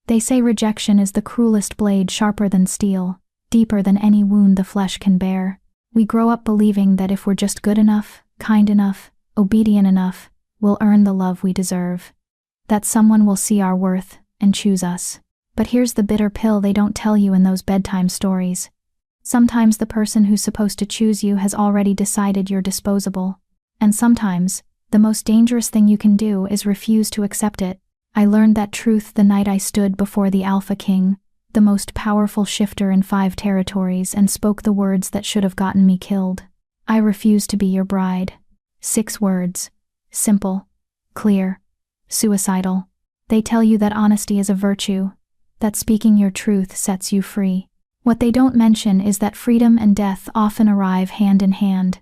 They say rejection is the cruelest blade, sharper than steel, deeper than any wound the flesh can bear. We grow up believing that if we're just good enough, kind enough, obedient enough, we'll earn the love we deserve. That someone will see our worth and choose us. But here's the bitter pill they don't tell you in those bedtime stories. Sometimes the person who's supposed to choose you has already decided you're disposable. And sometimes, the most dangerous thing you can do is refuse to accept it. I learned that truth the night I stood before the Alpha King, the most powerful shifter in 5 territories, and spoke the words that should have gotten me killed. I refuse to be your bride. 6 words. Simple. Clear. Suicidal. They tell you that honesty is a virtue, that speaking your truth sets you free. What they don't mention is that freedom and death often arrive hand in hand.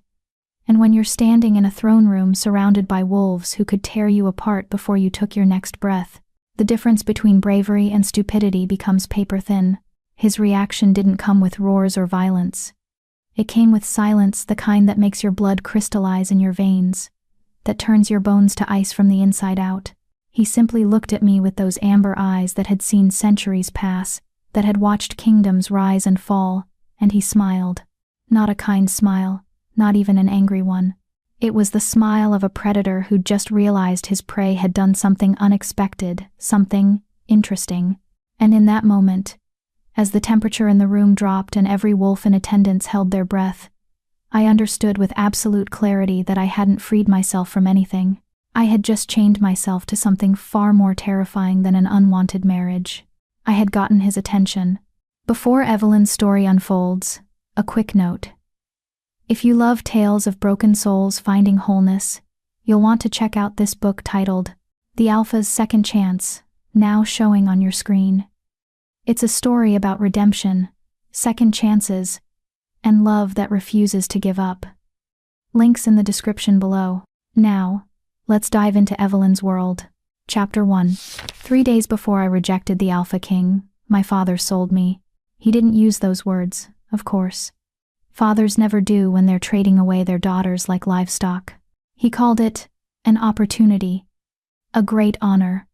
And when you're standing in a throne room surrounded by wolves who could tear you apart before you took your next breath, the difference between bravery and stupidity becomes paper thin. His reaction didn't come with roars or violence. It came with silence, the kind that makes your blood crystallize in your veins, that turns your bones to ice from the inside out. He simply looked at me with those amber eyes that had seen centuries pass, that had watched kingdoms rise and fall, and he smiled. Not a kind smile, not even an angry one. It was the smile of a predator who'd just realized his prey had done something unexpected, something interesting. And in that moment, as the temperature in the room dropped and every wolf in attendance held their breath, I understood with absolute clarity that I hadn't freed myself from anything. I had just chained myself to something far more terrifying than an unwanted marriage. I had gotten his attention. Before Evelyn's story unfolds, a quick note. If you love tales of broken souls finding wholeness, you'll want to check out this book titled The Alpha's Second Chance, now showing on your screen. It's a story about redemption, second chances, and love that refuses to give up. Links in the description below. Now, let's dive into Evelyn's world. Chapter 1. 3 days before I rejected the Alpha King, my father sold me. He didn't use those words, of course. Fathers never do when they're trading away their daughters like livestock. He called it an opportunity, a great honor,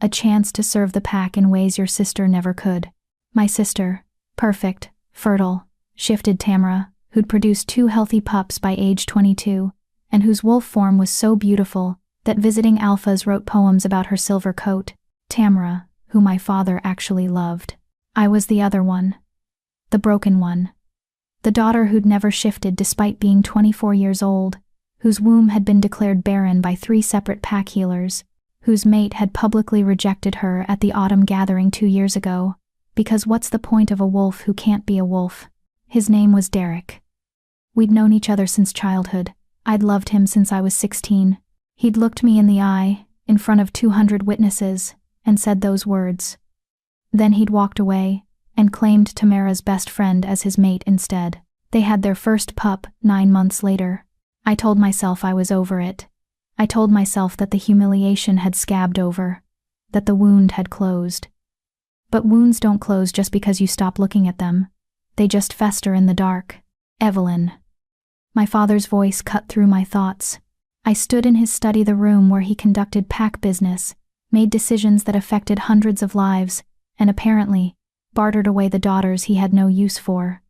a chance to serve the pack in ways your sister never could. My sister, perfect, fertile, shifted Tamara, who'd produced 2 healthy pups by age 22, and whose wolf form was so beautiful that visiting alphas wrote poems about her silver coat. Tamara, who my father actually loved. I was the other one. The broken one. The daughter who'd never shifted despite being 24 years old, whose womb had been declared barren by 3 separate pack healers, whose mate had publicly rejected her at the autumn gathering 2 years ago, because what's the point of a wolf who can't be a wolf? His name was Derek. We'd known each other since childhood. I'd loved him since I was 16. He'd looked me in the eye, in front of 200 witnesses, and said those words. Then he'd walked away, and claimed Tamara's best friend as his mate instead. They had their first pup 9 months later. I told myself I was over it. I told myself that the humiliation had scabbed over, that the wound had closed. But wounds don't close just because you stop looking at them. They just fester in the dark. Evelyn. My father's voice cut through my thoughts. I stood in his study, the room where he conducted pack business, made decisions that affected hundreds of lives, and apparently, bartered away the daughters he had no use for.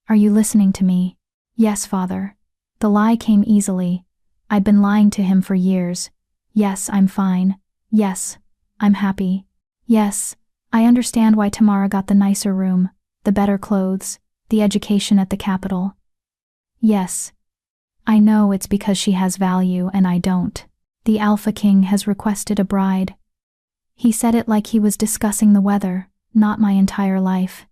Are you listening to me? Yes, father. The lie came easily. I'd been lying to him for years. Yes, I'm fine. Yes, I'm happy. Yes, I understand why Tamara got the nicer room, the better clothes, the education at the capital. Yes, I know it's because she has value and I don't. The Alpha King has requested a bride. He said it like he was discussing the weather, not my entire life.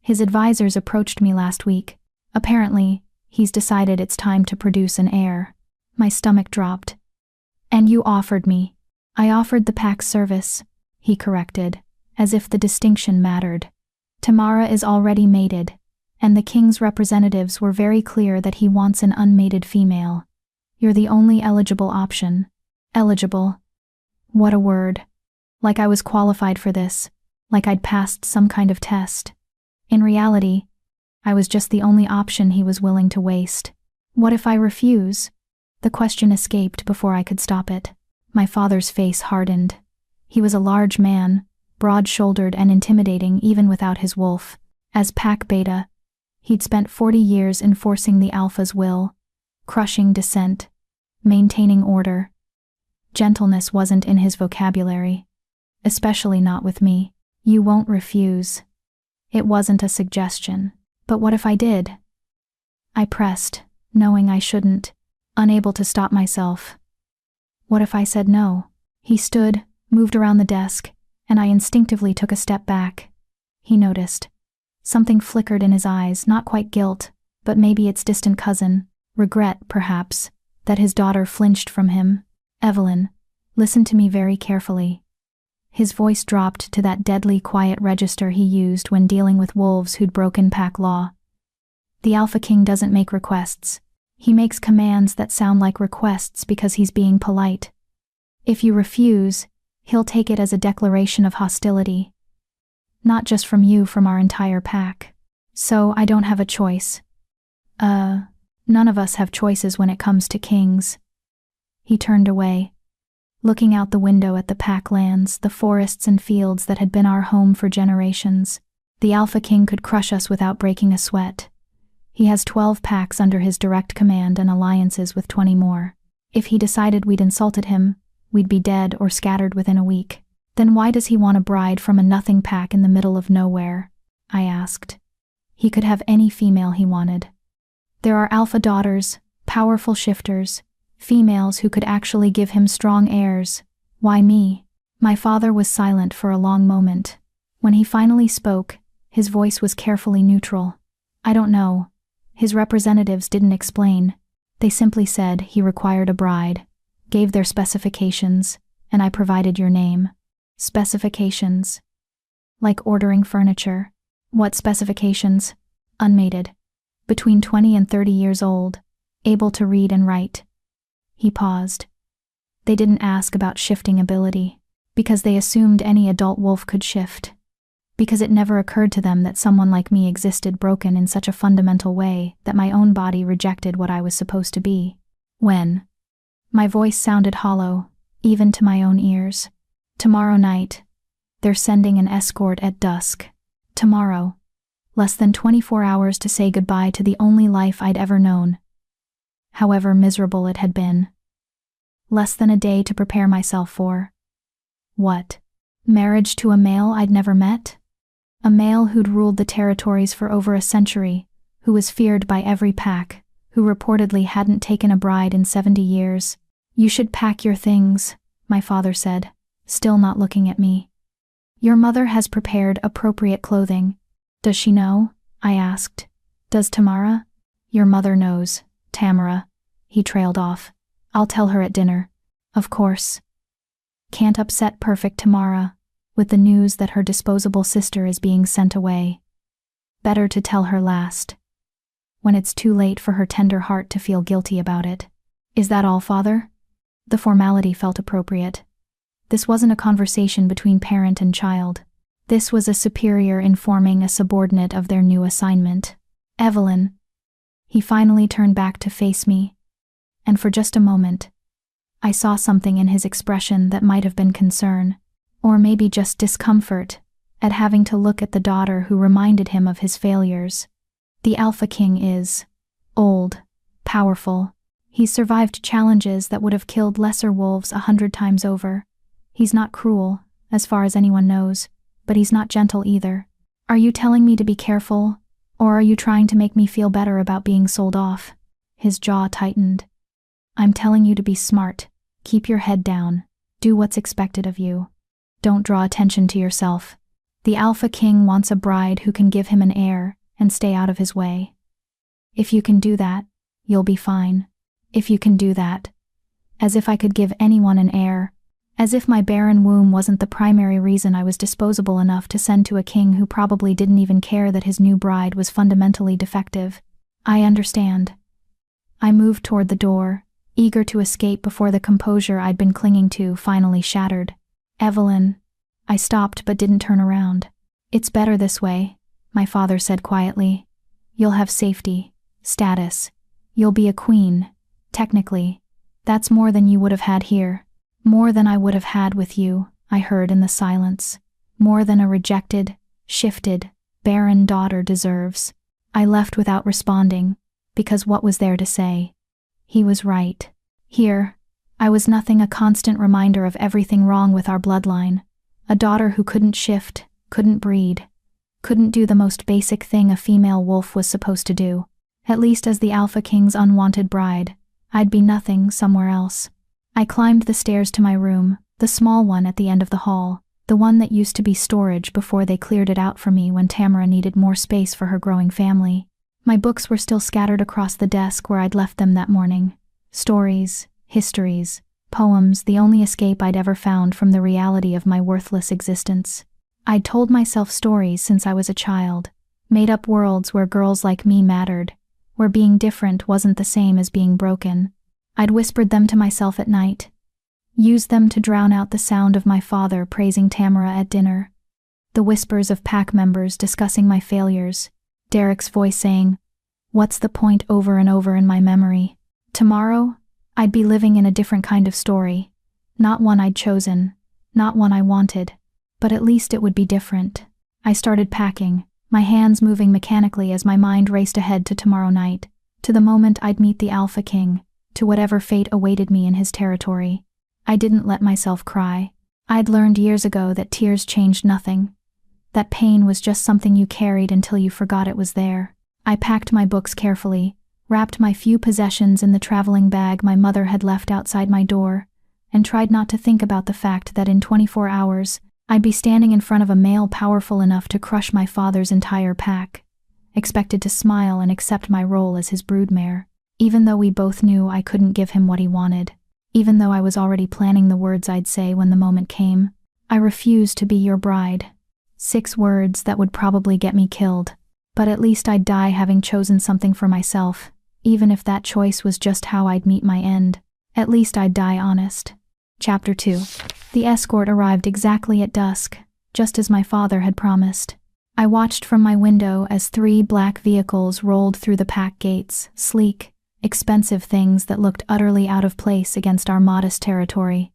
His advisors approached me last week. Apparently, he's decided it's time to produce an heir. My stomach dropped. And you offered me. I offered the pack service, he corrected, as if the distinction mattered. Tamara is already mated, and the king's representatives were very clear that he wants an unmated female. You're the only eligible option. Eligible. What a word. Like I was qualified for this, like I'd passed some kind of test. In reality, I was just the only option he was willing to waste. What if I refuse? The question escaped before I could stop it. My father's face hardened. He was a large man, broad-shouldered and intimidating even without his wolf. As pack beta, he'd spent 40 years enforcing the alpha's will, crushing dissent, maintaining order. Gentleness wasn't in his vocabulary, especially not with me. You won't refuse. It wasn't a suggestion. But what if I did? I pressed, knowing I shouldn't, unable to stop myself. What if I said no? He stood, moved around the desk, and I instinctively took a step back. He noticed. Something flickered in his eyes, not quite guilt, but maybe its distant cousin, regret, perhaps, that his daughter flinched from him. Evelyn, listen to me very carefully. His voice dropped to that deadly quiet register he used when dealing with wolves who'd broken pack law. The Alpha King doesn't make requests. He makes commands that sound like requests because he's being polite. If you refuse, he'll take it as a declaration of hostility. Not just from you, from our entire pack. So I don't have a choice. None of us have choices when it comes to kings. He turned away, looking out the window at the pack lands, the forests and fields that had been our home for generations. The Alpha King could crush us without breaking a sweat. He has 12 packs under his direct command and alliances with 20 more. If he decided we'd insulted him, we'd be dead or scattered within a week. Then why does he want a bride from a nothing pack in the middle of nowhere? I asked. He could have any female he wanted. There are alpha daughters, powerful shifters, females who could actually give him strong heirs. Why me? My father was silent for a long moment. When he finally spoke, his voice was carefully neutral. I don't know. His representatives didn't explain. They simply said he required a bride, gave their specifications, and I provided your name. Specifications. Like ordering furniture. What specifications? Unmated. Between 20 and 30 years old. Able to read and write. He paused. They didn't ask about shifting ability, because they assumed any adult wolf could shift. Because it never occurred to them that someone like me existed broken in such a fundamental way that my own body rejected what I was supposed to be. When? My voice sounded hollow, even to my own ears. Tomorrow night. They're sending an escort at dusk. Tomorrow. Less than 24 hours to say goodbye to the only life I'd ever known. However miserable it had been. Less than a day to prepare myself for. What? Marriage to a male I'd never met? A male who'd ruled the territories for over a century, who was feared by every pack, who reportedly hadn't taken a bride in 70 years. You should pack your things, my father said, still not looking at me. Your mother has prepared appropriate clothing. Does she know? I asked. Does Tamara? Your mother knows, Tamara. He trailed off. I'll tell her at dinner. Of course. Can't upset perfect Tamara with the news that her disposable sister is being sent away. Better to tell her last. When it's too late for her tender heart to feel guilty about it. Is that all, father? The formality felt appropriate. This wasn't a conversation between parent and child. This was a superior informing a subordinate of their new assignment. Evelyn. He finally turned back to face me. And for just a moment, I saw something in his expression that might have been concern, or maybe just discomfort, at having to look at the daughter who reminded him of his failures. The Alpha King is old, powerful. He's survived challenges that would have killed lesser wolves 100 times over. He's not cruel, as far as anyone knows, but he's not gentle either. Are you telling me to be careful, or are you trying to make me feel better about being sold off? His jaw tightened. I'm telling you to be smart. Keep your head down. Do what's expected of you. Don't draw attention to yourself. The Alpha King wants a bride who can give him an heir and stay out of his way. If you can do that, you'll be fine. If you can do that. As if I could give anyone an heir. As if my barren womb wasn't the primary reason I was disposable enough to send to a king who probably didn't even care that his new bride was fundamentally defective. I understand. I moved toward the door, eager to escape before the composure I'd been clinging to finally shattered. Evelyn. I stopped but didn't turn around. It's better this way, my father said quietly. You'll have safety, status. You'll be a queen, technically. That's more than you would have had here. More than I would have had with you, I heard in the silence. more than a rejected, shifted, barren daughter deserves. I left without responding, because what was there to say? He was right. Here, I was nothing, a constant reminder of everything wrong with our bloodline. A daughter who couldn't shift, couldn't breed, couldn't do the most basic thing a female wolf was supposed to do. At least as the Alphaking's unwanted bride, I'd be nothing somewhere else. I climbed the stairs to my room, the small one at the end of the hall, the one that used to be storage before they cleared it out for me when Tamara needed more space for her growing family. My books were still scattered across the desk where I'd left them that morning. Stories, histories, poems, the only escape I'd ever found from the reality of my worthless existence. I'd told myself stories since I was a child, made up worlds where girls like me mattered, where being different wasn't the same as being broken. I'd whispered them to myself at night, used them to drown out the sound of my father praising Tamara at dinner, the whispers of pack members discussing my failures, Derek's voice saying, "What's the point?" over and over in my memory. Tomorrow, I'd be living in a different kind of story, not one I'd chosen, not one I wanted, but at least it would be different. I started packing, my hands moving mechanically as my mind raced ahead to tomorrow night, to the moment I'd meet the Alphaking, to whatever fate awaited me in his territory. I didn't let myself cry. I'd learned years ago that tears changed nothing, that pain was just something you carried until you forgot it was there. I packed my books carefully, wrapped my few possessions in the traveling bag my mother had left outside my door, and tried not to think about the fact that in 24 hours, I'd be standing in front of a male powerful enough to crush my father's entire pack, expected to smile and accept my role as his broodmare, even though we both knew I couldn't give him what he wanted, even though I was already planning the words I'd say when the moment came. I refuse to be your bride. 6 words that would probably get me killed, but at least I'd die having chosen something for myself, even if that choice was just how I'd meet my end. At least I'd die honest. Chapter 2. The escort arrived exactly at dusk, just as my father had promised. I watched from my window as 3 black vehicles rolled through the pack gates, sleek, expensive things that looked utterly out of place against our modest territory.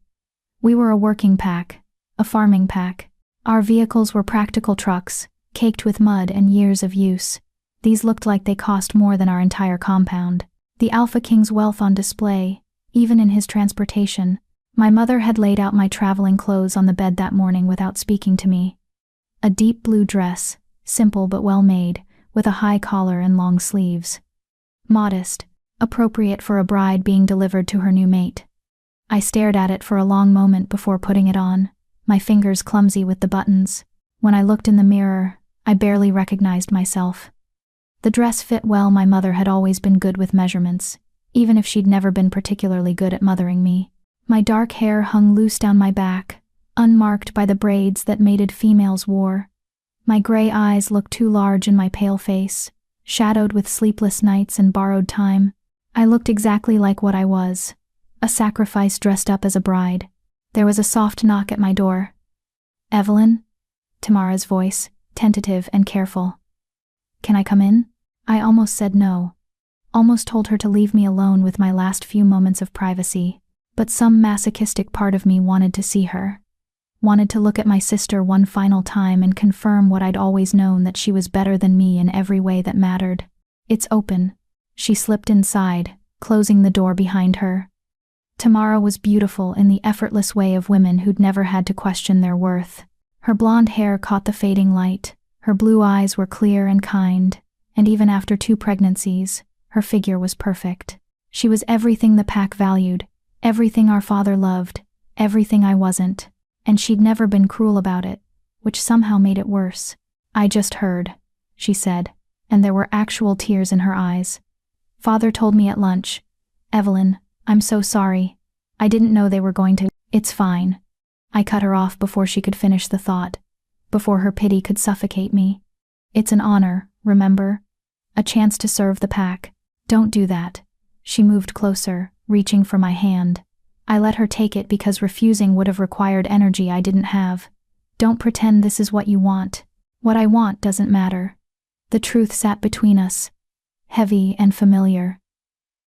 We were a working pack, a farming pack. Our vehicles were practical trucks, caked with mud and years of use. These looked like they cost more than our entire compound. The Alphaking's wealth on display, even in his transportation. My mother had laid out my traveling clothes on the bed that morning without speaking to me. A deep blue dress, simple but well made, with a high collar and long sleeves. Modest, appropriate for a bride being delivered to her new mate. I stared at it for a long moment before putting it on, my fingers clumsy with the buttons. When I looked in the mirror, I barely recognized myself. The dress fit well. My mother had always been good with measurements, even if she'd never been particularly good at mothering me. My dark hair hung loose down my back, unmarked by the braids that mated females wore. My gray eyes looked too large in my pale face, shadowed with sleepless nights and borrowed time. I looked exactly like what I was, a sacrifice dressed up as a bride. There was a soft knock at my door. "Evelyn?" Tamara's voice, tentative and careful. "Can I come in?" I almost said no. Almost told her to leave me alone with my last few moments of privacy. But some masochistic part of me wanted to see her. Wanted to look at my sister one final time and confirm what I'd always known, that she was better than me in every way that mattered. "It's open." She slipped inside, closing the door behind her. Tamara was beautiful in the effortless way of women who'd never had to question their worth. Her blonde hair caught the fading light, her blue eyes were clear and kind, and even after 2 pregnancies, her figure was perfect. She was everything the pack valued, everything our father loved, everything I wasn't, and she'd never been cruel about it, which somehow made it worse. "I just heard," she said, and there were actual tears in her eyes. "Father told me at lunch. Evelyn, I'm so sorry. I didn't know they were going to." "It's fine." I cut her off before she could finish the thought, before her pity could suffocate me. "It's an honor, remember? A chance to serve the pack. Don't do that." She moved closer, reaching for my hand. I let her take it because refusing would have required energy I didn't have. "Don't pretend this is what you want. What I want doesn't matter." The truth sat between us, heavy and familiar.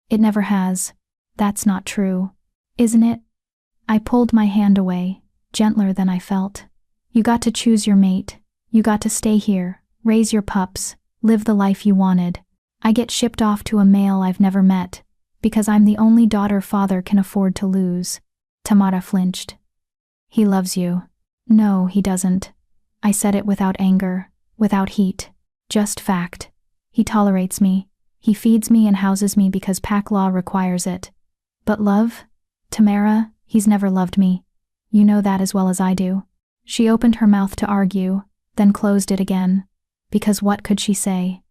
"It never has. That's not true. Isn't it?" I pulled my hand away, gentler than I felt. You got to choose your mate. You got to stay here, raise your pups, live the life you wanted. I get shipped off to a male I've never met, because I'm the only daughter father can afford to lose." Tamara flinched. "He loves you." "No, he doesn't." I said it without anger, without heat. Just fact. "He tolerates me. He feeds me and houses me because pack law requires it. But love? Tamara, he's never loved me. You know that as well as I do." She opened her mouth to argue, then closed it again. Because what could she say?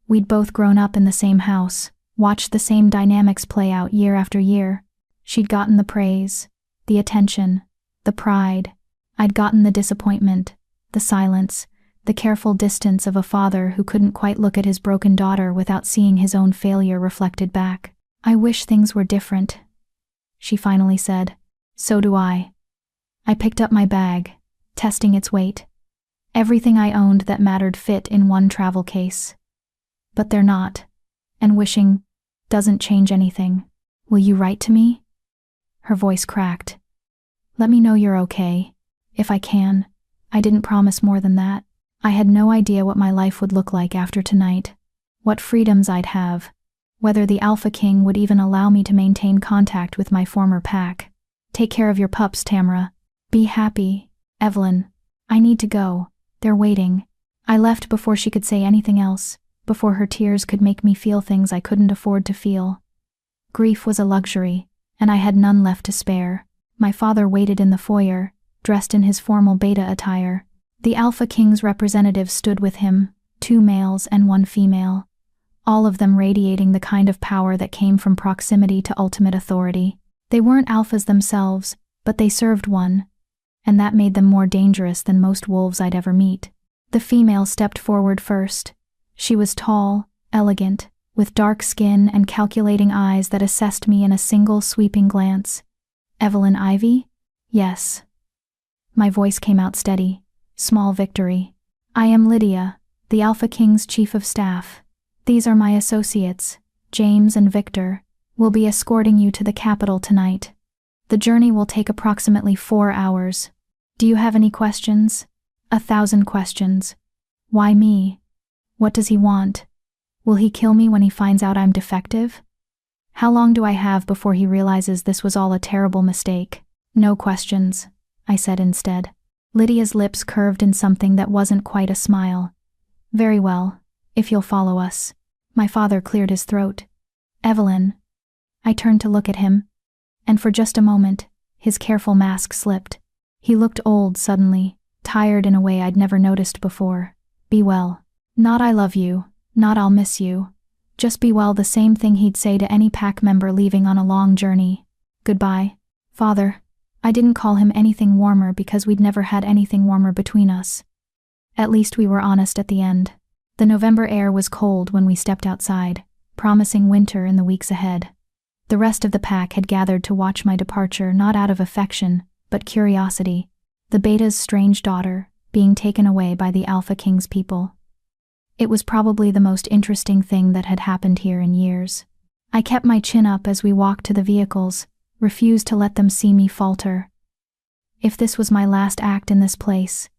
We'd both grown up in the same house, watched the same dynamics play out year after year. She'd gotten the praise, the attention, the pride. I'd gotten the disappointment, the silence, the careful distance of a father who couldn't quite look at his broken daughter without seeing his own failure reflected back. "I wish things were different," she finally said. "So do I." I picked up my bag, testing its weight. Everything I owned that mattered fit in one travel case. But they're not, and wishing doesn't change anything. "Will you write to me?" Her voice cracked. "Let me know you're okay, if I can." I didn't promise more than that. I had no idea what my life would look like after tonight, what freedoms I'd have, whether the Alphaking would even allow me to maintain contact with my former pack. "Take care of your pups, Tamara. Be happy, Evelyn. I need to go. They're waiting." I left before she could say anything else, before her tears could make me feel things I couldn't afford to feel. Grief was a luxury, and I had none left to spare. My father waited in the foyer, dressed in his formal beta attire. The Alphaking's representatives stood with him, 2 males and 1 female, all of them radiating the kind of power that came from proximity to ultimate authority. They weren't alphas themselves, but they served one, and that made them more dangerous than most wolves I'd ever meet. The female stepped forward first. She was tall, elegant, with dark skin and calculating eyes that assessed me in a single sweeping glance. "Evelyn Ivy?" "Yes." My voice came out steady. Small victory. "I am Lydia, the Alphaking's chief of staff. These are my associates, James and Victor. We'll be escorting you to the capital tonight. The journey will take approximately 4 hours. Do you have any questions?" 1,000 questions. Why me? What does he want? Will he kill me when he finds out I'm defective? How long do I have before he realizes this was all a terrible mistake? "No questions," I said instead. Lydia's lips curved in something that wasn't quite a smile. "Very well, if you'll follow us." My father cleared his throat. "Evelyn." I turned to look at him, and for just a moment, his careful mask slipped. He looked old suddenly, tired in a way I'd never noticed before. "Be well." Not "I love you," not "I'll miss you." Just be well, the same thing he'd say to any pack member leaving on a long journey. "Goodbye, Father." I didn't call him anything warmer because we'd never had anything warmer between us. At least we were honest at the end. The November air was cold when we stepped outside, promising winter in the weeks ahead. The rest of the pack had gathered to watch my departure, not out of affection, but curiosity. The beta's strange daughter, being taken away by the Alphaking's people. It was probably the most interesting thing that had happened here in years. I kept my chin up as we walked to the vehicles, refused to let them see me falter. If this was my last act in this place,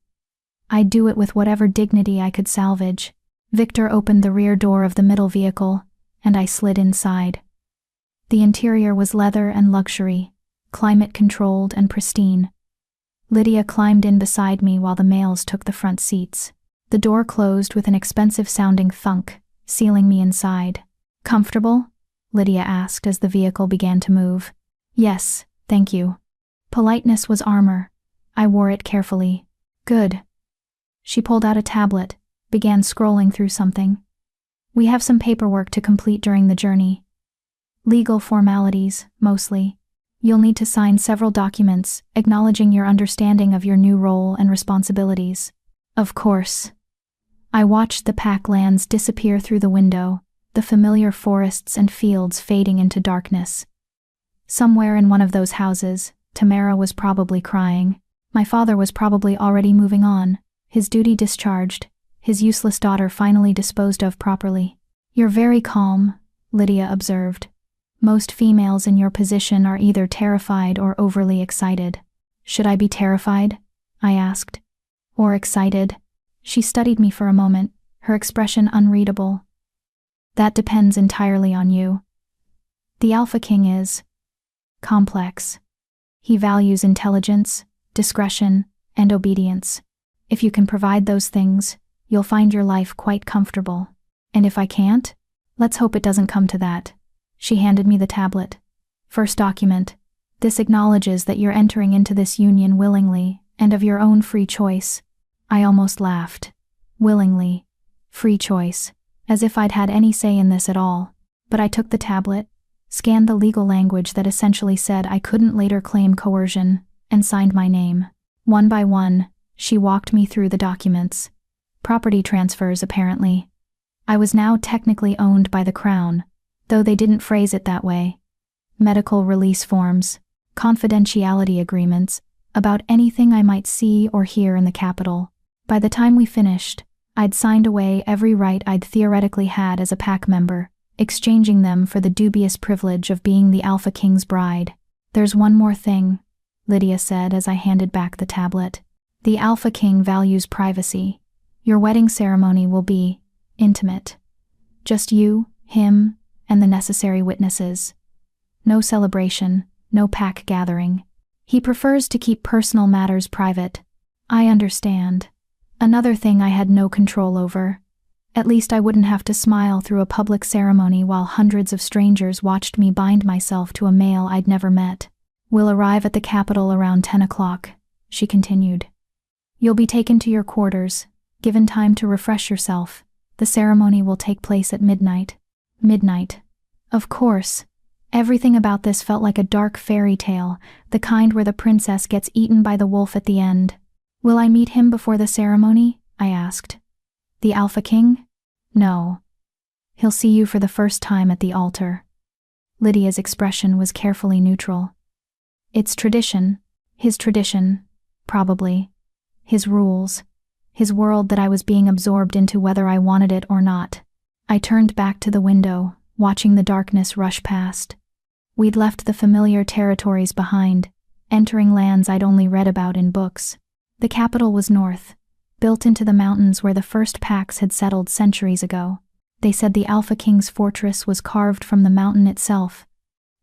I'd do it with whatever dignity I could salvage. Victor opened the rear door of the middle vehicle, and I slid inside. The interior was leather and luxury, climate-controlled and pristine. Lydia climbed in beside me while the males took the front seats. The door closed with an expensive-sounding thunk, sealing me inside. "Comfortable?" Lydia asked as the vehicle began to move. "Yes, thank you." Politeness was armor. I wore it carefully. "Good." She pulled out a tablet, began scrolling through something. "We have some paperwork to complete during the journey. Legal formalities, mostly. You'll need to sign several documents acknowledging your understanding of your new role and responsibilities." "Of course." I watched the pack lands disappear through the window, the familiar forests and fields fading into darkness. Somewhere in one of those houses, Tamara was probably crying. My father was probably already moving on, his duty discharged, his useless daughter finally disposed of properly. "You're very calm," Lydia observed. "Most females in your position are either terrified or overly excited." "Should I be terrified?" I asked. Or excited? She studied me for a moment, her expression unreadable. That depends entirely on you. The Alphaking is complex. He values intelligence, discretion, and obedience. If you can provide those things, you'll find your life quite comfortable. And if I can't? Let's hope it doesn't come to that. She handed me the tablet. First document. This acknowledges that you're entering into this union willingly and of your own free choice. I almost laughed. Willingly. Free choice. As if I'd had any say in this at all. But I took the tablet, scanned the legal language that essentially said I couldn't later claim coercion, and signed my name. One by one, she walked me through the documents. Property transfers, apparently. I was now technically owned by the Crown, though they didn't phrase it that way. Medical release forms, confidentiality agreements, about anything I might see or hear in the capital. By the time we finished, I'd signed away every right I'd theoretically had as a pack member, exchanging them for the dubious privilege of being the Alphaking's bride. There's one more thing, Lydia said as I handed back the tablet. The Alphaking values privacy. Your wedding ceremony will be intimate. Just you, him, and the necessary witnesses. No celebration, no pack gathering. He prefers to keep personal matters private. I understand. Another thing I had no control over. At least I wouldn't have to smile through a public ceremony while hundreds of strangers watched me bind myself to a male I'd never met. We'll arrive at the capital around 10 o'clock, she continued. You'll be taken to your quarters, given time to refresh yourself. The ceremony will take place at midnight. Midnight. Of course. Everything about this felt like a dark fairy tale, the kind where the princess gets eaten by the wolf at the end. Will I meet him before the ceremony? I asked. The Alphaking? No. He'll see you for the first time at the altar. Lydia's expression was carefully neutral. It's tradition. His tradition. Probably. His rules. His world that I was being absorbed into whether I wanted it or not. I turned back to the window, watching the darkness rush past. We'd left the familiar territories behind, entering lands I'd only read about in books. The capital was north, built into the mountains where the first packs had settled centuries ago. They said the Alphaking's fortress was carved from the mountain itself,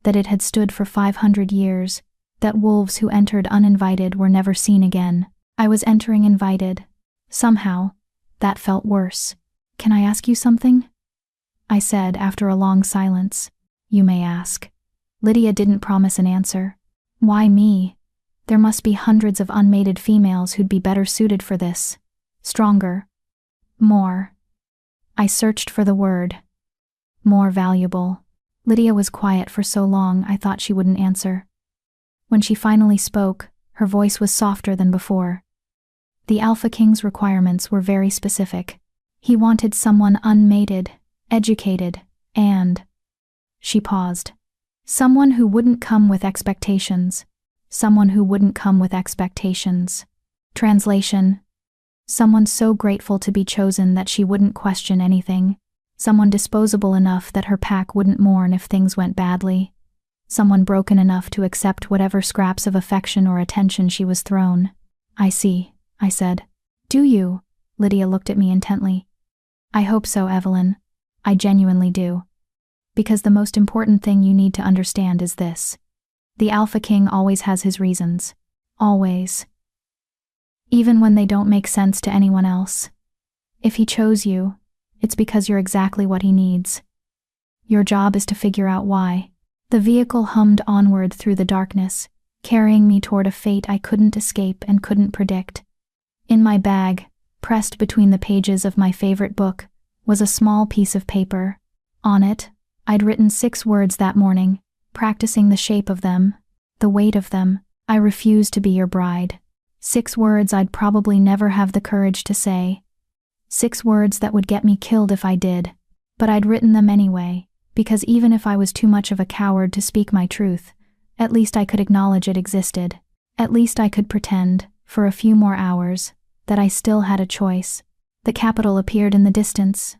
that it had stood for 500 years, that wolves who entered uninvited were never seen again. I was entering invited. Somehow, that felt worse. Can I ask you something? I said after a long silence. You may ask. Lydia didn't promise an answer. Why me? There must be hundreds of unmated females who'd be better suited for this. Stronger. More. I searched for the word. More valuable. Lydia was quiet for so long I thought she wouldn't answer. When she finally spoke, her voice was softer than before. The Alphaking's requirements were very specific. He wanted someone unmated, educated, and... She paused. Someone who wouldn't come with expectations. Someone who wouldn't come with expectations. Translation. Someone so grateful to be chosen that she wouldn't question anything. Someone disposable enough that her pack wouldn't mourn if things went badly. Someone broken enough to accept whatever scraps of affection or attention she was thrown. I see, I said. Do you? Lydia looked at me intently. I hope so, Evelyn. I genuinely do. Because the most important thing you need to understand is this. The Alphaking always has his reasons. Always. Even when they don't make sense to anyone else. If he chose you, it's because you're exactly what he needs. Your job is to figure out why. The vehicle hummed onward through the darkness, carrying me toward a fate I couldn't escape and couldn't predict. In my bag, pressed between the pages of my favorite book, was a small piece of paper. On it, I'd written 6 words that morning, practicing the shape of them, the weight of them. I refuse to be your bride. 6 words I'd probably never have the courage to say. 6 words that would get me killed if I did. But I'd written them anyway, because even if I was too much of a coward to speak my truth, at least I could acknowledge it existed. At least I could pretend, for a few more hours, that I still had a choice. The capital appeared in the distance.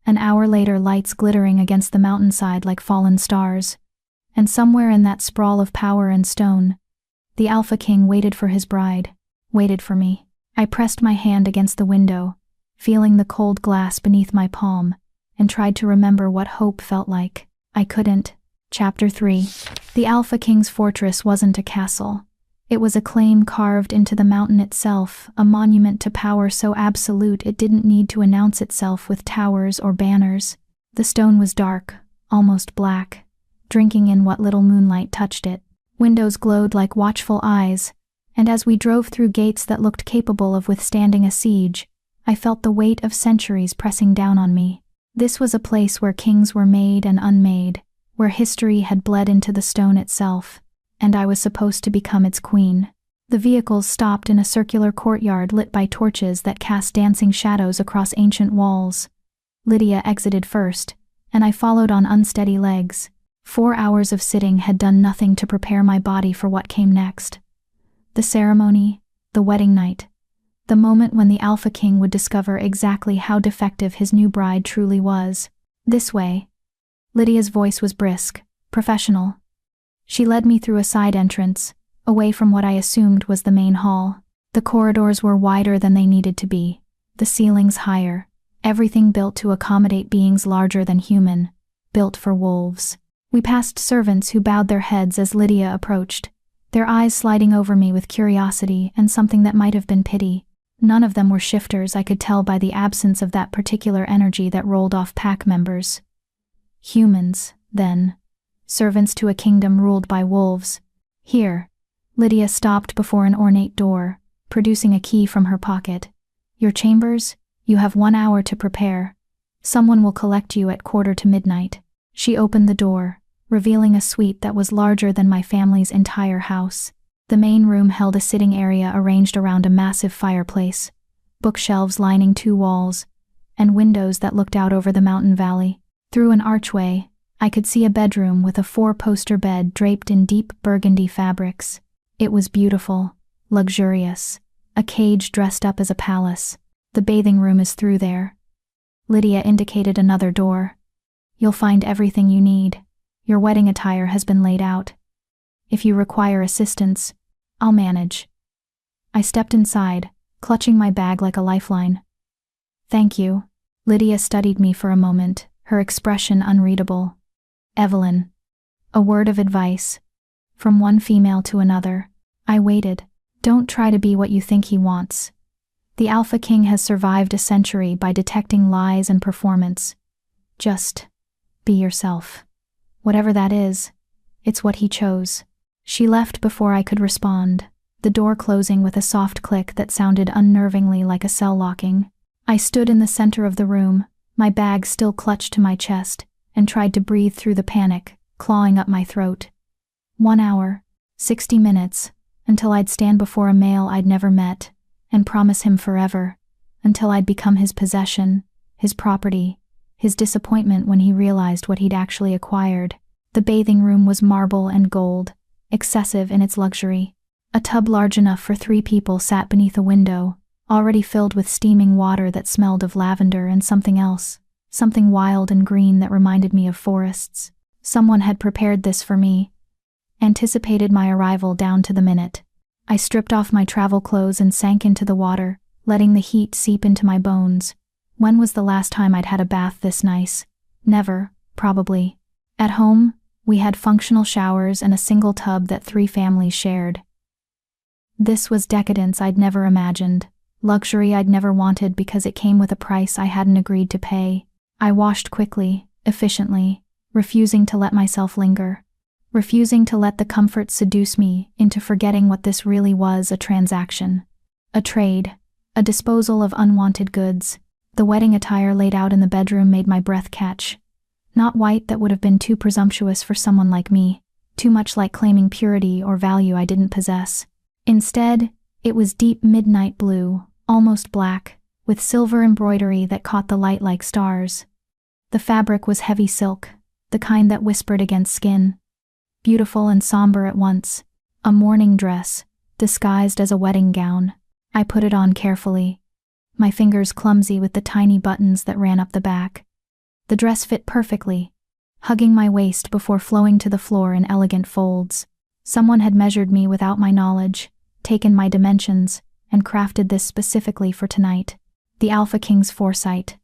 An hour later, lights glittering against the mountainside like fallen stars. And somewhere in that sprawl of power and stone, the Alphaking waited for his bride, waited for me. I pressed my hand against the window, feeling the cold glass beneath my palm, and tried to remember what hope felt like. I couldn't. Chapter 3. The Alphaking's fortress wasn't a castle. It was a claim carved into the mountain itself, a monument to power so absolute it didn't need to announce itself with towers or banners. The stone was dark, almost black, drinking in what little moonlight touched it. Windows glowed like watchful eyes, and as we drove through gates that looked capable of withstanding a siege, I felt the weight of centuries pressing down on me. This was a place where kings were made and unmade, where history had bled into the stone itself, and I was supposed to become its queen. The vehicles stopped in a circular courtyard lit by torches that cast dancing shadows across ancient walls. Lydia exited first, and I followed on unsteady legs. 4 hours of sitting had done nothing to prepare my body for what came next. The ceremony, the wedding night, the moment when the Alphaking would discover exactly how defective his new bride truly was. This way. Lydia's voice was brisk, professional. She led me through a side entrance, away from what I assumed was the main hall. The corridors were wider than they needed to be, the ceilings higher, everything built to accommodate beings larger than human, built for wolves. We passed servants who bowed their heads as Lydia approached, their eyes sliding over me with curiosity and something that might have been pity. None of them were shifters, I could tell by the absence of that particular energy that rolled off pack members. Humans, then. Servants to a kingdom ruled by wolves. Here. Lydia stopped before an ornate door, producing a key from her pocket. Your chambers? You have 1 hour to prepare. Someone will collect you at midnight. She opened the door, revealing a suite that was larger than my family's entire house. The main room held a sitting area arranged around a massive fireplace, bookshelves lining 2 walls, and windows that looked out over the mountain valley. Through an archway, I could see a bedroom with a 4-poster bed draped in deep burgundy fabrics. It was beautiful, luxurious, a cage dressed up as a palace. The bathing room is through there. Lydia indicated another door. You'll find everything you need. Your wedding attire has been laid out. If you require assistance, I'll manage. I stepped inside, clutching my bag like a lifeline. Thank you. Lydia studied me for a moment, her expression unreadable. Evelyn. A word of advice. From one female to another. I waited. Don't try to be what you think he wants. The Alphaking has survived a century by detecting lies and performance. Just be yourself. Whatever that is, it's what he chose. She left before I could respond, the door closing with a soft click that sounded unnervingly like a cell locking. I stood in the center of the room, my bag still clutched to my chest, and tried to breathe through the panic, clawing up my throat. 1 hour, 60 minutes, until I'd stand before a male I'd never met, and promise him forever, until I'd become his possession, his property, his disappointment when he realized what he'd actually acquired. The bathing room was marble and gold, excessive in its luxury. A tub large enough for 3 people sat beneath a window, already filled with steaming water that smelled of lavender and something else, something wild and green that reminded me of forests. Someone had prepared this for me, anticipated my arrival down to the minute. I stripped off my travel clothes and sank into the water, letting the heat seep into my bones. When was the last time I'd had a bath this nice? Never, probably. At home, we had functional showers and a single tub that 3 families shared. This was decadence I'd never imagined, luxury I'd never wanted because it came with a price I hadn't agreed to pay. I washed quickly, efficiently, refusing to let myself linger, refusing to let the comfort seduce me into forgetting what this really was: a transaction, a trade, a disposal of unwanted goods. The wedding attire laid out in the bedroom made my breath catch. Not white that would have been too presumptuous for someone like me, too much like claiming purity or value I didn't possess. Instead, it was deep midnight blue, almost black, with silver embroidery that caught the light like stars. The fabric was heavy silk, the kind that whispered against skin. Beautiful and somber at once, a mourning dress, disguised as a wedding gown. I put it on carefully, my fingers clumsy with the tiny buttons that ran up the back. The dress fit perfectly, hugging my waist before flowing to the floor in elegant folds. Someone had measured me without my knowledge, taken my dimensions, and crafted this specifically for tonight. The Alpha King's foresight.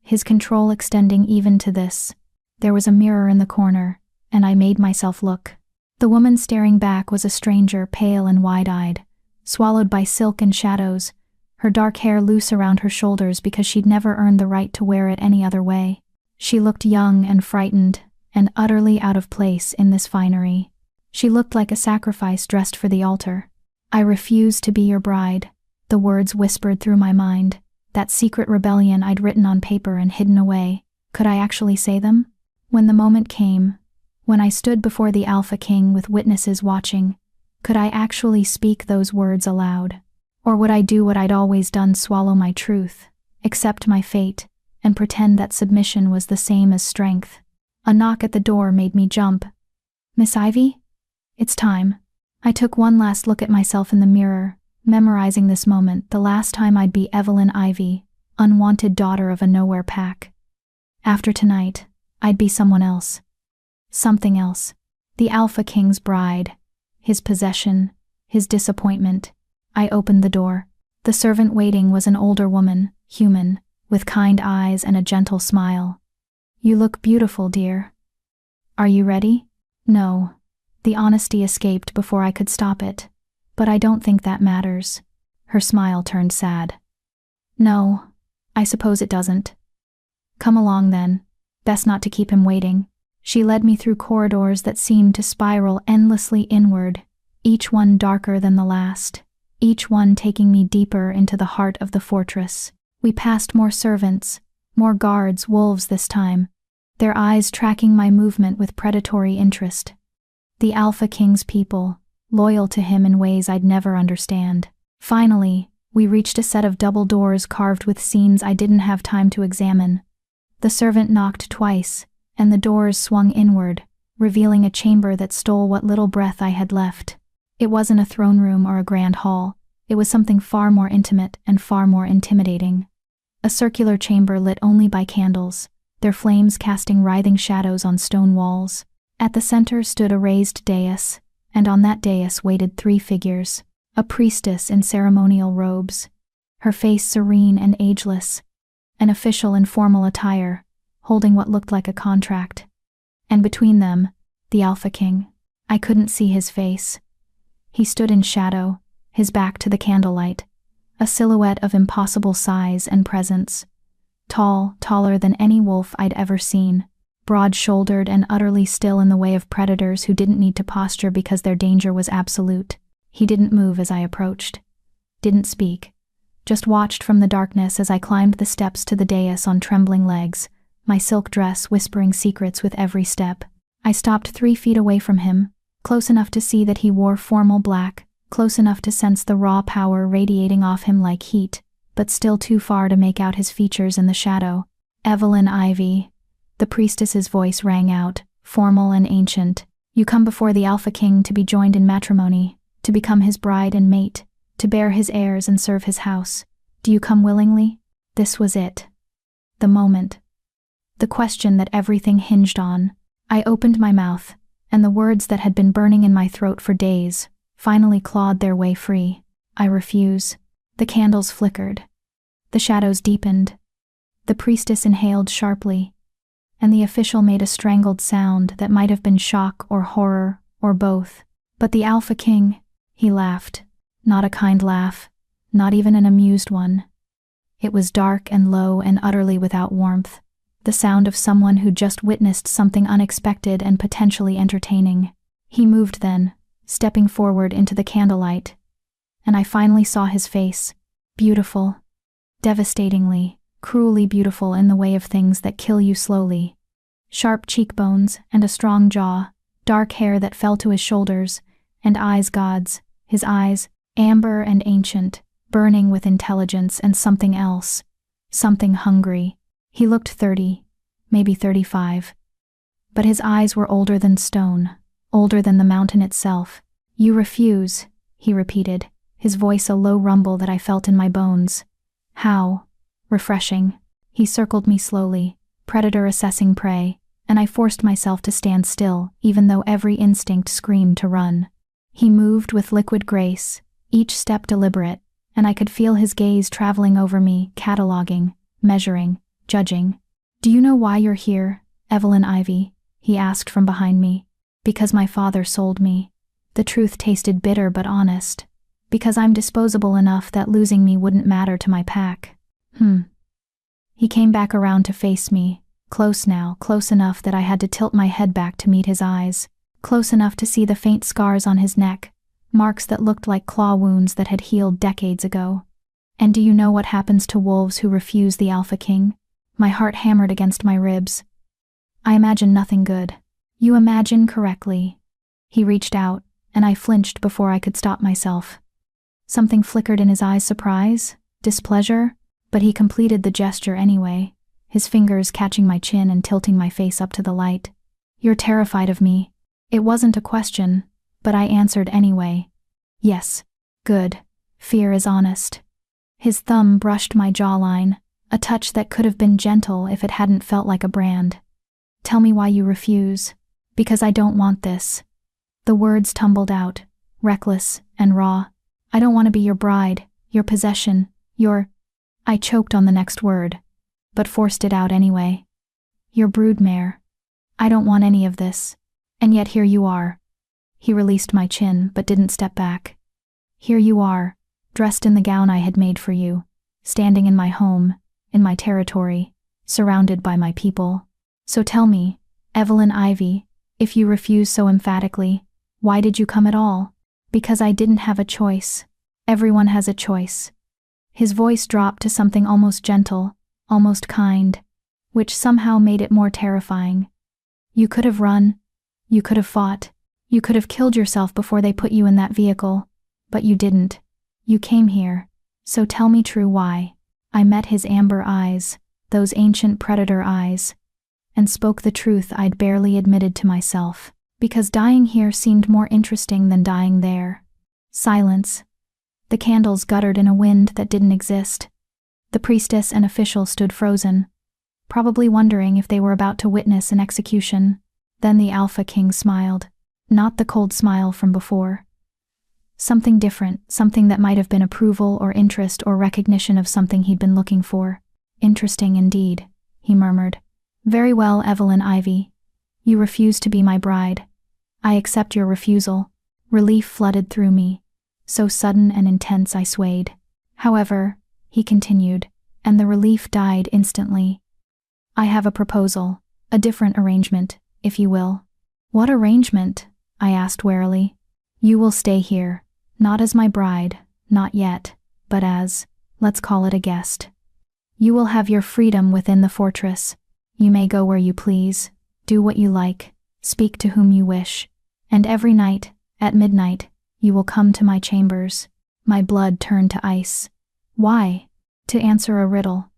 His control extending even to this. There was a mirror in the corner, and I made myself look. The woman staring back was a stranger, pale and wide-eyed, swallowed by silk and shadows, her dark hair loose around her shoulders because she'd never earned the right to wear it any other way. She looked young and frightened, and utterly out of place in this finery. She looked like a sacrifice dressed for the altar. "I refuse to be your bride," the words whispered through my mind. That secret rebellion I'd written on paper and hidden away. Could I actually say them? When the moment came, when I stood before the Alpha King with witnesses watching, could I actually speak those words aloud? Or would I do what I'd always done, swallow my truth, accept my fate, and pretend that submission was the same as strength? A knock at the door made me jump. "Miss Ivy? It's time." I took one last look at myself in the mirror, memorizing this moment, the last time I'd be Evelyn Ivy, unwanted daughter of a nowhere pack. After tonight, I'd be someone else. Something else. The Alpha King's bride. His possession. His disappointment. I opened the door. The servant waiting was an older woman, human, with kind eyes and a gentle smile. "You look beautiful, dear. Are you ready?" "No." The honesty escaped before I could stop it. "But I don't think that matters." Her smile turned sad. "No, I suppose it doesn't." "Come along then. Best not to keep him waiting." She led me through corridors that seemed to spiral endlessly inward, each one darker than the last, each one taking me deeper into the heart of the fortress. We passed more servants, more guards, wolves this time, their eyes tracking my movement with predatory interest. The Alpha King's people, loyal to him in ways I'd never understand. Finally, we reached a set of double doors carved with scenes I didn't have time to examine. The servant knocked twice, and the doors swung inward, revealing a chamber that stole what little breath I had left. It wasn't a throne room or a grand hall. It was something far more intimate and far more intimidating. A circular chamber lit only by candles, their flames casting writhing shadows on stone walls. At the center stood a raised dais, and on that dais waited 3 figures. A priestess in ceremonial robes, her face serene and ageless, an official in formal attire, holding what looked like a contract. And between them, the Alpha King. I couldn't see his face. He stood in shadow, his back to the candlelight, a silhouette of impossible size and presence. Tall, taller than any wolf I'd ever seen, broad-shouldered and utterly still in the way of predators who didn't need to posture because their danger was absolute. He didn't move as I approached. Didn't speak. Just watched from the darkness as I climbed the steps to the dais on trembling legs, my silk dress whispering secrets with every step. I stopped 3 feet away from him, close enough to see that he wore formal black, close enough to sense the raw power radiating off him like heat, but still too far to make out his features in the shadow. "Evelyn Ivy." The priestess's voice rang out, formal and ancient. "You come before the Alpha King to be joined in matrimony, to become his bride and mate, to bear his heirs and serve his house. Do you come willingly?" This was it. The moment. The question that everything hinged on. I opened my mouth, and the words that had been burning in my throat for days finally clawed their way free. "I refuse." The candles flickered. The shadows deepened. The priestess inhaled sharply, and the official made a strangled sound that might have been shock or horror or both. But the Alpha King, he laughed. Not a kind laugh, not even an amused one. It was dark and low and utterly without warmth, the sound of someone who just witnessed something unexpected and potentially entertaining. He moved then, stepping forward into the candlelight, and I finally saw his face. Beautiful. Devastatingly, cruelly beautiful in the way of things that kill you slowly. Sharp cheekbones and a strong jaw, dark hair that fell to his shoulders, and eyes gods, his eyes, amber and ancient, burning with intelligence and something else. Something hungry. He looked 30, maybe 35. But his eyes were older than stone, older than the mountain itself. "You refuse," he repeated, his voice a low rumble that I felt in my bones. "How?" Refreshing. He circled me slowly, predator assessing prey, and I forced myself to stand still, even though every instinct screamed to run. He moved with liquid grace, each step deliberate, and I could feel his gaze traveling over me, cataloging, measuring, judging. "Do you know why you're here, Evelyn Ivy?" he asked from behind me. "Because my father sold me." The truth tasted bitter but honest. "Because I'm disposable enough that losing me wouldn't matter to my pack." He came back around to face me, close now, close enough that I had to tilt my head back to meet his eyes, close enough to see the faint scars on his neck, marks that looked like claw wounds that had healed decades ago. "And do you know what happens to wolves who refuse the Alphaking?" My heart hammered against my ribs. "I imagine nothing good." "You imagine correctly." He reached out, and I flinched before I could stop myself. Something flickered in his eyes, surprise, displeasure, but he completed the gesture anyway, his fingers catching my chin and tilting my face up to the light. "You're terrified of me." It wasn't a question, but I answered anyway. "Yes." "Good. Fear is honest." His thumb brushed my jawline, a touch that could have been gentle if it hadn't felt like a brand. "Tell me why you refuse." "Because I don't want this." The words tumbled out, reckless and raw. "I don't want to be your bride, your possession, your—" I choked on the next word, but forced it out anyway. "Your broodmare. I don't want any of this. And yet here you are." He released my chin but didn't step back. "Here you are, dressed in the gown I had made for you, standing in my home, in my territory, surrounded by my people. So tell me, Evelyn Ivy, if you refuse so emphatically, why did you come at all?" "Because I didn't have a choice. Everyone has a choice." His voice dropped to something almost gentle, almost kind, which somehow made it more terrifying. "You could have run. You could have fought. You could have killed yourself before they put you in that vehicle. But you didn't. You came here. So tell me true why." I met his amber eyes, those ancient predator eyes, and spoke the truth I'd barely admitted to myself. Because dying here seemed more interesting than dying there. Silence. The candles guttered in a wind that didn't exist. The priestess and official stood frozen, probably wondering if they were about to witness an execution. Then the Alphaking smiled. Not the cold smile from before. Something different, something that might have been approval or interest or recognition of something he'd been looking for. "Interesting indeed," he murmured. "Very well, Evelyn Ivy. You refuse to be my bride. I accept your refusal." Relief flooded through me, so sudden and intense I swayed. "However," he continued, and the relief died instantly, "I have a proposal, a different arrangement, if you will." "What arrangement?" I asked warily. "You will stay here, not as my bride, not yet, but as, let's call it a guest. You will have your freedom within the fortress. You may go where you please, do what you like, speak to whom you wish, and every night, at midnight, you will come to my chambers." My blood turned to ice. "Why?" "To answer a riddle."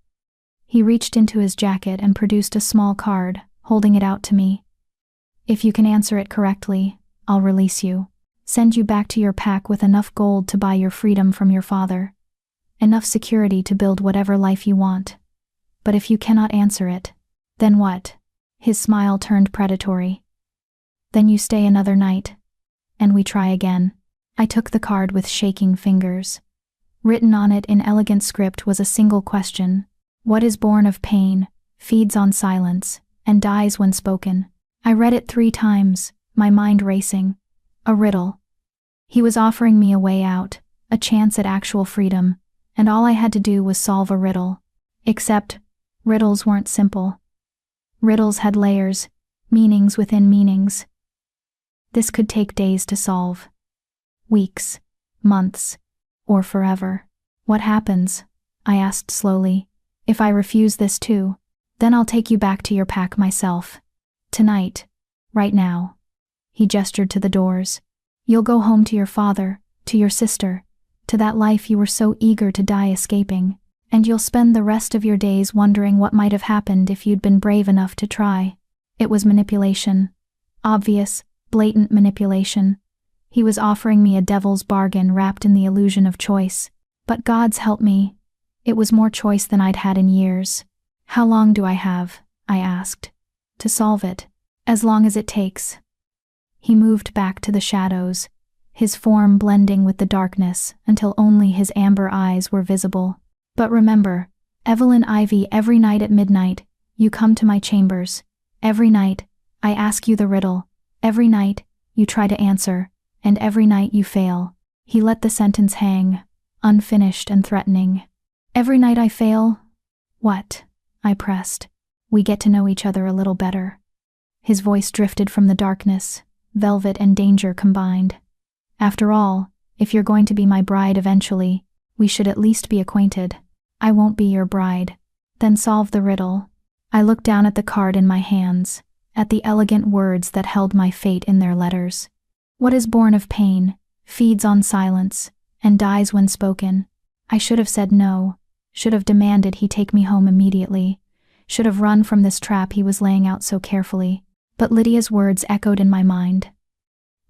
He reached into his jacket and produced a small card, holding it out to me. "If you can answer it correctly, I'll release you. Send you back to your pack with enough gold to buy your freedom from your father. Enough security to build whatever life you want. But if you cannot answer it, then what?" His smile turned predatory. "Then you stay another night, and we try again." I took the card with shaking fingers. Written on it in elegant script was a single question. "What is born of pain, feeds on silence, and dies when spoken?" I read it 3 times, my mind racing. A riddle. He was offering me a way out, a chance at actual freedom, and all I had to do was solve a riddle. Except, riddles weren't simple. Riddles had layers, meanings within meanings. This could take days to solve. Weeks, months, or forever. "What happens?" I asked slowly. "If I refuse this too, then I'll take you back to your pack myself. Tonight. Right now." He gestured to the doors. "You'll go home to your father, to your sister, to that life you were so eager to die escaping, and you'll spend the rest of your days wondering what might have happened if you'd been brave enough to try." It was manipulation. Obvious, blatant manipulation. He was offering me a devil's bargain wrapped in the illusion of choice. But God's help me, it was more choice than I'd had in years. "How long do I have?" I asked. "To solve it." "As long as it takes." He moved back to the shadows, his form blending with the darkness until only his amber eyes were visible. But remember, Evelyn Ivy, every night at midnight, you come to my chambers. Every night, I ask you the riddle. Every night, you try to answer, and every night you fail. He let the sentence hang, unfinished and threatening. Every night I fail? What? I pressed. We get to know each other a little better. His voice drifted from the darkness, velvet and danger combined. After all, if you're going to be my bride eventually, we should at least be acquainted. I won't be your bride. Then solve the riddle. I looked down at the card in my hands, at the elegant words that held my fate in their letters. What is born of pain, feeds on silence, and dies when spoken. I should have said no, should have demanded he take me home immediately, should have run from this trap he was laying out so carefully. But Lydia's words echoed in my mind.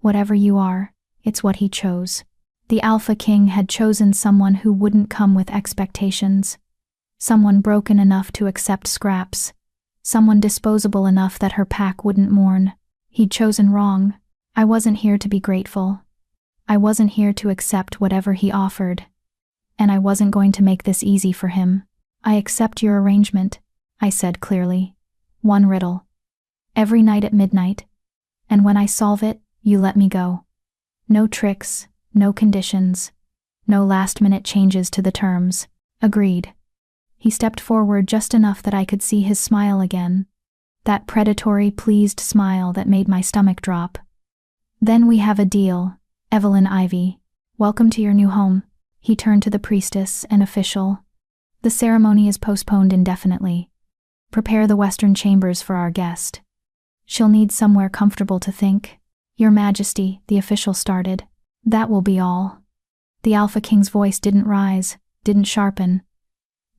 Whatever you are, it's what he chose. The Alphaking had chosen someone who wouldn't come with expectations. Someone broken enough to accept scraps. Someone disposable enough that her pack wouldn't mourn. He'd chosen wrong. I wasn't here to be grateful. I wasn't here to accept whatever he offered. And I wasn't going to make this easy for him. I accept your arrangement, I said clearly. One riddle. Every night at midnight. And when I solve it, you let me go. No tricks, no conditions, no last-minute changes to the terms. Agreed. He stepped forward just enough that I could see his smile again. That predatory, pleased smile that made my stomach drop. Then we have a deal, Evelyn Ivy. Welcome to your new home. He turned to the priestess and official. The ceremony is postponed indefinitely. Prepare the western chambers for our guest. She'll need somewhere comfortable to think. Your Majesty, the official started. That will be all. The Alphaking's voice didn't rise, didn't sharpen.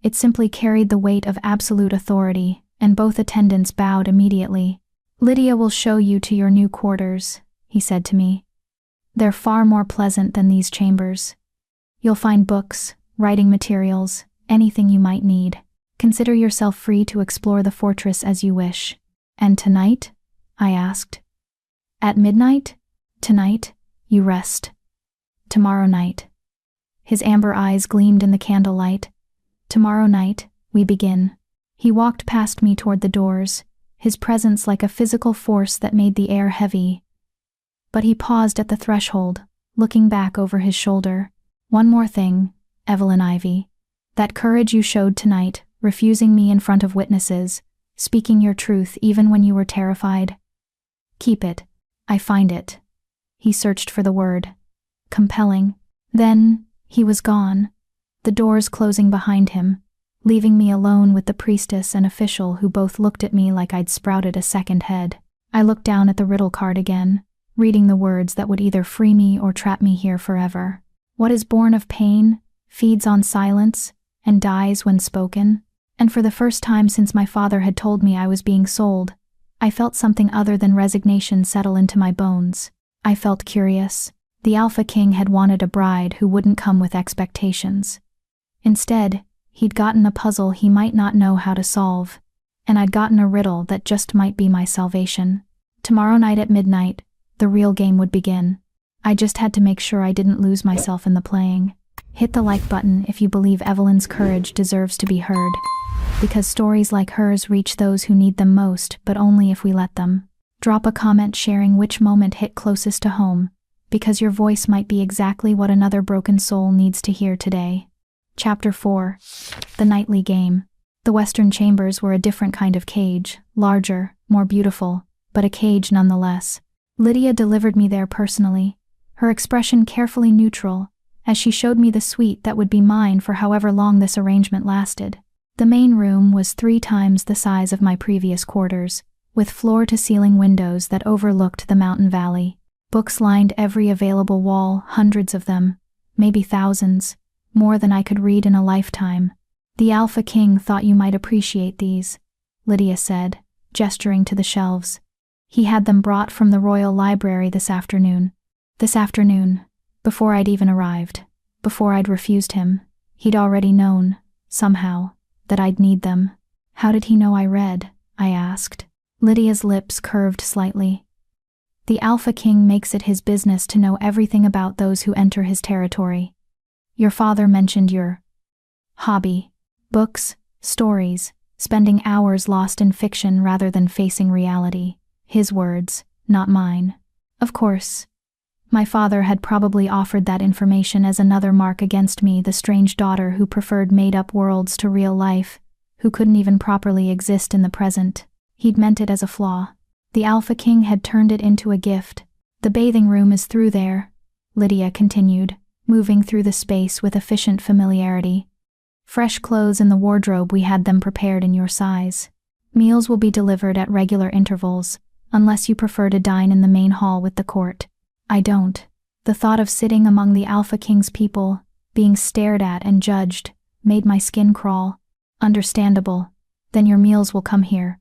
It simply carried the weight of absolute authority, and both attendants bowed immediately. Lydia will show you to your new quarters, he said to me. They're far more pleasant than these chambers. You'll find books, writing materials, anything you might need. Consider yourself free to explore the fortress as you wish. And tonight? I asked. At midnight? Tonight, you rest. Tomorrow night. His amber eyes gleamed in the candlelight. Tomorrow night, we begin. He walked past me toward the doors, his presence like a physical force that made the air heavy. But he paused at the threshold, looking back over his shoulder. One more thing, Evelyn Ivy. That courage you showed tonight, refusing me in front of witnesses, speaking your truth even when you were terrified. Keep it. I find it. He searched for the word. Compelling. Then, he was gone, the doors closing behind him, leaving me alone with the priestess and official who both looked at me like I'd sprouted a second head. I looked down at the riddle card again, reading the words that would either free me or trap me here forever. What is born of pain, feeds on silence, and dies when spoken? And for the first time since my father had told me I was being sold, I felt something other than resignation settle into my bones. I felt curious. The Alphaking had wanted a bride who wouldn't come with expectations. Instead, he'd gotten a puzzle he might not know how to solve, and I'd gotten a riddle that just might be my salvation. Tomorrow night at midnight, the real game would begin. I just had to make sure I didn't lose myself in the playing. Hit the like button if you believe Evelyn's courage deserves to be heard, because stories like hers reach those who need them most, but only if we let them. Drop a comment sharing which moment hit closest to home, because your voice might be exactly what another broken soul needs to hear today. Chapter 4. The Nightly Game. The western chambers were a different kind of cage, larger, more beautiful, but a cage nonetheless. Lydia delivered me there personally, her expression carefully neutral, as she showed me the suite that would be mine for however long this arrangement lasted. The main room was 3 times the size of my previous quarters, with floor-to-ceiling windows that overlooked the mountain valley. Books lined every available wall, hundreds of them, maybe thousands, more than I could read in a lifetime. The Alphaking thought you might appreciate these, Lydia said, gesturing to the shelves. He had them brought from the Royal Library this afternoon. This afternoon, before I'd even arrived, before I'd refused him, he'd already known, somehow, that I'd need them. How did he know I read? I asked. Lydia's lips curved slightly. The Alpha King makes it his business to know everything about those who enter his territory. Your father mentioned your hobby. Books, stories, spending hours lost in fiction rather than facing reality. His words, not mine. Of course. My father had probably offered that information as another mark against me, the strange daughter who preferred made-up worlds to real life, who couldn't even properly exist in the present. He'd meant it as a flaw. The Alpha King had turned it into a gift. The bathing room is through there, Lydia continued, moving through the space with efficient familiarity. Fresh clothes in the wardrobe, we had them prepared in your size. Meals will be delivered at regular intervals, unless you prefer to dine in the main hall with the court. I don't. The thought of sitting among the Alpha King's people, being stared at and judged, made my skin crawl. Understandable. Then your meals will come here.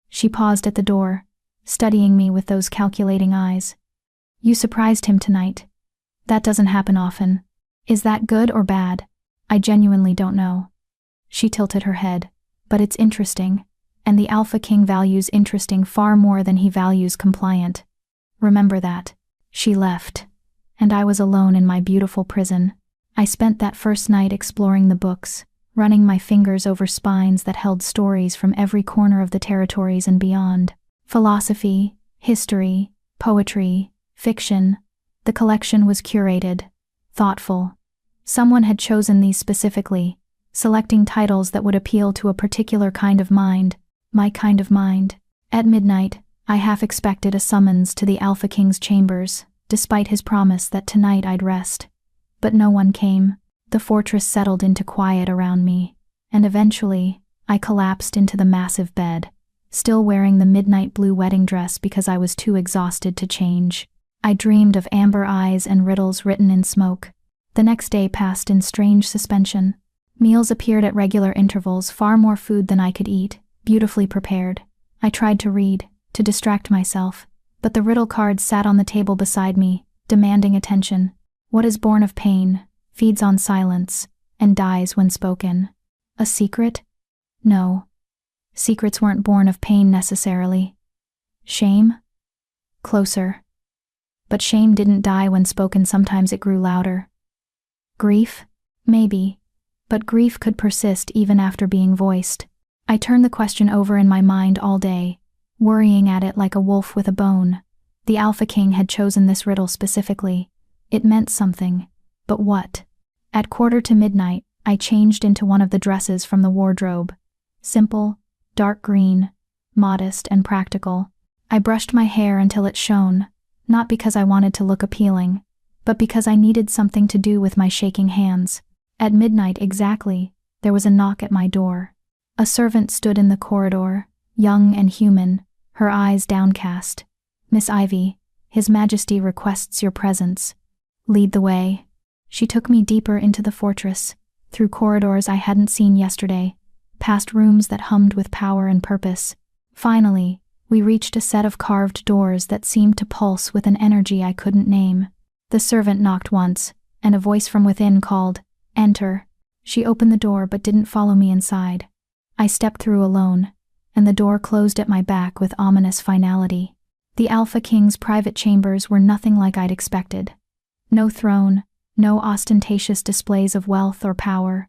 She paused at the door, studying me with those calculating eyes. You surprised him tonight. That doesn't happen often. Is that good or bad? I genuinely don't know. She tilted her head. But it's interesting, and the Alpha King values interesting far more than he values compliant. Remember that. She left, and I was alone in my beautiful prison. I spent that first night exploring the books, running my fingers over spines that held stories from every corner of the territories and beyond. Philosophy, history, poetry, fiction. The collection was curated, thoughtful. Someone had chosen these specifically, selecting titles that would appeal to a particular kind of mind, my kind of mind. At midnight, I half expected a summons to the Alpha King's chambers, despite his promise that tonight I'd rest. But no one came. The fortress settled into quiet around me, and eventually, I collapsed into the massive bed, still wearing the midnight blue wedding dress because I was too exhausted to change. I dreamed of amber eyes and riddles written in smoke. The next day passed in strange suspension. Meals appeared at regular intervals, far more food than I could eat, beautifully prepared. I tried to read, to distract myself, but the riddle cards sat on the table beside me, demanding attention. What is born of pain, feeds on silence, and dies when spoken? A secret? No. Secrets weren't born of pain necessarily. Shame? Closer. But shame didn't die when spoken, sometimes it grew louder. Grief? Maybe. But grief could persist even after being voiced. I turned the question over in my mind all day, worrying at it like a wolf with a bone. The Alpha King had chosen this riddle specifically. It meant something. But what? At 1:45, I changed into one of the dresses from the wardrobe. Simple, dark green, modest and practical. I brushed my hair until it shone, not because I wanted to look appealing, but because I needed something to do with my shaking hands. At midnight exactly, there was a knock at my door. A servant stood in the corridor, young and human, her eyes downcast. Miss Ivy, His Majesty requests your presence. Lead the way. She took me deeper into the fortress, through corridors I hadn't seen yesterday, past rooms that hummed with power and purpose. Finally, we reached a set of carved doors that seemed to pulse with an energy I couldn't name. The servant knocked once, and a voice from within called, "Enter." She opened the door but didn't follow me inside. I stepped through alone, and the door closed at my back with ominous finality. The Alpha King's private chambers were nothing like I'd expected. No throne, no ostentatious displays of wealth or power.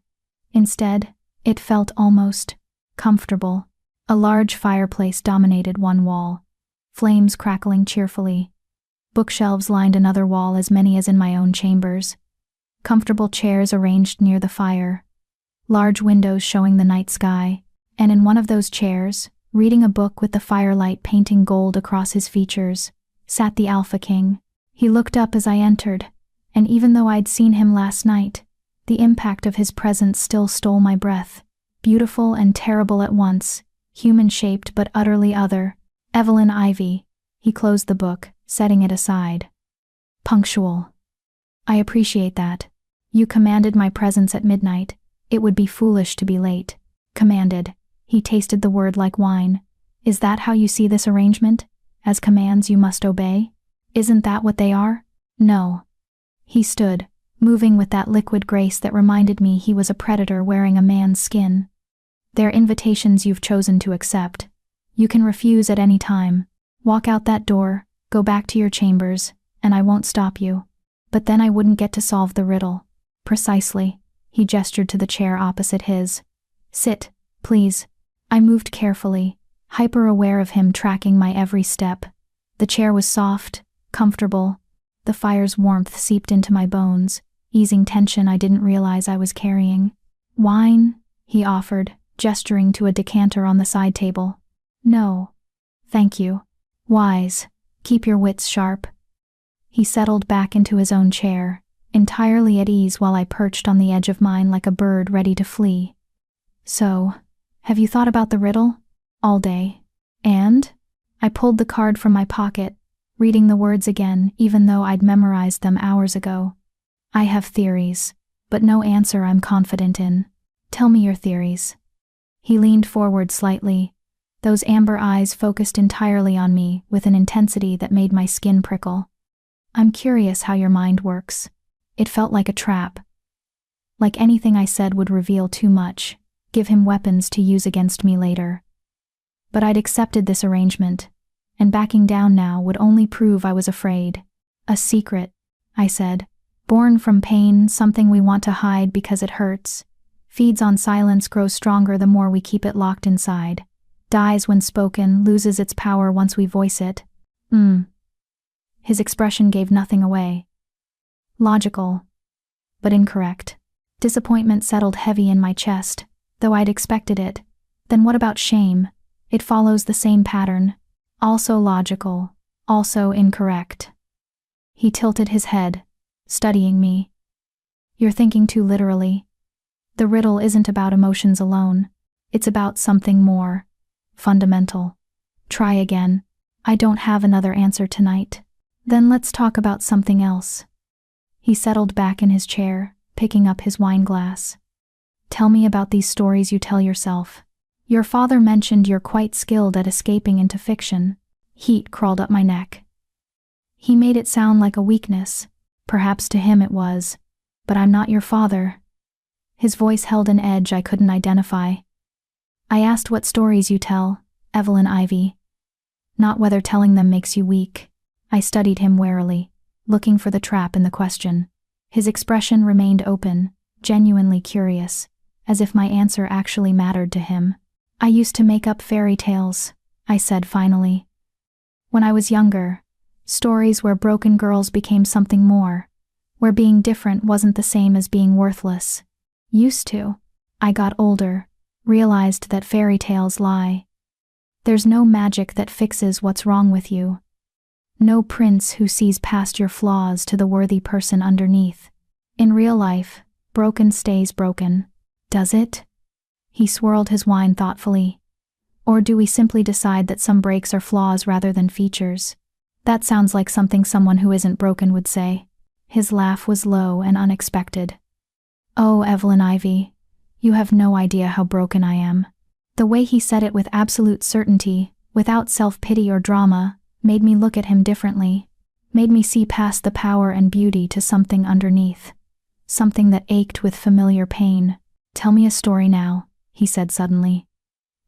Instead, it felt almost comfortable. A large fireplace dominated one wall, flames crackling cheerfully. Bookshelves lined another wall, as many as in my own chambers. Comfortable chairs arranged near the fire. Large windows showing the night sky, and in one of those chairs, reading a book with the firelight painting gold across his features, sat the Alpha King. He looked up as I entered, and even though I'd seen him last night, the impact of his presence still stole my breath. Beautiful and terrible at once, human-shaped but utterly other. Evelyn Ivy. He closed the book, setting it aside. Punctual. I appreciate that. You commanded my presence at midnight. It would be foolish to be late. Commanded. He tasted the word like wine. Is that how you see this arrangement? As commands you must obey? Isn't that what they are? No. He stood, moving with that liquid grace that reminded me he was a predator wearing a man's skin. They're invitations you've chosen to accept. You can refuse at any time. Walk out that door, Go back to your chambers, and I won't stop you. But then I wouldn't get to solve the riddle. Precisely. He gestured to the chair opposite his. Sit, please. I moved carefully, hyper-aware of him tracking my every step. The chair was soft, comfortable. The fire's warmth seeped into my bones, easing tension I didn't realize I was carrying. Wine, he offered, gesturing to a decanter on the side table. No. Thank you. Wise. Keep your wits sharp. He settled back into his own chair, entirely at ease while I perched on the edge of mine like a bird ready to flee. So, have you thought about the riddle? All day. And? I pulled the card from my pocket, reading the words again even though I'd memorized them hours ago. I have theories, but no answer I'm confident in. Tell me your theories. He leaned forward slightly, those amber eyes focused entirely on me with an intensity that made my skin prickle. I'm curious how your mind works. It felt like a trap. Like anything I said would reveal too much, give him weapons to use against me later. But I'd accepted this arrangement, and backing down now would only prove I was afraid. A secret, I said. Born from pain, something we want to hide because it hurts. Feeds on silence, grows stronger the more we keep it locked inside. Dies when spoken, loses its power once we voice it. His expression gave nothing away. Logical, but incorrect. Disappointment settled heavy in my chest, though I'd expected it. Then what about shame? It follows the same pattern. Also logical, also incorrect. He tilted his head, studying me. You're thinking too literally. The riddle isn't about emotions alone. It's about something more fundamental. Try again. I don't have another answer tonight. Then let's talk about something else. He settled back in his chair, picking up his wine glass. Tell me about these stories you tell yourself. Your father mentioned you're quite skilled at escaping into fiction. Heat crawled up my neck. He made it sound like a weakness. Perhaps to him it was. But I'm not your father. His voice held an edge I couldn't identify. I asked what stories you tell, Evelyn Ivy. Not whether telling them makes you weak. I studied him warily, looking for the trap in the question. His expression remained open, genuinely curious, as if my answer actually mattered to him. I used to make up fairy tales, I said finally. When I was younger, stories where broken girls became something more, where being different wasn't the same as being worthless. Used to. I got older, realized that fairy tales lie. There's no magic that fixes what's wrong with you. No prince who sees past your flaws to the worthy person underneath. In real life, broken stays broken. Does it? He swirled his wine thoughtfully. Or do we simply decide that some breaks are flaws rather than features? That sounds like something someone who isn't broken would say. His laugh was low and unexpected. Oh, Evelyn Ivy, you have no idea how broken I am. The way he said it with absolute certainty, without self-pity or drama, made me look at him differently, made me see past the power and beauty to something underneath, something that ached with familiar pain. Tell me a story now, he said suddenly.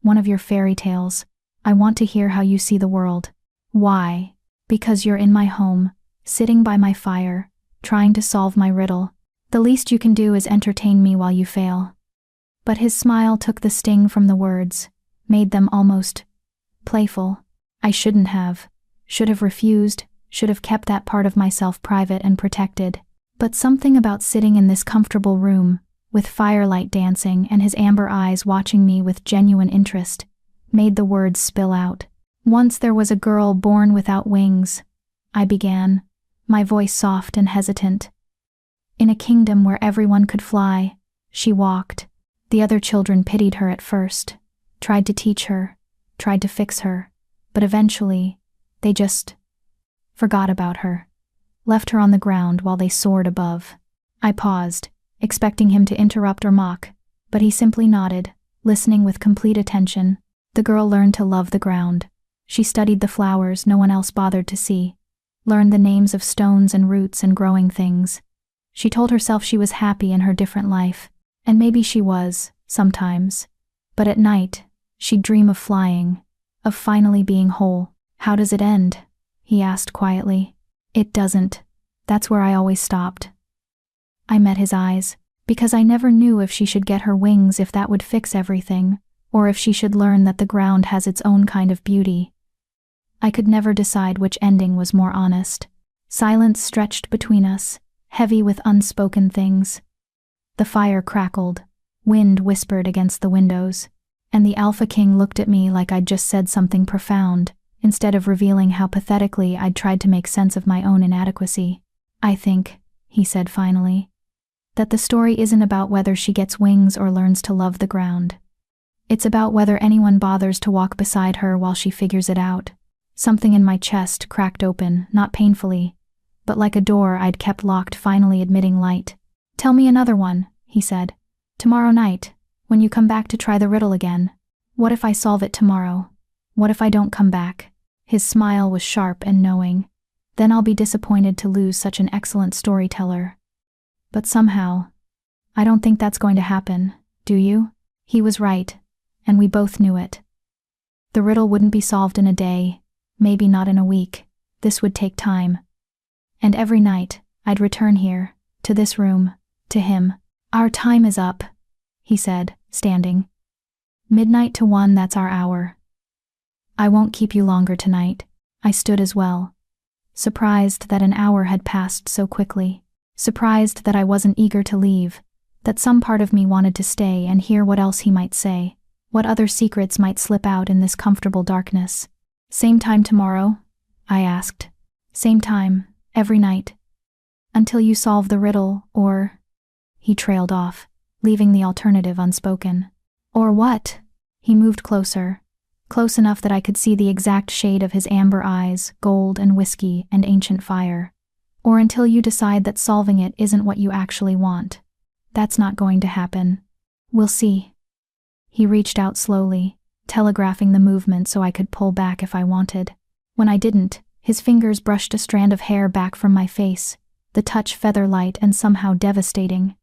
One of your fairy tales. I want to hear how you see the world. Why? Because you're in my home, sitting by my fire, trying to solve my riddle. The least you can do is entertain me while you fail. But his smile took the sting from the words, made them almost playful. I shouldn't have. Should have refused, should have kept that part of myself private and protected. But something about sitting in this comfortable room, with firelight dancing and his amber eyes watching me with genuine interest, made the words spill out. Once there was a girl born without wings, I began, my voice soft and hesitant. In a kingdom where everyone could fly, she walked. The other children pitied her at first, tried to teach her, tried to fix her, but eventually, they just forgot about her, left her on the ground while they soared above. I paused, expecting him to interrupt or mock, but he simply nodded, listening with complete attention. The girl learned to love the ground. She studied the flowers no one else bothered to see, learned the names of stones and roots and growing things. She told herself she was happy in her different life, and maybe she was, sometimes. But at night, she'd dream of flying, of finally being whole. How does it end? he asked quietly. It doesn't. That's where I always stopped. I met his eyes, because I never knew if she should get her wings, if that would fix everything, or if she should learn that the ground has its own kind of beauty. I could never decide which ending was more honest. Silence stretched between us, heavy with unspoken things. The fire crackled, wind whispered against the windows, and the Alphaking looked at me like I'd just said something profound, instead of revealing how pathetically I'd tried to make sense of my own inadequacy. I think, he said finally, that the story isn't about whether she gets wings or learns to love the ground. It's about whether anyone bothers to walk beside her while she figures it out. Something in my chest cracked open, not painfully, but like a door I'd kept locked finally admitting light. Tell me another one, he said. Tomorrow night, when you come back to try the riddle again. What if I solve it tomorrow? What if I don't come back? His smile was sharp and knowing. Then I'll be disappointed to lose such an excellent storyteller. But somehow, I don't think that's going to happen, do you? He was right, and we both knew it. The riddle wouldn't be solved in a day, maybe not in a week. This would take time. And every night, I'd return here, to this room, to him. Our time is up, he said, standing. Midnight to 1, that's our hour. I won't keep you longer tonight. I stood as well, surprised that an hour had passed so quickly, surprised that I wasn't eager to leave, that some part of me wanted to stay and hear what else he might say, what other secrets might slip out in this comfortable darkness. Same time tomorrow? I asked. Same time, every night. Until you solve the riddle, or... He trailed off, leaving the alternative unspoken. Or what? He moved closer, close enough that I could see the exact shade of his amber eyes, gold and whiskey and ancient fire. Or until you decide that solving it isn't what you actually want. That's not going to happen. We'll see. He reached out slowly, telegraphing the movement so I could pull back if I wanted. When I didn't, his fingers brushed a strand of hair back from my face, the touch feather-light and somehow devastating.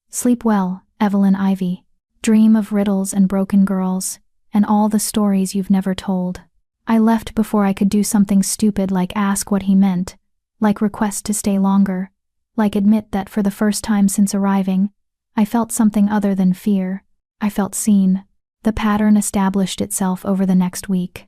Sleep well, Evelyn Ivy. Dream of riddles and broken girls, and all the stories you've never told. I left before I could do something stupid like ask what he meant, like request to stay longer, like admit that for the first time since arriving, I felt something other than fear. I felt seen. The pattern established itself over the next week.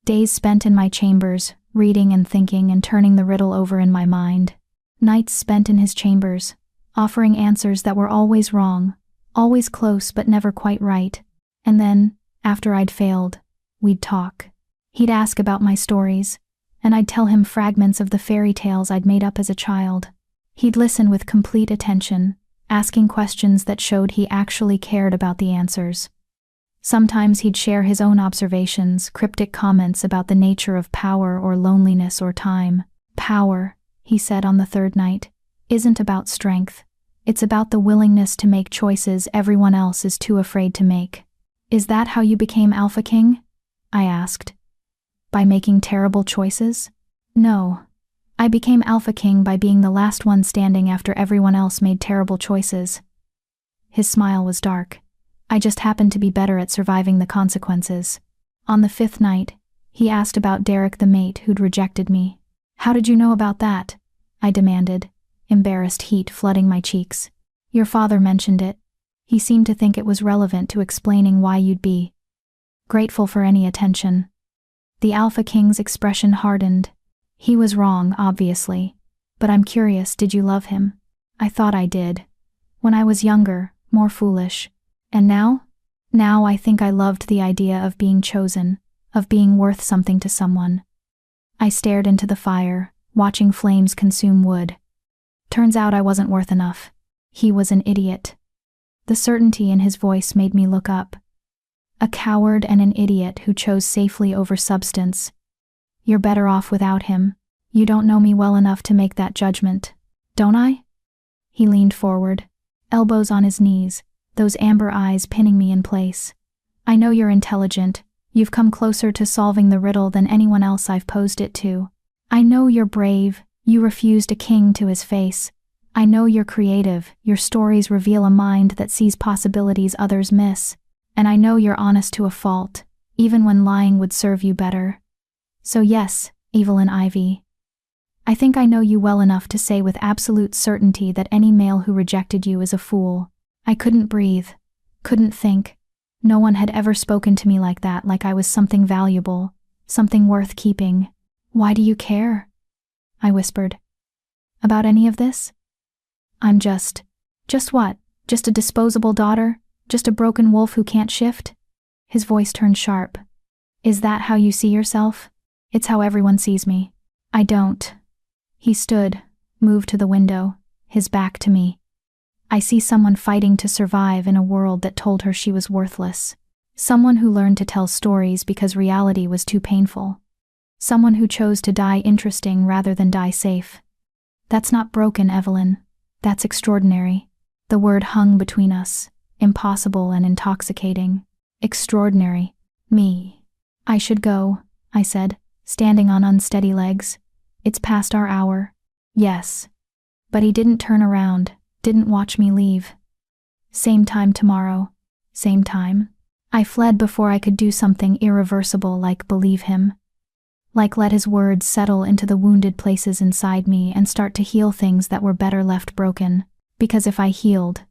Days spent in my chambers, reading and thinking and turning the riddle over in my mind. Nights spent in his chambers, offering answers that were always wrong, always close but never quite right. And then, after I'd failed, we'd talk. He'd ask about my stories, and I'd tell him fragments of the fairy tales I'd made up as a child. He'd listen with complete attention, asking questions that showed he actually cared about the answers. Sometimes he'd share his own observations, cryptic comments about the nature of power or loneliness or time. Power, he said on the third night, isn't about strength. It's about the willingness to make choices everyone else is too afraid to make. Is that how you became Alphaking? I asked. By making terrible choices? No. I became Alphaking by being the last one standing after everyone else made terrible choices. His smile was dark. I just happened to be better at surviving the consequences. On the 5th night, he asked about Derek the mate who'd rejected me. How did you know about that? I demanded, embarrassed heat flooding my cheeks. Your father mentioned it. He seemed to think it was relevant to explaining why you'd be grateful for any attention. The Alphaking's expression hardened. He was wrong, obviously. But I'm curious, did you love him? I thought I did. When I was younger, more foolish. And now? Now I think I loved the idea of being chosen, of being worth something to someone. I stared into the fire, watching flames consume wood. Turns out I wasn't worth enough. He was an idiot. The certainty in his voice made me look up. A coward and an idiot who chose safety over substance. You're better off without him. You don't know me well enough to make that judgment, don't I? He leaned forward, elbows on his knees, those amber eyes pinning me in place. I know you're intelligent. You've come closer to solving the riddle than anyone else I've posed it to. I know you're brave. You refused a king to his face. I know you're creative. Your stories reveal a mind that sees possibilities others miss. And I know you're honest to a fault, even when lying would serve you better. So yes, Evelyn Ivy. I think I know you well enough to say with absolute certainty that any male who rejected you is a fool. I couldn't breathe, couldn't think. No one had ever spoken to me like that, like I was something valuable, something worth keeping. Why do you care? I whispered. About any of this? I'm just what? Just a disposable daughter? Just a broken wolf who can't shift? His voice turned sharp. Is that how you see yourself? It's how everyone sees me. I don't. He stood, moved to the window, his back to me. I see someone fighting to survive in a world that told her she was worthless. Someone who learned to tell stories because reality was too painful. Someone who chose to die interesting rather than die safe. That's not broken, Evelyn. That's extraordinary. The word hung between us, impossible and intoxicating. Extraordinary. Me. I should go, I said, standing on unsteady legs. It's past our hour. Yes. But he didn't turn around, didn't watch me leave. Same time tomorrow. Same time. I fled before I could do something irreversible like believe him. Like let his words settle into the wounded places inside me and start to heal things that were better left broken. Because if I healed,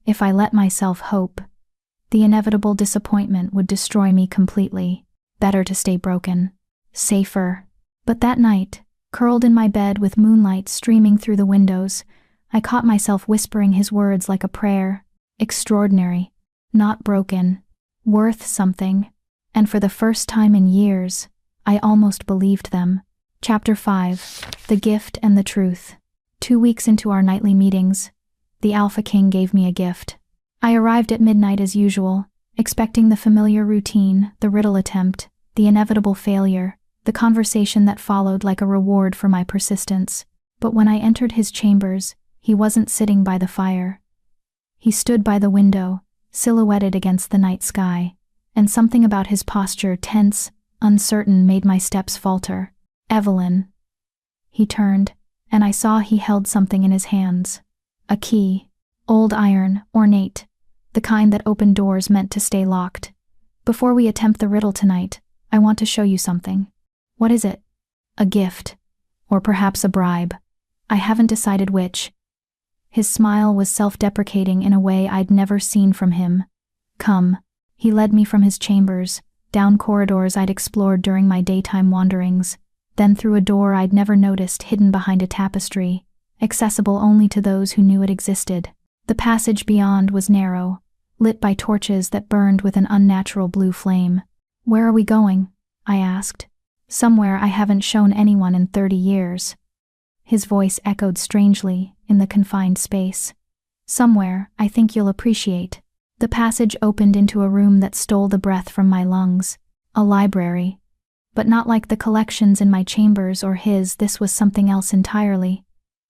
if I let myself hope, the inevitable disappointment would destroy me completely. Better to stay broken. Safer. But that night, curled in my bed with moonlight streaming through the windows, I caught myself whispering his words like a prayer. Extraordinary. Not broken. Worth something. And for the first time in years, I almost believed them. Chapter 5. The Gift and the Truth. 2 weeks into our nightly meetings, the Alphaking gave me a gift. I arrived at midnight as usual, expecting the familiar routine, the riddle attempt, the inevitable failure, the conversation that followed like a reward for my persistence. But when I entered his chambers, he wasn't sitting by the fire. He stood by the window, silhouetted against the night sky, and something about his posture, tense, uncertain, made my steps falter. Evelyn. He turned, and I saw he held something in his hands. A key. Old iron, ornate. The kind that opened doors meant to stay locked. Before we attempt the riddle tonight, I want to show you something. What is it? A gift. Or perhaps a bribe. I haven't decided which. His smile was self-deprecating in a way I'd never seen from him. Come. He led me from his chambers, down corridors I'd explored during my daytime wanderings, then through a door I'd never noticed hidden behind a tapestry, accessible only to those who knew it existed. The passage beyond was narrow, lit by torches that burned with an unnatural blue flame. Where are we going? I asked. Somewhere I haven't shown anyone in 30 years. His voice echoed strangely in the confined space. Somewhere I think you'll appreciate. The passage opened into a room that stole the breath from my lungs. A library. But not like the collections in my chambers or his, this was something else entirely.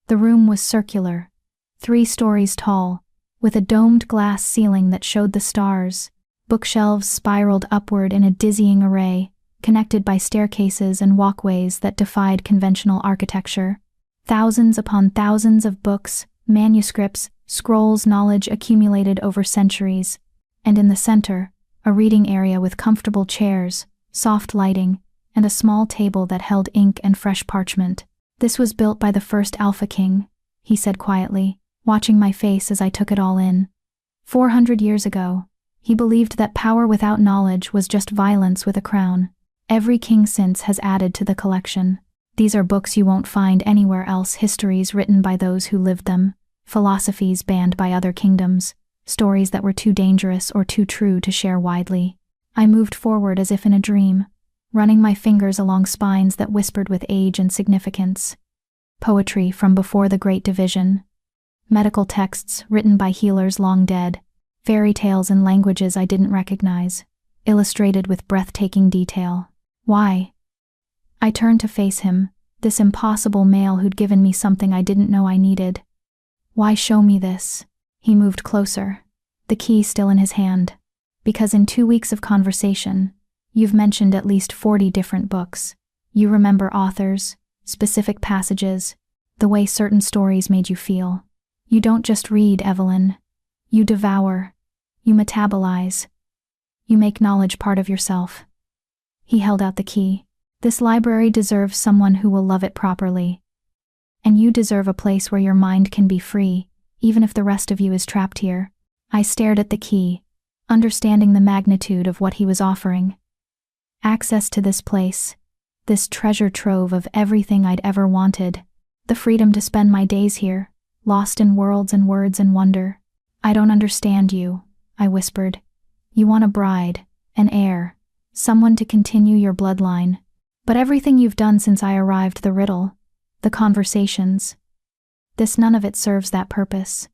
The room was circular, 3 stories tall, with a domed glass ceiling that showed the stars. Bookshelves spiraled upward in a dizzying array, connected by staircases and walkways that defied conventional architecture. Thousands upon thousands of books, manuscripts, scrolls, knowledge accumulated over centuries. And in the center, a reading area with comfortable chairs, soft lighting, and a small table that held ink and fresh parchment. This was built by the first Alphaking, he said quietly, watching my face as I took it all in. 400 years ago, he believed that power without knowledge was just violence with a crown. Every king since has added to the collection. These are books you won't find anywhere else, histories written by those who lived them, philosophies banned by other kingdoms, stories that were too dangerous or too true to share widely. I moved forward as if in a dream, running my fingers along spines that whispered with age and significance. Poetry from before the Great Division. Medical texts written by healers long dead. Fairy tales in languages I didn't recognize, illustrated with breathtaking detail. Why? I turned to face him, this impossible male who'd given me something I didn't know I needed. Why show me this? He moved closer, the key still in his hand. Because in 2 weeks of conversation, you've mentioned at least 40 different books. You remember authors, specific passages, the way certain stories made you feel. You don't just read, Evelyn. You devour. You metabolize. You make knowledge part of yourself. He held out the key. This library deserves someone who will love it properly. And you deserve a place where your mind can be free, even if the rest of you is trapped here. I stared at the key, understanding the magnitude of what he was offering. Access to this place, this treasure trove of everything I'd ever wanted, the freedom to spend my days here, lost in worlds and words and wonder. I don't understand you, I whispered. You want a bride, an heir, someone to continue your bloodline. But everything you've done since I arrived, the riddle, the conversations, none of it serves that purpose.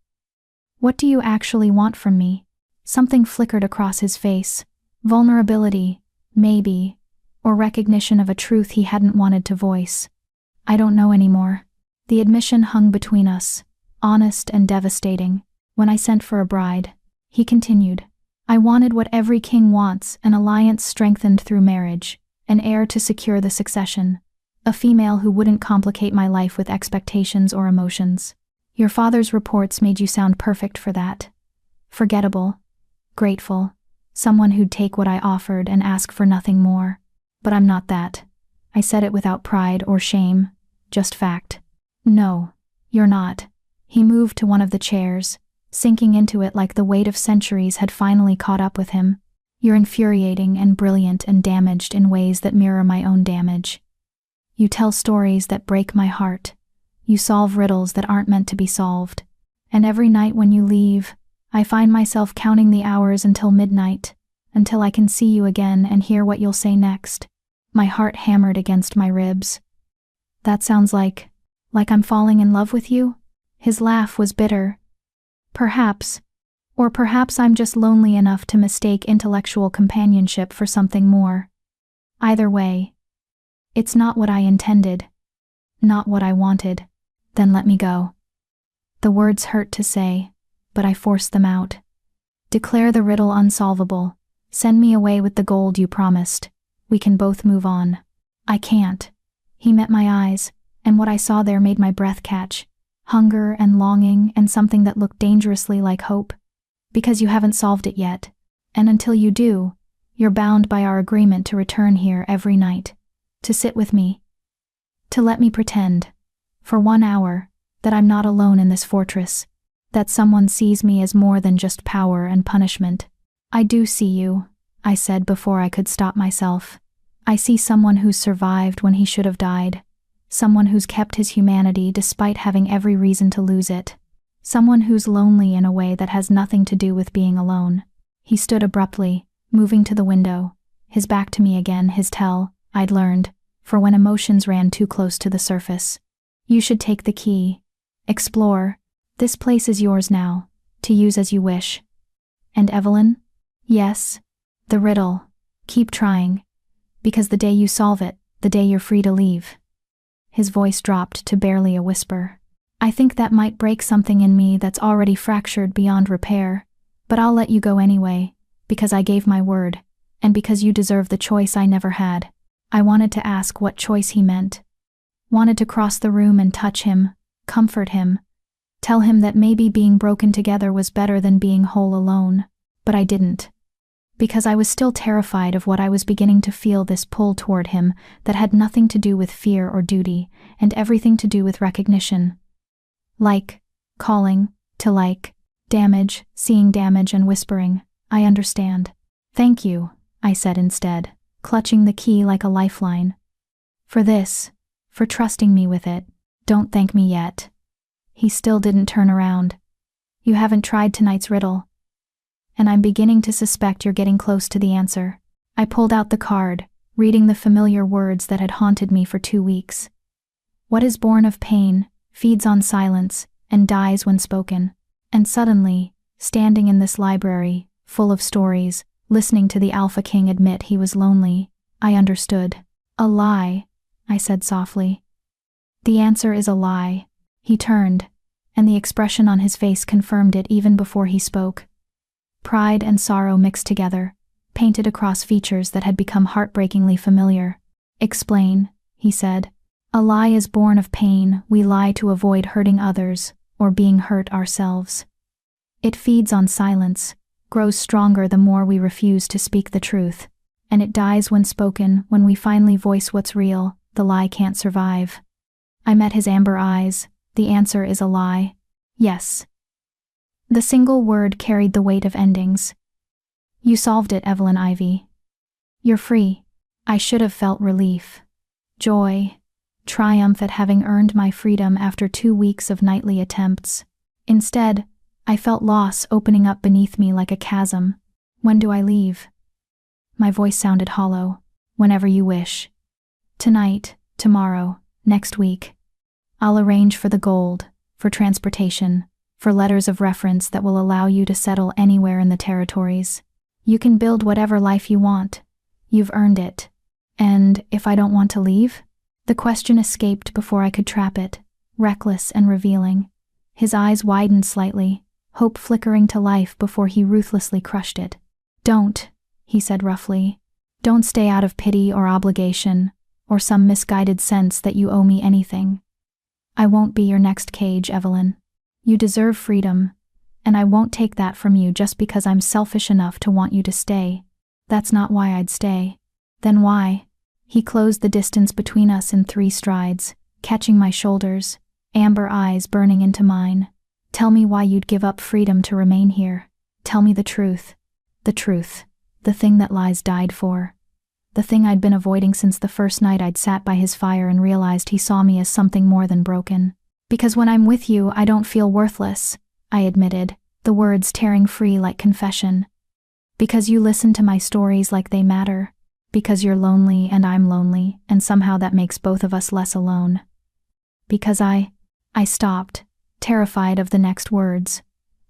What do you actually want from me? Something flickered across his face. Vulnerability, maybe, or recognition of a truth he hadn't wanted to voice. I don't know anymore. The admission hung between us, honest and devastating. When I sent for a bride, he continued, I wanted what every king wants, an alliance strengthened through marriage, an heir to secure the succession, a female who wouldn't complicate my life with expectations or emotions. Your father's reports made you sound perfect for that. Forgettable, grateful, someone who'd take what I offered and ask for nothing more. But I'm not that. I said it without pride or shame, just fact. No, you're not. He moved to one of the chairs, sinking into it like the weight of centuries had finally caught up with him. You're infuriating and brilliant and damaged in ways that mirror my own damage. You tell stories that break my heart. You solve riddles that aren't meant to be solved. And every night when you leave, I find myself counting the hours until midnight, until I can see you again and hear what you'll say next. My heart hammered against my ribs. That sounds like I'm falling in love with you? His laugh was bitter. Perhaps. Or perhaps I'm just lonely enough to mistake intellectual companionship for something more. Either way, it's not what I intended. Not what I wanted. Then let me go. The words hurt to say, but I forced them out. Declare the riddle unsolvable. Send me away with the gold you promised. We can both move on. I can't. He met my eyes, and what I saw there made my breath catch. Hunger and longing and something that looked dangerously like hope. Because you haven't solved it yet. And until you do, you're bound by our agreement to return here every night. To sit with me. To let me pretend, for 1 hour, that I'm not alone in this fortress. That someone sees me as more than just power and punishment. I do see you, I said before I could stop myself. I see someone who's survived when he should have died. Someone who's kept his humanity despite having every reason to lose it. Someone who's lonely in a way that has nothing to do with being alone. He stood abruptly, moving to the window, his back to me again, his tell, I'd learned, for when emotions ran too close to the surface. You should take the key. Explore. This place is yours now, to use as you wish. And Evelyn? Yes. The riddle. Keep trying. Because the day you solve it, the day you're free to leave. His voice dropped to barely a whisper. I think that might break something in me that's already fractured beyond repair, but I'll let you go anyway, because I gave my word, and because you deserve the choice I never had. I wanted to ask what choice he meant. Wanted to cross the room and touch him, comfort him, tell him that maybe being broken together was better than being whole alone, but I didn't. Because I was still terrified of what I was beginning to feel, this pull toward him that had nothing to do with fear or duty, and everything to do with recognition. Like, calling, to like, damage, seeing damage and whispering, I understand. Thank you, I said instead, clutching the key like a lifeline. For this, for trusting me with it. Don't thank me yet. He still didn't turn around. You haven't tried tonight's riddle. And I'm beginning to suspect you're getting close to the answer. I pulled out the card, reading the familiar words that had haunted me for 2 weeks. What is born of pain, feeds on silence, and dies when spoken. And suddenly, standing in this library, full of stories, listening to the Alphaking admit he was lonely, I understood. A lie, I said softly. The answer is a lie. He turned, and the expression on his face confirmed it even before he spoke. Pride and sorrow mixed together, painted across features that had become heartbreakingly familiar. Explain, he said. A lie is born of pain. We lie to avoid hurting others, or being hurt ourselves. It feeds on silence, grows stronger the more we refuse to speak the truth. and it dies when spoken. When we finally voice what's real, the lie can't survive. I met his amber eyes. The answer is a lie. Yes. The single word carried the weight of endings. You solved it, Evelyn Ivy. You're free. I should have felt relief, joy, triumph at having earned my freedom after 2 weeks of nightly attempts. Instead, I felt loss opening up beneath me like a chasm. When do I leave? My voice sounded hollow. Whenever you wish. Tonight, tomorrow, next week. I'll arrange for the gold, for transportation, for letters of reference that will allow you to settle anywhere in the territories. You can build whatever life you want. You've earned it. And if I don't want to leave? The question escaped before I could trap it, reckless and revealing. His eyes widened slightly, hope flickering to life before he ruthlessly crushed it. Don't, he said roughly. Don't stay out of pity or obligation, or some misguided sense that you owe me anything. I won't be your next cage, Evelyn. You deserve freedom, and I won't take that from you just because I'm selfish enough to want you to stay. That's not why I'd stay. Then why? He closed the distance between us in 3 strides, catching my shoulders, amber eyes burning into mine. Tell me why you'd give up freedom to remain here. Tell me the truth. The truth. The thing that lies died for. The thing I'd been avoiding since the first night I'd sat by his fire and realized he saw me as something more than broken. Because when I'm with you, I don't feel worthless, I admitted, the words tearing free like confession. Because you listen to my stories like they matter. Because you're lonely and I'm lonely, and somehow that makes both of us less alone. Because I stopped, terrified of the next words,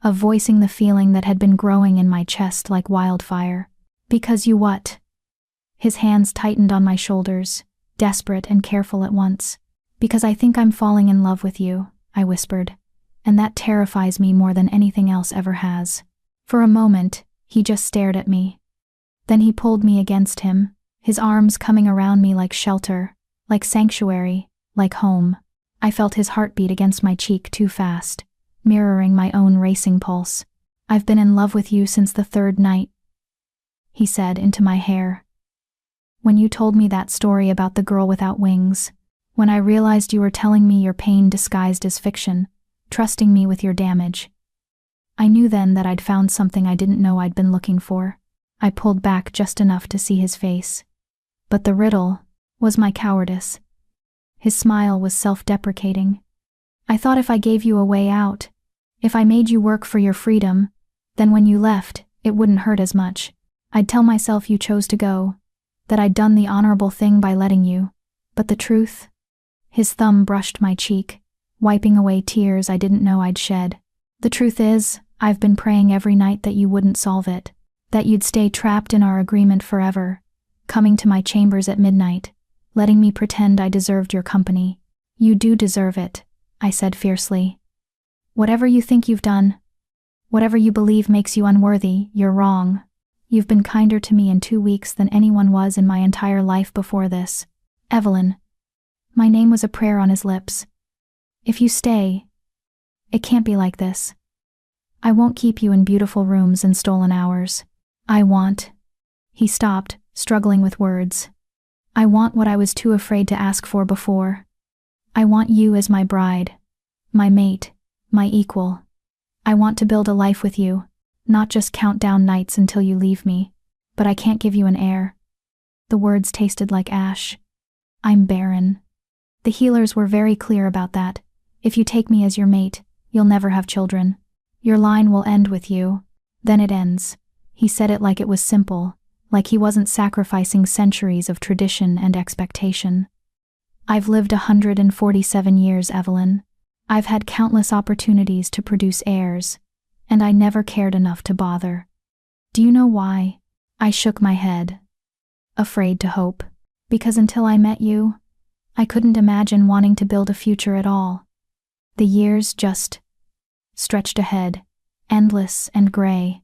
of voicing the feeling that had been growing in my chest like wildfire. Because you what? His hands tightened on my shoulders, desperate and careful at once. Because I think I'm falling in love with you, I whispered, and that terrifies me more than anything else ever has. For a moment, he just stared at me. Then he pulled me against him, his arms coming around me like shelter, like sanctuary, like home. I felt his heartbeat against my cheek too fast, mirroring my own racing pulse. I've been in love with you since the 3rd night, he said into my hair. When you told me that story about the girl without wings, when I realized you were telling me your pain disguised as fiction, trusting me with your damage. I knew then that I'd found something I didn't know I'd been looking for. I pulled back just enough to see his face. But the riddle was my cowardice. His smile was self-deprecating. I thought if I gave you a way out, if I made you work for your freedom, then when you left, it wouldn't hurt as much. I'd tell myself you chose to go, that I'd done the honorable thing by letting you. But the truth? His thumb brushed my cheek, wiping away tears I didn't know I'd shed. The truth is, I've been praying every night that you wouldn't solve it, that you'd stay trapped in our agreement forever, coming to my chambers at midnight, letting me pretend I deserved your company. You do deserve it, I said fiercely. Whatever you think you've done, whatever you believe makes you unworthy, you're wrong. You've been kinder to me in 2 weeks than anyone was in my entire life before this. Evelyn. My name was a prayer on his lips. If you stay, it can't be like this. I won't keep you in beautiful rooms and stolen hours. I want. He stopped, struggling with words. I want what I was too afraid to ask for before. I want you as my bride, my mate, my equal. I want to build a life with you, not just count down nights until you leave me, but I can't give you an heir. The words tasted like ash. I'm barren. The healers were very clear about that. If you take me as your mate, you'll never have children. Your line will end with you. Then it ends. He said it like it was simple, like he wasn't sacrificing centuries of tradition and expectation. I've lived 147 years, Evelyn. I've had countless opportunities to produce heirs, and I never cared enough to bother. Do you know why? I shook my head, afraid to hope, because until I met you, I couldn't imagine wanting to build a future at all. The years just stretched ahead, endless and gray.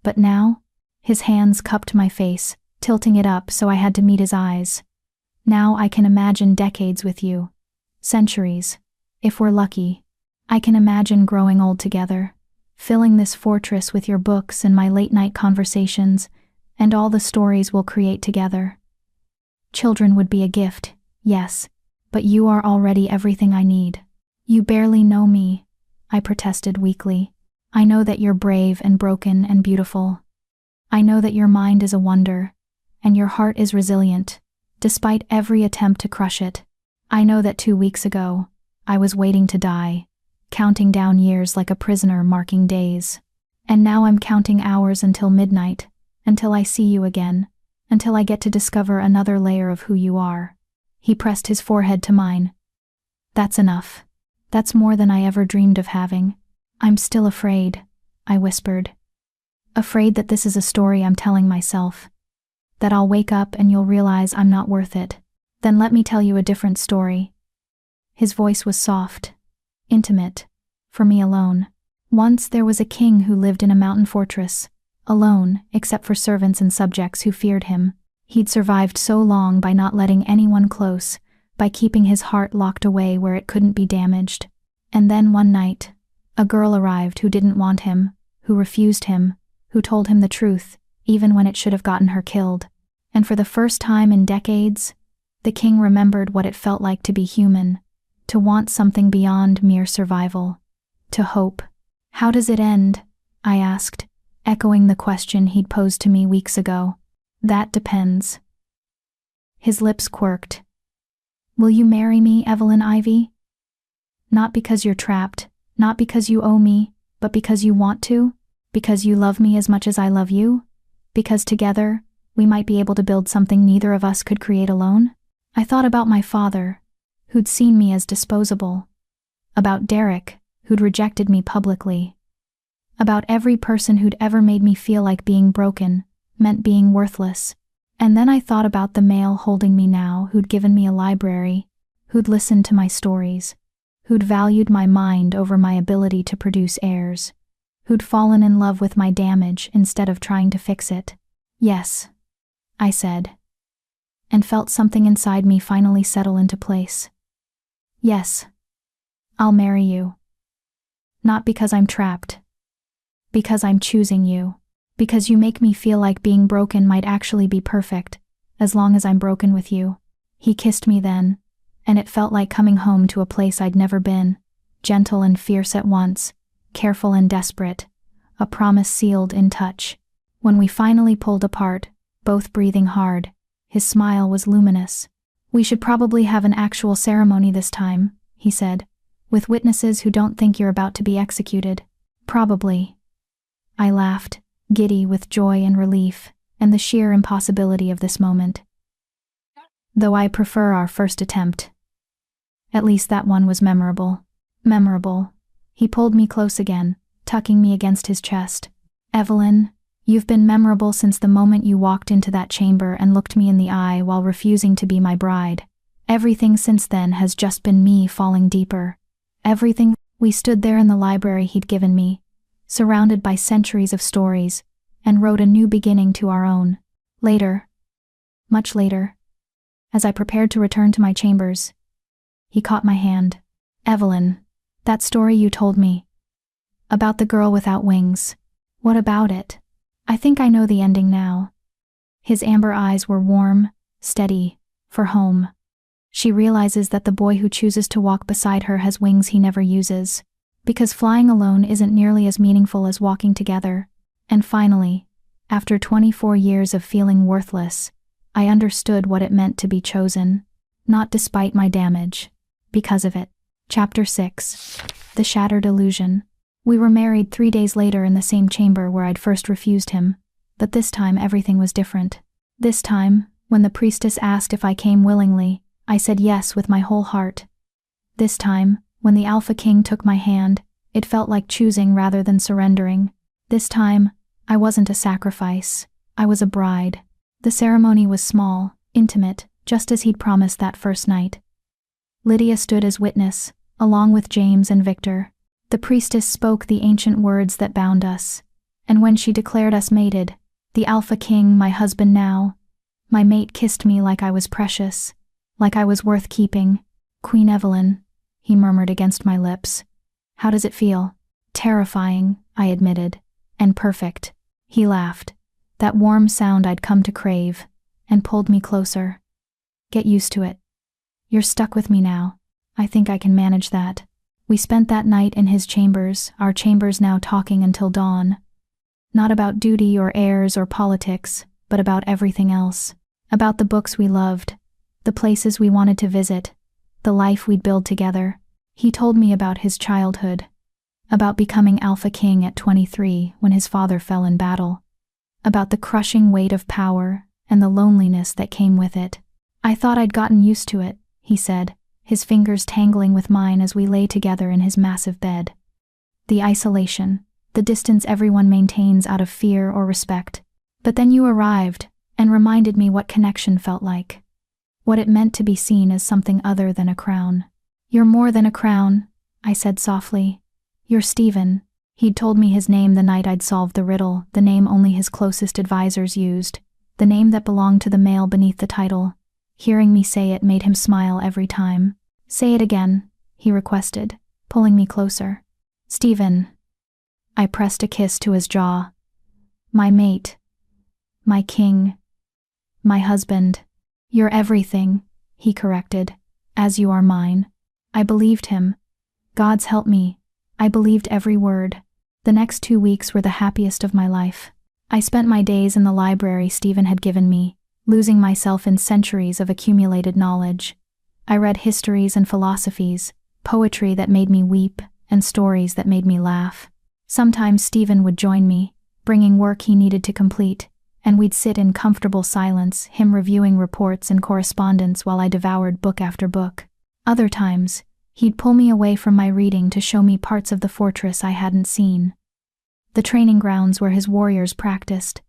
But now, his hands cupped my face, tilting it up so I had to meet his eyes. Now I can imagine decades with you. Centuries, if we're lucky. I can imagine growing old together, filling this fortress with your books and my late-night conversations, and all the stories we'll create together. Children would be a gift, yes, but you are already everything I need. You barely know me, I protested weakly. I know that you're brave and broken and beautiful. I know that your mind is a wonder, and your heart is resilient, despite every attempt to crush it. I know that 2 weeks ago, I was waiting to die, counting down years like a prisoner marking days. And now I'm counting hours until midnight, until I see you again, until I get to discover another layer of who you are. He pressed his forehead to mine. That's enough. That's more than I ever dreamed of having. I'm still afraid, I whispered. Afraid that this is a story I'm telling myself. That I'll wake up and you'll realize I'm not worth it. Then let me tell you a different story. His voice was soft, intimate, for me alone. Once there was a king who lived in a mountain fortress, alone, except for servants and subjects who feared him. He'd survived so long by not letting anyone close, by keeping his heart locked away where it couldn't be damaged. And then one night, a girl arrived who didn't want him, who refused him, who told him the truth, even when it should have gotten her killed. And for the first time in decades, the king remembered what it felt like to be human, to want something beyond mere survival, to hope. How does it end? I asked, echoing the question he'd posed to me weeks ago. That depends. His lips quirked. Will you marry me, Evelyn Ivy? Not because you're trapped, not because you owe me, but because you want to? Because you love me as much as I love you? Because together, we might be able to build something neither of us could create alone? I thought about my father, who'd seen me as disposable. About Derek, who'd rejected me publicly. About every person who'd ever made me feel like being broken meant being worthless. And then I thought about the male holding me now who'd given me a library, who'd listened to my stories, who'd valued my mind over my ability to produce heirs, who'd fallen in love with my damage instead of trying to fix it. Yes, I said, and felt something inside me finally settle into place. Yes, I'll marry you. Not because I'm trapped. Because I'm choosing you. Because you make me feel like being broken might actually be perfect, as long as I'm broken with you. He kissed me then, and it felt like coming home to a place I'd never been, gentle and fierce at once, careful and desperate, a promise sealed in touch. When we finally pulled apart, both breathing hard, his smile was luminous. We should probably have an actual ceremony this time, he said, with witnesses who don't think you're about to be executed. Probably. I laughed, giddy with joy and relief, and the sheer impossibility of this moment. Though I prefer our first attempt. At least that one was memorable. Memorable. He pulled me close again, tucking me against his chest. Evelyn, you've been memorable since the moment you walked into that chamber and looked me in the eye while refusing to be my bride. Everything since then has just been me falling deeper. Everything. We stood there in the library he'd given me, surrounded by centuries of stories, and wrote a new beginning to our own. Later, much later, as I prepared to return to my chambers, he caught my hand. Evelyn, that story you told me. About the girl without wings. What about it? I think I know the ending now. His amber eyes were warm, steady, for home. She realizes that the boy who chooses to walk beside her has wings he never uses, because flying alone isn't nearly as meaningful as walking together. And finally, after 24 years of feeling worthless, I understood what it meant to be chosen, not despite my damage, because of it. Chapter 6. The Shattered Illusion. We were married 3 days later in the same chamber where I'd first refused him, but this time everything was different. This time, when the priestess asked if I came willingly, I said yes with my whole heart. This time, when the Alphaking took my hand, it felt like choosing rather than surrendering. This time, I wasn't a sacrifice, I was a bride. The ceremony was small, intimate, just as he'd promised that first night. Lydia stood as witness, along with James and Victor. The priestess spoke the ancient words that bound us, and when she declared us mated, the Alphaking, my husband now, my mate kissed me like I was precious, like I was worth keeping. Queen Evelyn, he murmured against my lips. How does it feel? Terrifying, I admitted. And perfect. He laughed. that warm sound I'd come to crave, and pulled me closer. Get used to it. You're stuck with me now. I think I can manage that. We spent that night in his chambers, our chambers now talking until dawn. Not about duty or heirs or politics, but about everything else. About the books we loved, the places we wanted to visit, the life we'd build together. He told me about his childhood, about becoming Alphaking at 23 when his father fell in battle, about the crushing weight of power and the loneliness that came with it. I thought I'd gotten used to it, he said, his fingers tangling with mine as we lay together in his massive bed. The isolation, the distance everyone maintains out of fear or respect. But then you arrived and reminded me what connection felt like, what it meant to be seen as something other than a crown. You're more than a crown, I said softly. You're Stephen. He'd told me his name the night I'd solved the riddle, the name only his closest advisors used, the name that belonged to the male beneath the title. Hearing me say it made him smile every time. Say it again, he requested, pulling me closer. Stephen. I pressed a kiss to his jaw. My mate. My king. My husband. You're everything, he corrected, as you are mine. I believed him. God's help me. I believed every word. The next 2 weeks were the happiest of my life. I spent my days in the library Stephen had given me, losing myself in centuries of accumulated knowledge. I read histories and philosophies, poetry that made me weep, and stories that made me laugh. Sometimes Stephen would join me, bringing work he needed to complete, and we'd sit in comfortable silence, him reviewing reports and correspondence while I devoured book after book. Other times, he'd pull me away from my reading to show me parts of the fortress I hadn't seen. The training grounds where his warriors practiced.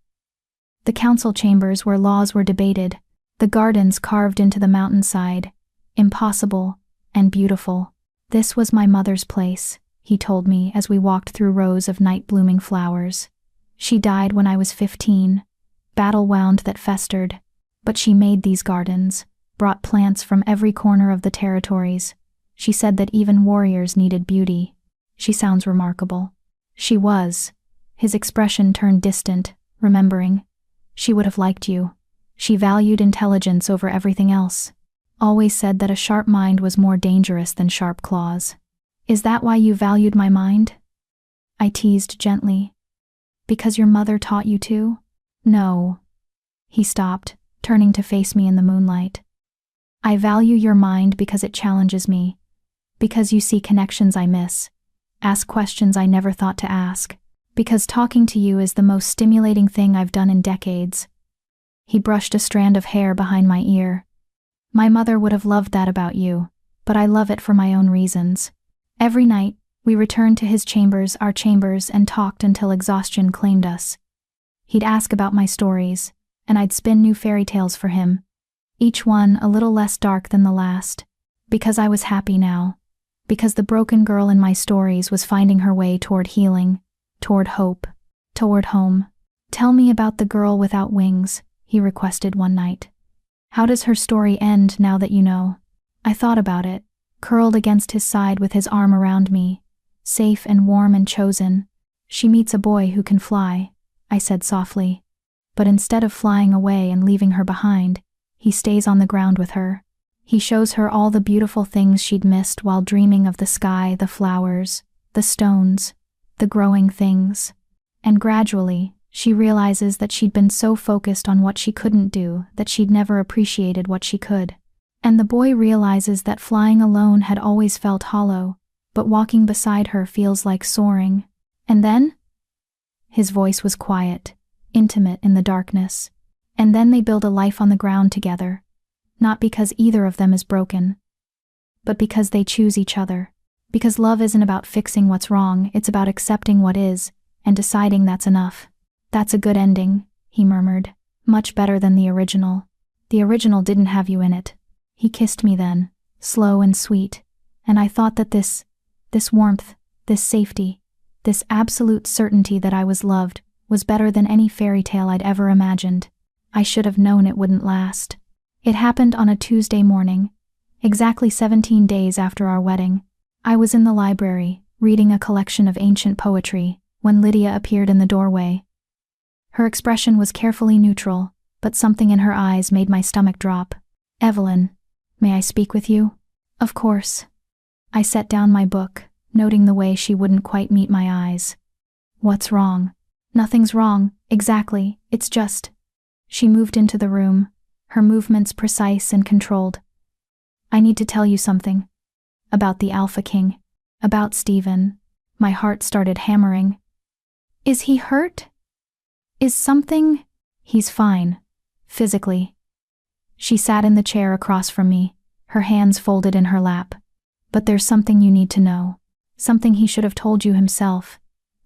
The council chambers where laws were debated. The gardens carved into the mountainside. Impossible and beautiful. This was my mother's place, he told me as we walked through rows of night-blooming flowers. She died when I was 15. Battle wound that festered. But she made these gardens, brought plants from every corner of the territories. She said that even warriors needed beauty. She sounds remarkable. She was. His expression turned distant, remembering. She would have liked you. She valued intelligence over everything else. Always said that a sharp mind was more dangerous than sharp claws. Is that why you valued my mind? I teased gently. Because your mother taught you to? No. He stopped, turning to face me in the moonlight. I value your mind because it challenges me. Because you see connections I miss. Ask questions I never thought to ask. Because talking to you is the most stimulating thing I've done in decades. He brushed a strand of hair behind my ear. My mother would have loved that about you, but I love it for my own reasons. Every night, we returned to his chambers, our chambers, and talked until exhaustion claimed us. He'd ask about my stories, and I'd spin new fairy tales for him, each one a little less dark than the last, because I was happy now, because the broken girl in my stories was finding her way toward healing, toward hope, toward home. Tell me about the girl without wings, he requested one night. How does her story end now that you know? I thought about it, curled against his side with his arm around me, safe and warm and chosen. She meets a boy who can fly, I said softly. But instead of flying away and leaving her behind, he stays on the ground with her. He shows her all the beautiful things she'd missed while dreaming of the sky, the flowers, the stones, the growing things. And gradually, she realizes that she'd been so focused on what she couldn't do that she'd never appreciated what she could. And the boy realizes that flying alone had always felt hollow, but walking beside her feels like soaring. And then? His voice was quiet, intimate in the darkness. And then they build a life on the ground together, not because either of them is broken, but because they choose each other. Because love isn't about fixing what's wrong, it's about accepting what is, and deciding that's enough. That's a good ending, he murmured, much better than the original. The original didn't have you in it. He kissed me then, slow and sweet, and I thought that this warmth, this safety, this absolute certainty that I was loved, was better than any fairy tale I'd ever imagined. I should have known it wouldn't last. It happened on a Tuesday morning, exactly 17 days after our wedding. I was in the library, reading a collection of ancient poetry, when Lydia appeared in the doorway. Her expression was carefully neutral, but something in her eyes made my stomach drop. "Evelyn, may I speak with you?" "Of course." I set down my book, noting the way she wouldn't quite meet my eyes. "What's wrong?" "Nothing's wrong, exactly, it's just—" She moved into the room, her movements precise and controlled. "I need to tell you something. About the Alphaking. About Stephen." My heart started hammering. "Is he hurt? Is something—" "He's fine. Physically." She sat in the chair across from me, her hands folded in her lap. "But there's something you need to know. Something he should have told you himself.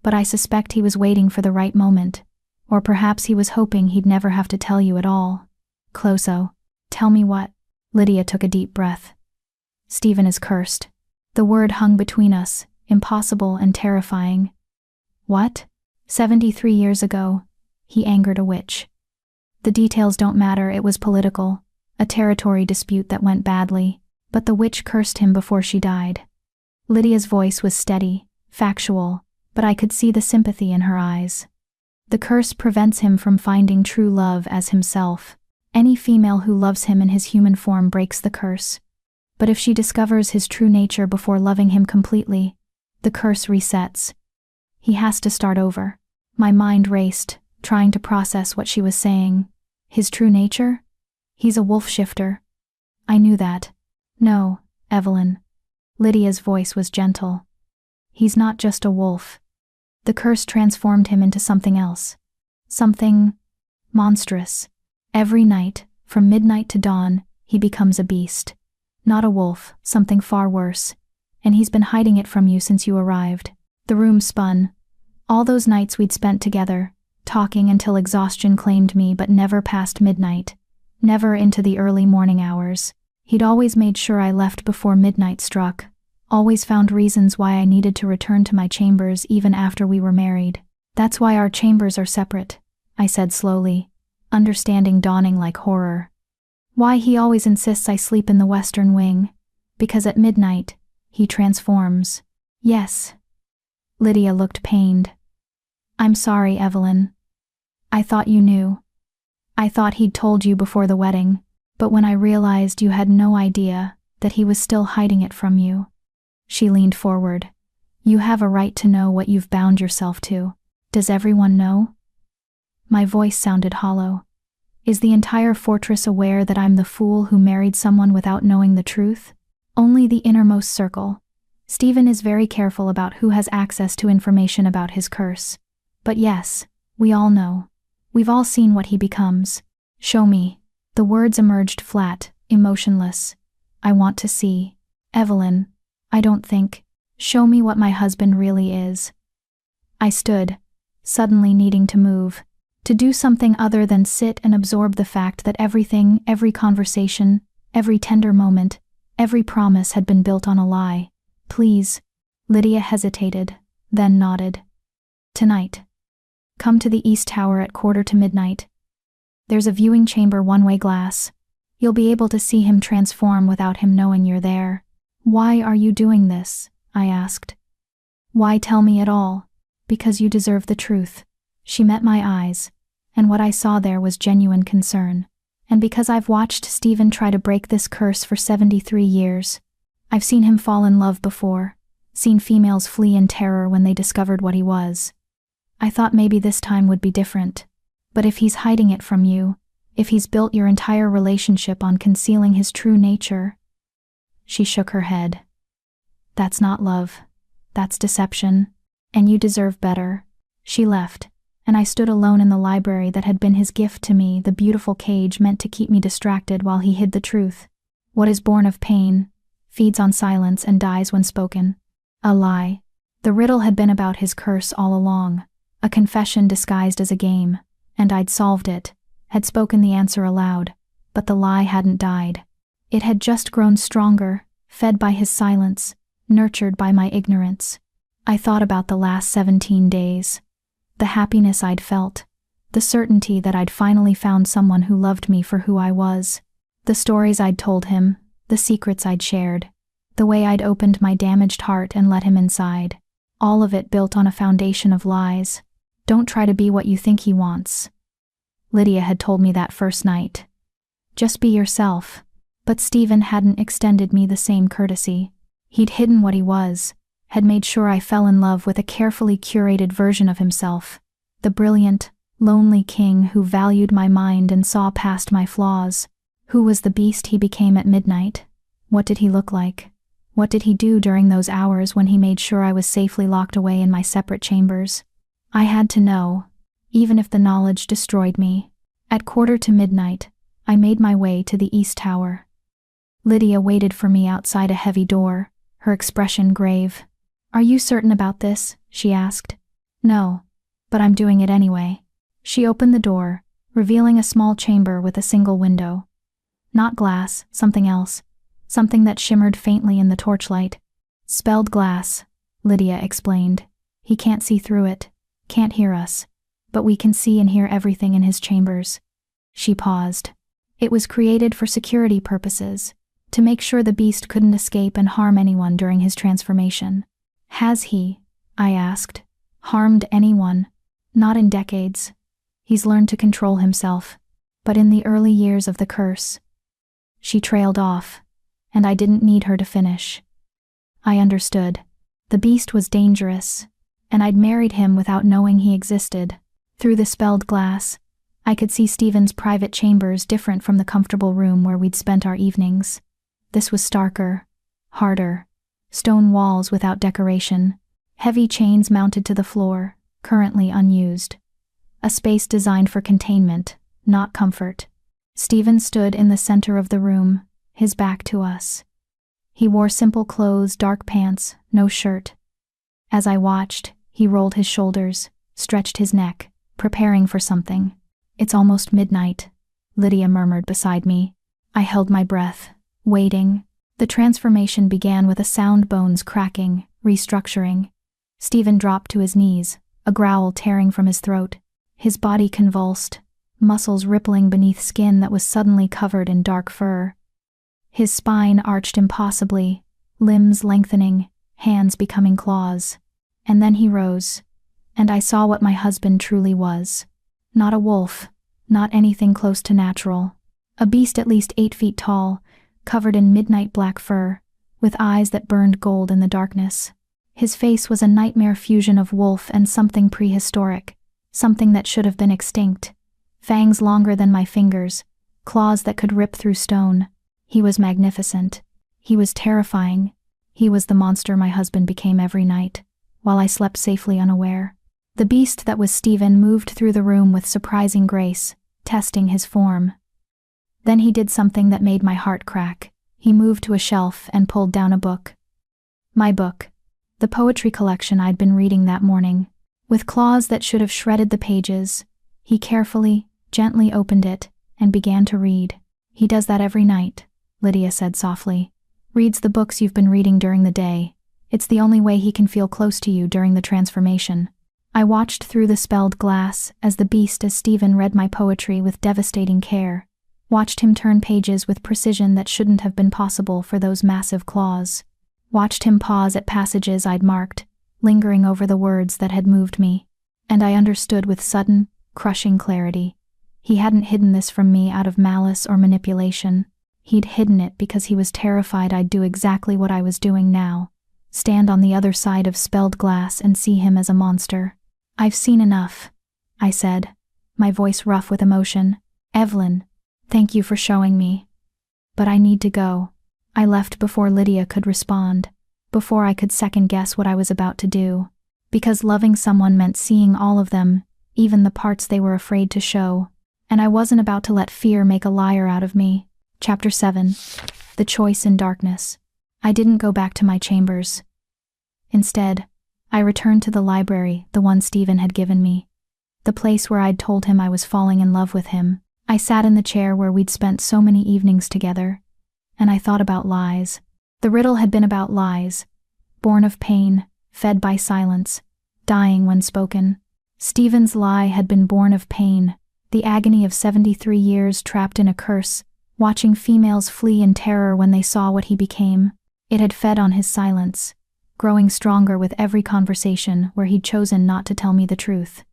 But I suspect he was waiting for the right moment. Or perhaps he was hoping he'd never have to tell you at all." "Closo, tell me what—" Lydia took a deep breath. "Stephen is cursed." The word hung between us, impossible and terrifying. "What?" 73 years ago, he angered a witch. The details don't matter, it was political, a territory dispute that went badly, but the witch cursed him before she died. Lydia's voice was steady, factual, but I could see the sympathy in her eyes. "The curse prevents him from finding true love as himself. Any female who loves him in his human form breaks the curse. But if she discovers his true nature before loving him completely, the curse resets. He has to start over." My mind raced, trying to process what she was saying. His true nature? He's a wolf shifter. I knew that. "No, Evelyn." Lydia's voice was gentle. "He's not just a wolf. The curse transformed him into something else. Something monstrous. Every night, from midnight to dawn, he becomes a beast. Not a wolf, something far worse. And he's been hiding it from you since you arrived." The room spun. All those nights we'd spent together, talking until exhaustion claimed me, but never past midnight. Never into the early morning hours. He'd always made sure I left before midnight struck. Always found reasons why I needed to return to my chambers even after we were married. "That's why our chambers are separate," I said slowly, understanding dawning like horror. "Why he always insists I sleep in the western wing. Because at midnight, he transforms." "Yes." Lydia looked pained. "I'm sorry, Evelyn. I thought you knew. I thought he'd told you before the wedding, but when I realized you had no idea, that he was still hiding it from you." She leaned forward. "You have a right to know what you've bound yourself to. Does everyone know?" My voice sounded hollow. "Is the entire fortress aware that I'm the fool who married someone without knowing the truth?" "Only the innermost circle. Stephen is very careful about who has access to information about his curse. But yes, we all know. We've all seen what he becomes." "Show me." The words emerged flat, emotionless. "I want to see. Evelyn, I don't think. Show me what my husband really is." I stood, suddenly needing to move. To do something other than sit and absorb the fact that everything, every conversation, every tender moment, every promise had been built on a lie. "Please." Lydia hesitated, then nodded. "Tonight. Come to the East Tower at midnight. There's a viewing chamber one-way glass. You'll be able to see him transform without him knowing you're there." "Why are you doing this?" I asked. "Why tell me at all?" "Because you deserve the truth." She met my eyes, and what I saw there was genuine concern. "And because I've watched Stephen try to break this curse for 73 years. I've seen him fall in love before, seen females flee in terror when they discovered what he was. I thought maybe this time would be different. But if he's hiding it from you, if he's built your entire relationship on concealing his true nature—" She shook her head. "That's not love. That's deception. And you deserve better." She left, and I stood alone in the library that had been his gift to me, the beautiful cage meant to keep me distracted while he hid the truth. What is born of pain, feeds on silence and dies when spoken. A lie. The riddle had been about his curse all along, a confession disguised as a game, and I'd solved it, had spoken the answer aloud, but the lie hadn't died. It had just grown stronger, fed by his silence, nurtured by my ignorance. I thought about the last 17 days. The happiness I'd felt, the certainty that I'd finally found someone who loved me for who I was. The stories I'd told him, the secrets I'd shared, the way I'd opened my damaged heart and let him inside. All of it built on a foundation of lies. Don't try to be what you think he wants. Lydia had told me that first night. Just be yourself. But Stephen hadn't extended me the same courtesy. He'd hidden what he was, had made sure I fell in love with a carefully curated version of himself, the brilliant, lonely king who valued my mind and saw past my flaws. Who was the beast he became at midnight? What did he look like? What did he do during those hours when he made sure I was safely locked away in my separate chambers? I had to know, even if the knowledge destroyed me. At 1:45, I made my way to the East Tower. Lydia waited for me outside a heavy door, her expression grave. "Are you certain about this?" she asked. "No, but I'm doing it anyway." She opened the door, revealing a small chamber with a single window. Not glass, something else. Something that shimmered faintly in the torchlight. "Spelled glass," Lydia explained. "He can't see through it, can't hear us, but we can see and hear everything in his chambers." She paused. "It was created for security purposes, to make sure the beast couldn't escape and harm anyone during his transformation." "Has he," I asked, "harmed anyone?" "Not in decades. He's learned to control himself, but in the early years of the curse." She trailed off, and I didn't need her to finish. I understood. The beast was dangerous, and I'd married him without knowing he existed. Through the spelled glass, I could see Stephen's private chambers different from the comfortable room where we'd spent our evenings. This was starker, harder. Stone walls without decoration, heavy chains mounted to the floor, currently unused. A space designed for containment, not comfort. Stephen stood in the center of the room, his back to us. He wore simple clothes, dark pants, no shirt. As I watched, he rolled his shoulders, stretched his neck, preparing for something. "It's almost midnight," Lydia murmured beside me. I held my breath, waiting. The transformation began with a sound, bones cracking, restructuring. Stephen dropped to his knees, a growl tearing from his throat. His body convulsed, muscles rippling beneath skin that was suddenly covered in dark fur. His spine arched impossibly, limbs lengthening, hands becoming claws. And then he rose, and I saw what my husband truly was. Not a wolf, not anything close to natural. A beast at least 8 feet tall, covered in midnight black fur, with eyes that burned gold in the darkness. His face was a nightmare fusion of wolf and something prehistoric, something that should have been extinct. Fangs longer than my fingers, claws that could rip through stone. He was magnificent. He was terrifying. He was the monster my husband became every night, while I slept safely unaware. The beast that was Stephen moved through the room with surprising grace, testing his form. Then he did something that made my heart crack. He moved to a shelf and pulled down a book. My book. The poetry collection I'd been reading that morning. With claws that should have shredded the pages, he carefully, gently opened it and began to read. "He does that every night," Lydia said softly. "Reads the books you've been reading during the day. It's the only way he can feel close to you during the transformation." I watched through the spelled glass as the beast as Stephen read my poetry with devastating care. Watched him turn pages with precision that shouldn't have been possible for those massive claws. Watched him pause at passages I'd marked, lingering over the words that had moved me. And I understood with sudden, crushing clarity. He hadn't hidden this from me out of malice or manipulation. He'd hidden it because he was terrified I'd do exactly what I was doing now. Stand on the other side of spelled glass and see him as a monster. "I've seen enough," I said, my voice rough with emotion. "Evelyn, thank you for showing me. But I need to go." I left before Lydia could respond, before I could second-guess what I was about to do. Because loving someone meant seeing all of them, even the parts they were afraid to show. And I wasn't about to let fear make a liar out of me. Chapter 7. The Choice in Darkness. I didn't go back to my chambers. Instead, I returned to the library, the one Stephen had given me. The place where I'd told him I was falling in love with him. I sat in the chair where we'd spent so many evenings together, and I thought about lies. The riddle had been about lies, born of pain, fed by silence, dying when spoken. Stephen's lie had been born of pain, the agony of 73 years trapped in a curse, watching females flee in terror when they saw what he became. It had fed on his silence, growing stronger with every conversation where he'd chosen not to tell me the truth.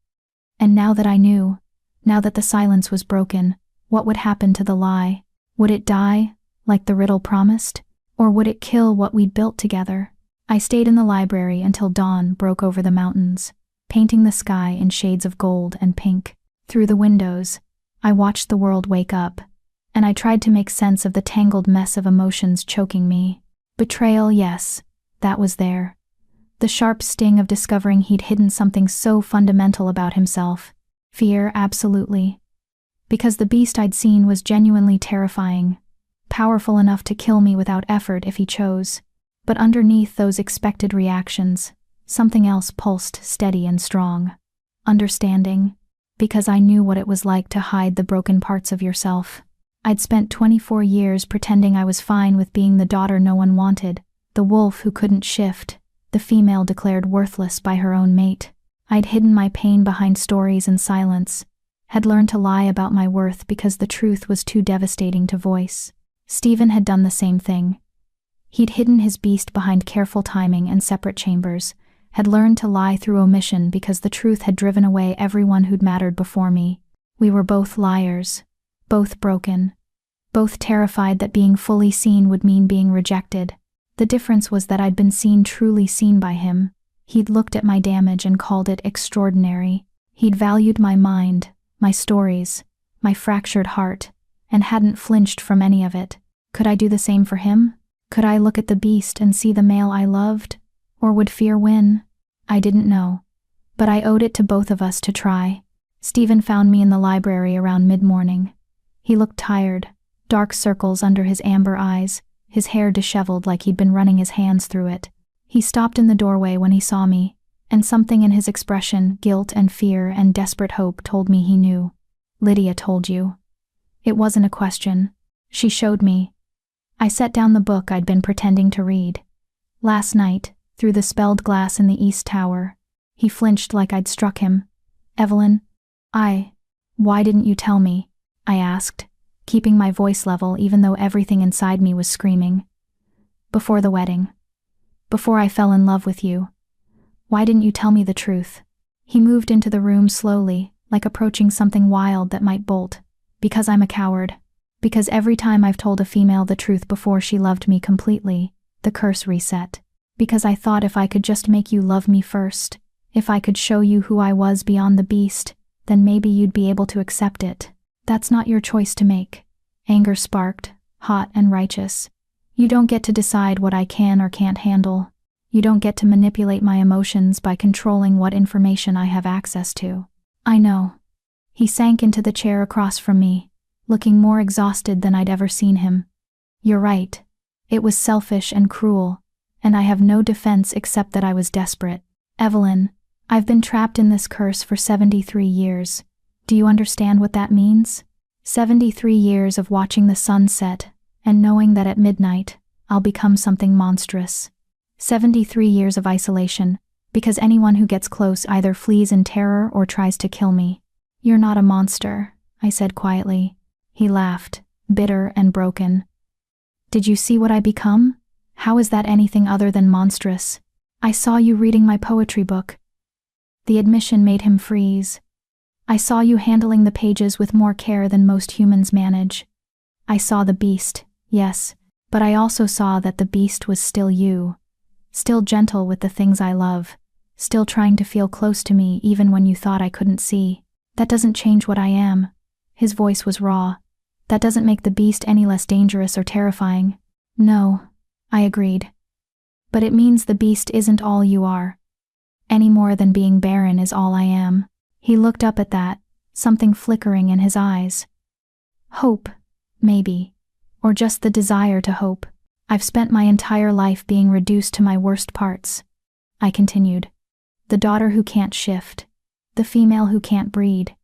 And now that I knew, now that the silence was broken, what would happen to the lie? Would it die, like the riddle promised? Or would it kill what we'd built together? I stayed in the library until dawn broke over the mountains, painting the sky in shades of gold and pink. Through the windows, I watched the world wake up, and I tried to make sense of the tangled mess of emotions choking me. Betrayal, yes, that was there. The sharp sting of discovering he'd hidden something so fundamental about himself. Fear, absolutely. Because the beast I'd seen was genuinely terrifying, powerful enough to kill me without effort if he chose. But underneath those expected reactions, something else pulsed steady and strong. Understanding, because I knew what it was like to hide the broken parts of yourself. I'd spent 24 years pretending I was fine with being the daughter no one wanted, the wolf who couldn't shift, the female declared worthless by her own mate. I'd hidden my pain behind stories and silence, had learned to lie about my worth because the truth was too devastating to voice. Stephen had done the same thing. He'd hidden his beast behind careful timing and separate chambers, had learned to lie through omission because the truth had driven away everyone who'd mattered before me. We were both liars, both broken, both terrified that being fully seen would mean being rejected. The difference was that I'd been truly seen by him. He'd looked at my damage and called it extraordinary. He'd valued my mind, my stories, my fractured heart, and hadn't flinched from any of it. Could I do the same for him? Could I look at the beast and see the male I loved? Or would fear win? I didn't know. But I owed it to both of us to try. Stephen found me in the library around mid-morning. He looked tired, dark circles under his amber eyes, his hair disheveled like he'd been running his hands through it. He stopped in the doorway when he saw me, and something in his expression, guilt and fear and desperate hope, told me he knew. Lydia told you. It wasn't a question. She showed me. I set down the book I'd been pretending to read. Last night, through the spelled glass in the East Tower. He flinched like I'd struck him. Evelyn, why didn't you tell me? I asked, keeping my voice level even though everything inside me was screaming. Before the wedding. Before I fell in love with you. Why didn't you tell me the truth? He moved into the room slowly, like approaching something wild that might bolt. Because I'm a coward. Because every time I've told a female the truth before she loved me completely, the curse reset. Because I thought if I could just make you love me first, if I could show you who I was beyond the beast, then maybe you'd be able to accept it. That's not your choice to make. Anger sparked, hot and righteous. You don't get to decide what I can or can't handle. You don't get to manipulate my emotions by controlling what information I have access to. I know. He sank into the chair across from me, looking more exhausted than I'd ever seen him. You're right. It was selfish and cruel, and I have no defense except that I was desperate. Evelyn, I've been trapped in this curse for 73 years. Do you understand what that means? 73 years of watching the sun set, and knowing that at midnight, I'll become something monstrous. 73 years of isolation, because anyone who gets close either flees in terror or tries to kill me. You're not a monster, I said quietly. He laughed, bitter and broken. Did you see what I become? How is that anything other than monstrous? I saw you reading my poetry book. The admission made him freeze. I saw you handling the pages with more care than most humans manage. I saw the beast, yes, but I also saw that the beast was still you. Still gentle with the things I love. Still trying to feel close to me even when you thought I couldn't see. That doesn't change what I am. His voice was raw. That doesn't make the beast any less dangerous or terrifying. No, I agreed. But it means the beast isn't all you are. Any more than being barren is all I am. He looked up at that, something flickering in his eyes. Hope, maybe. Or just the desire to hope. I've spent my entire life being reduced to my worst parts. I continued. The daughter who can't shift. The female who can't breed.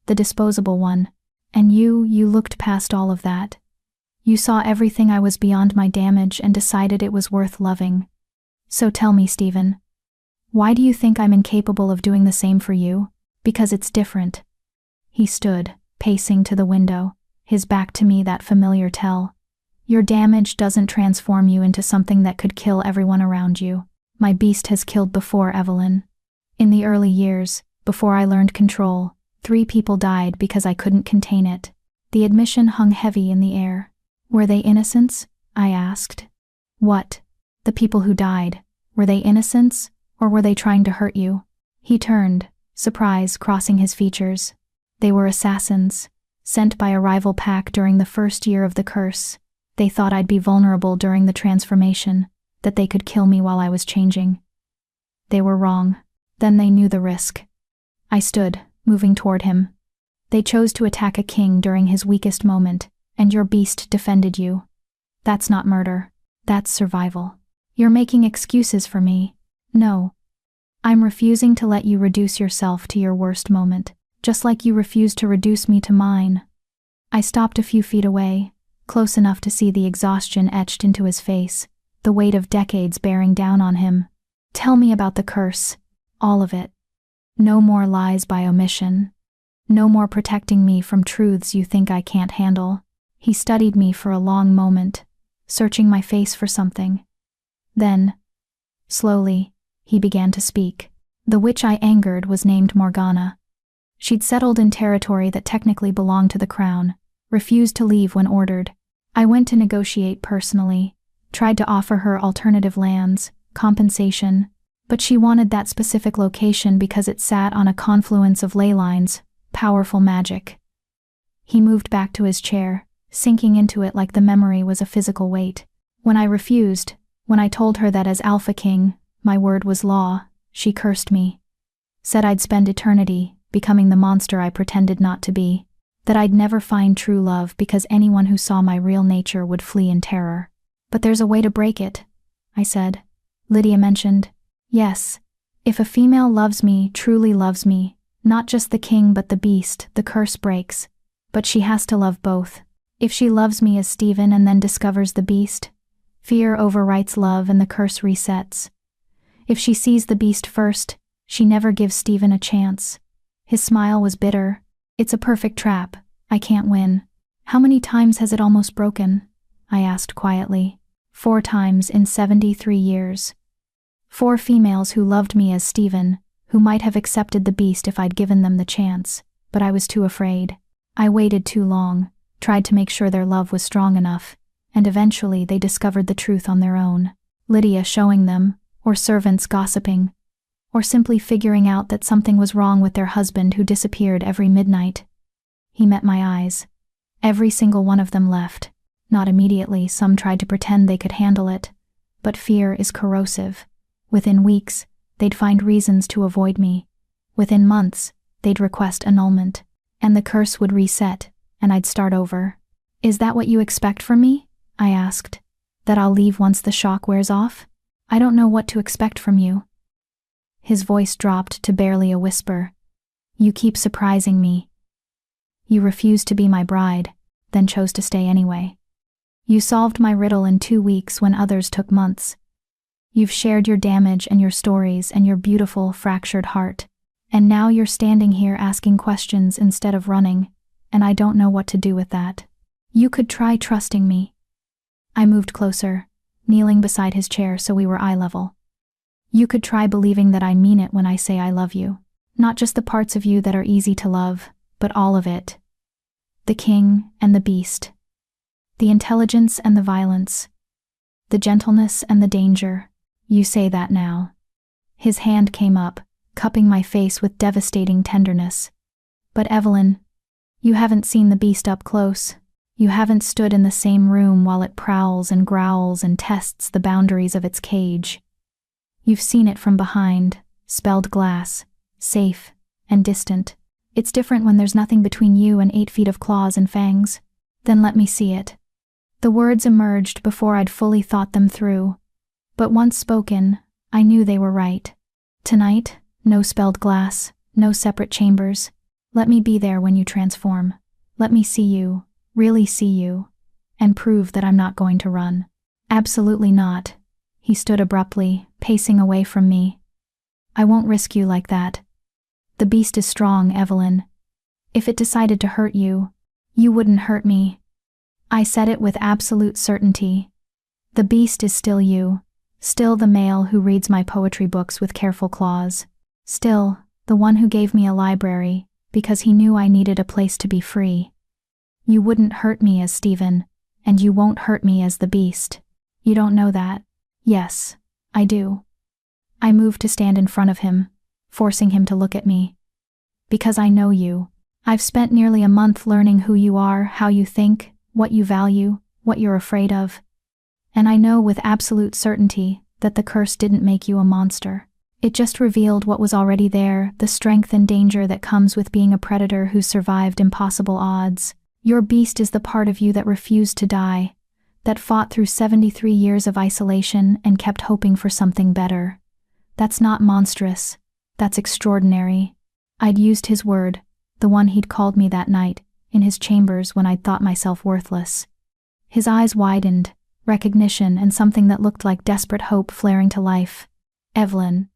The disposable one. And you looked past all of that. You saw everything I was beyond my damage and decided it was worth loving. So tell me, Stephen. Why do you think I'm incapable of doing the same for you? Because it's different. He stood, pacing to the window, his back to me, that familiar tell. Your damage doesn't transform you into something that could kill everyone around you. My beast has killed before, Evelyn. In the early years, Before I learned control, 3 people died because I couldn't contain it. The admission hung heavy in the air. Were they innocents? I asked. What? The people who died. Were they innocents, or were they trying to hurt you? He turned, surprise crossing his features. They were assassins, sent by a rival pack during the first year of the curse. They thought I'd be vulnerable during the transformation, that they could kill me while I was changing. They were wrong. Then they knew the risk. I stood, moving toward him. They chose to attack a king during his weakest moment, and your beast defended you. That's not murder. That's survival. You're making excuses for me. No. I'm refusing to let you reduce yourself to your worst moment, just like you refused to reduce me to mine. I stopped a few feet away, close enough to see the exhaustion etched into his face, the weight of decades bearing down on him. Tell me about the curse. All of it. No more lies by omission. No more protecting me from truths you think I can't handle. He studied me for a long moment, searching my face for something. Then, slowly, he began to speak. The witch I angered was named Morgana. She'd settled in territory that technically belonged to the crown, refused to leave when ordered. I went to negotiate personally, tried to offer her alternative lands, compensation, but she wanted that specific location because it sat on a confluence of ley lines, powerful magic. He moved back to his chair, sinking into it like the memory was a physical weight. When I refused, when I told her that as Alphaking, my word was law, she cursed me. Said I'd spend eternity, becoming the monster I pretended not to be. That I'd never find true love because anyone who saw my real nature would flee in terror. But there's a way to break it, I said. Lydia mentioned. Yes. If a female loves me, truly loves me, not just the king but the beast, the curse breaks. But she has to love both. If she loves me as Stephen and then discovers the beast, fear overwrites love and the curse resets. If she sees the beast first, she never gives Stephen a chance. His smile was bitter. It's a perfect trap. I can't win. How many times has it almost broken? I asked quietly. 4 times in 73 years. 4 females who loved me as Stephen, who might have accepted the beast if I'd given them the chance, but I was too afraid. I waited too long, tried to make sure their love was strong enough, and eventually they discovered the truth on their own. Lydia showing them, or servants gossiping, or simply figuring out that something was wrong with their husband who disappeared every midnight. He met my eyes. Every single one of them left. Not immediately, some tried to pretend they could handle it. But fear is corrosive. Within weeks, they'd find reasons to avoid me. Within months, they'd request annulment. And the curse would reset, and I'd start over. Is that what you expect from me? I asked. That I'll leave once the shock wears off? I don't know what to expect from you. His voice dropped to barely a whisper. You keep surprising me. You refused to be my bride, then chose to stay anyway. You solved my riddle in 2 weeks when others took months. You've shared your damage and your stories and your beautiful, fractured heart. And now you're standing here asking questions instead of running, and I don't know what to do with that. You could try trusting me. I moved closer, kneeling beside his chair so we were eye level. You could try believing that I mean it when I say I love you. Not just the parts of you that are easy to love, but all of it. The king and the beast. The intelligence and the violence. The gentleness and the danger. You say that now. His hand came up, cupping my face with devastating tenderness. But Evelyn, you haven't seen the beast up close. You haven't stood in the same room while it prowls and growls and tests the boundaries of its cage. You've seen it from behind, spelled glass, safe, and distant. It's different when there's nothing between you and 8 feet of claws and fangs. Then let me see it. The words emerged before I'd fully thought them through. But once spoken, I knew they were right. Tonight, no spelled glass, no separate chambers. Let me be there when you transform. Let me see you, really see you, and prove that I'm not going to run. Absolutely not. He stood abruptly, pacing away from me. I won't risk you like that. The beast is strong, Evelyn. If it decided to hurt you, you wouldn't hurt me. I said it with absolute certainty. The beast is still you, still the male who reads my poetry books with careful claws, still the one who gave me a library, because he knew I needed a place to be free. You wouldn't hurt me as Stephen, and you won't hurt me as the beast. You don't know that. Yes, I do. I moved to stand in front of him, forcing him to look at me. Because I know you. I've spent nearly a month learning who you are, how you think, what you value, what you're afraid of. And I know with absolute certainty that the curse didn't make you a monster. It just revealed what was already there, the strength and danger that comes with being a predator who survived impossible odds. Your beast is the part of you that refused to die, that fought through 73 years of isolation and kept hoping for something better. That's not monstrous. That's extraordinary. I'd used his word, the one he'd called me that night, in his chambers when I'd thought myself worthless. His eyes widened, recognition and something that looked like desperate hope flaring to life. Evelyn.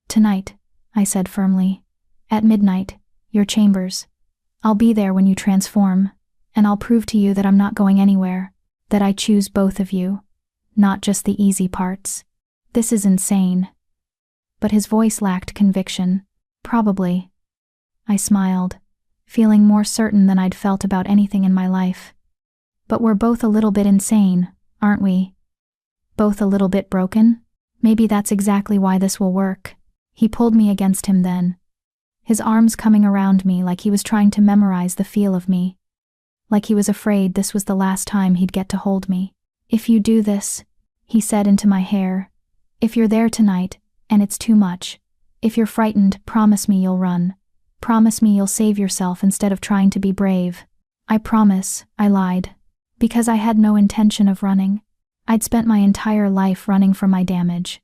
Tonight, I said firmly. At midnight, your chambers. I'll be there when you transform, and I'll prove to you that I'm not going anywhere, that I choose both of you, not just the easy parts. This is insane. But his voice lacked conviction. Probably. I smiled, feeling more certain than I'd felt about anything in my life. But we're both a little bit insane, aren't we? Both a little bit broken? Maybe that's exactly why this will work. He pulled me against him then, his arms coming around me like he was trying to memorize the feel of me. Like he was afraid this was the last time he'd get to hold me. If you do this, he said into my hair, if you're there tonight, and it's too much, if you're frightened, promise me you'll run. Promise me you'll save yourself instead of trying to be brave. I promise, I lied. Because I had no intention of running. I'd spent my entire life running from my damage,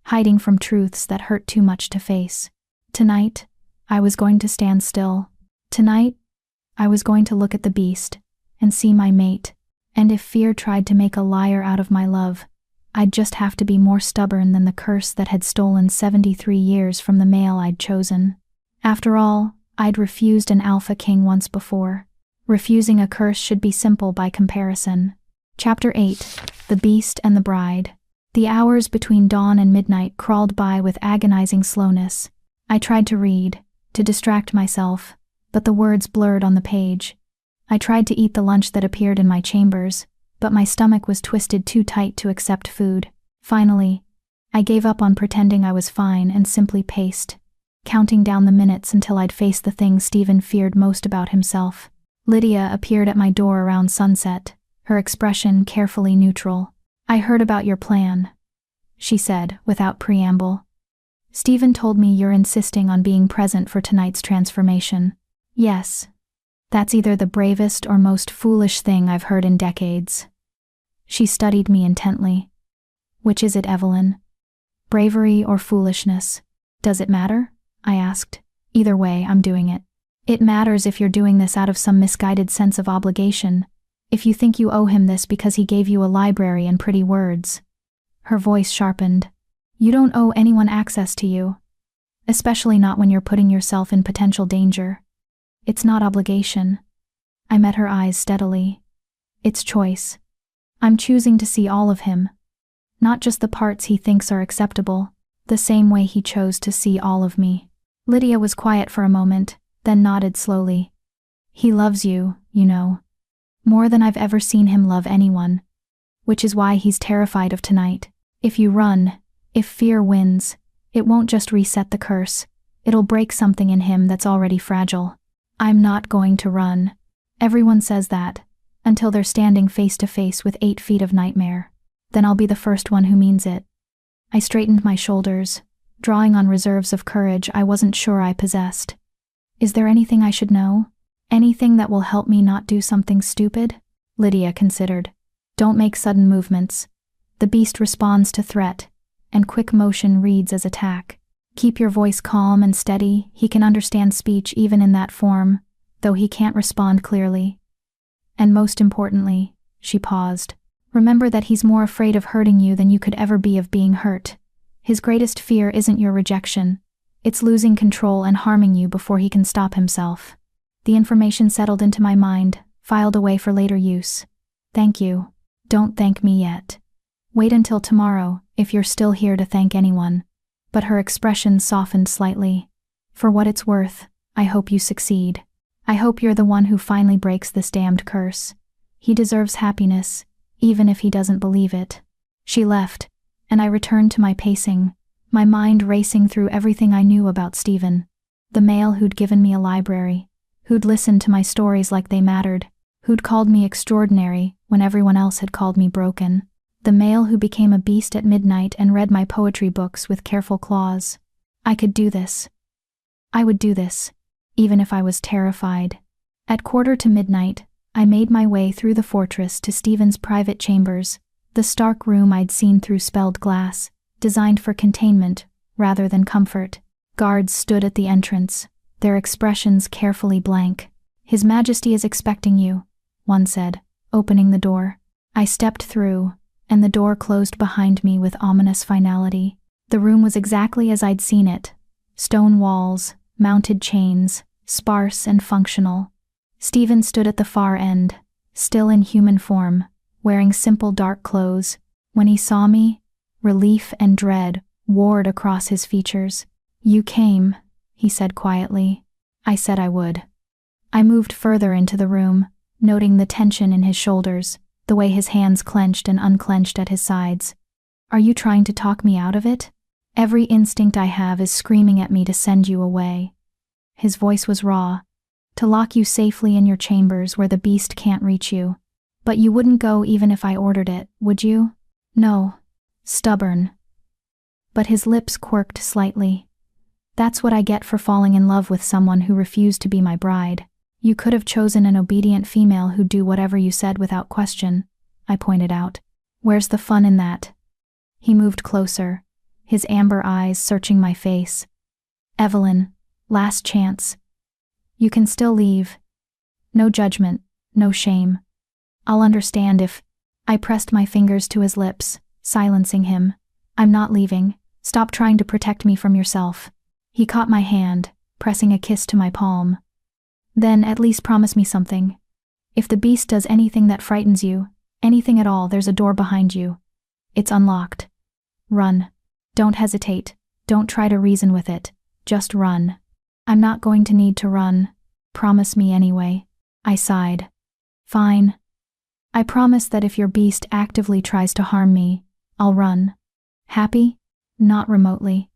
hiding from truths that hurt too much to face. Tonight, I was going to stand still. Tonight, I was going to look at the beast and see my mate, and if fear tried to make a liar out of my love, I'd just have to be more stubborn than the curse that had stolen 73 years from the male I'd chosen. After all, I'd refused an Alpha King once before. Refusing a curse should be simple by comparison. Chapter 8. The Beast and the Bride. The hours between dawn and midnight crawled by with agonizing slowness. I tried to read, to distract myself, but the words blurred on the page. I tried to eat the lunch that appeared in my chambers, but my stomach was twisted too tight to accept food. Finally, I gave up on pretending I was fine and simply paced, counting down the minutes until I'd face the thing Stephen feared most about himself. Lydia appeared at my door around sunset, her expression carefully neutral. I heard about your plan, she said, without preamble. Stephen told me you're insisting on being present for tonight's transformation. Yes. That's either the bravest or most foolish thing I've heard in decades. She studied me intently. Which is it, Evelyn? Bravery or foolishness? Does it matter? I asked. Either way, I'm doing it. It matters if you're doing this out of some misguided sense of obligation, if you think you owe him this because he gave you a library and pretty words. Her voice sharpened. You don't owe anyone access to you. Especially not when you're putting yourself in potential danger. It's not obligation. I met her eyes steadily. It's choice. I'm choosing to see all of him. Not just the parts he thinks are acceptable, the same way he chose to see all of me. Lydia was quiet for a moment, then nodded slowly. He loves you, you know. More than I've ever seen him love anyone. Which is why he's terrified of tonight. If you run, if fear wins, it won't just reset the curse. It'll break something in him that's already fragile. I'm not going to run. Everyone says that, until they're standing face to face with 8 feet of nightmare. Then I'll be the first one who means it. I straightened my shoulders, drawing on reserves of courage I wasn't sure I possessed. Is there anything I should know? Anything that will help me not do something stupid? Lydia considered. Don't make sudden movements. The beast responds to threat, and quick motion reads as attack. Keep your voice calm and steady. He can understand speech even in that form, though he can't respond clearly. And most importantly, she paused. Remember that he's more afraid of hurting you than you could ever be of being hurt. His greatest fear isn't your rejection. It's losing control and harming you before he can stop himself. The information settled into my mind, filed away for later use. Thank you. Don't thank me yet. Wait until tomorrow, if you're still here to thank anyone. But her expression softened slightly. For what it's worth, I hope you succeed. I hope you're the one who finally breaks this damned curse. He deserves happiness, even if he doesn't believe it." She left, and I returned to my pacing, my mind racing through everything I knew about Stephen. The male who'd given me a library, who'd listened to my stories like they mattered, who'd called me extraordinary when everyone else had called me broken. The male who became a beast at midnight and read my poetry books with careful claws. I could do this. I would do this, even if I was terrified. At 1:45, I made my way through the fortress to Stephen's private chambers, the stark room I'd seen through spelled glass, designed for containment rather than comfort. Guards stood at the entrance, their expressions carefully blank. "His Majesty is expecting you," one said, opening the door. I stepped through, and the door closed behind me with ominous finality. The room was exactly as I'd seen it. Stone walls, mounted chains, sparse and functional. Stephen stood at the far end, still in human form, wearing simple dark clothes. When he saw me, relief and dread warred across his features. "You came," he said quietly. I said I would. I moved further into the room, noting the tension in his shoulders, the way his hands clenched and unclenched at his sides. "Are you trying to talk me out of it? Every instinct I have is screaming at me to send you away." His voice was raw. "To lock you safely in your chambers where the beast can't reach you. But you wouldn't go even if I ordered it, would you?" "No." Stubborn. But his lips quirked slightly. "That's what I get for falling in love with someone who refused to be my bride. You could have chosen an obedient female who'd do whatever you said without question," I pointed out. "Where's the fun in that?" He moved closer, his amber eyes searching my face. "Evelyn, last chance. You can still leave. No judgment, no shame. I'll understand if—" I pressed my fingers to his lips, silencing him. "I'm not leaving. Stop trying to protect me from yourself." He caught my hand, pressing a kiss to my palm. "Then at least promise me something. If the beast does anything that frightens you, anything at all, there's a door behind you. It's unlocked. Run. Don't hesitate. Don't try to reason with it. Just run." "I'm not going to need to run. Promise me anyway." I sighed. "Fine. I promise that if your beast actively tries to harm me, I'll run. Happy?" "Not remotely."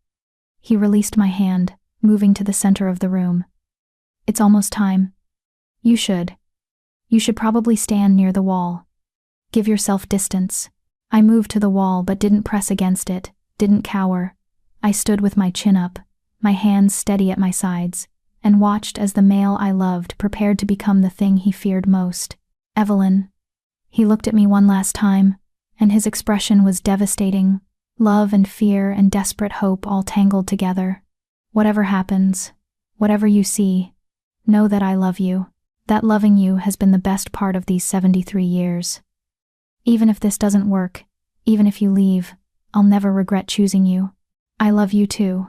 He released my hand, moving to the center of the room. "It's almost time. You should probably stand near the wall. Give yourself distance." I moved to the wall but didn't press against it, didn't cower. I stood with my chin up, my hands steady at my sides, and watched as the male I loved prepared to become the thing he feared most. "Evelyn." He looked at me one last time, and his expression was devastating, love and fear and desperate hope all tangled together. "Whatever happens, whatever you see, know that I love you. That loving you has been the best part of these 73 years. Even if this doesn't work, even if you leave, I'll never regret choosing you. I love you too,"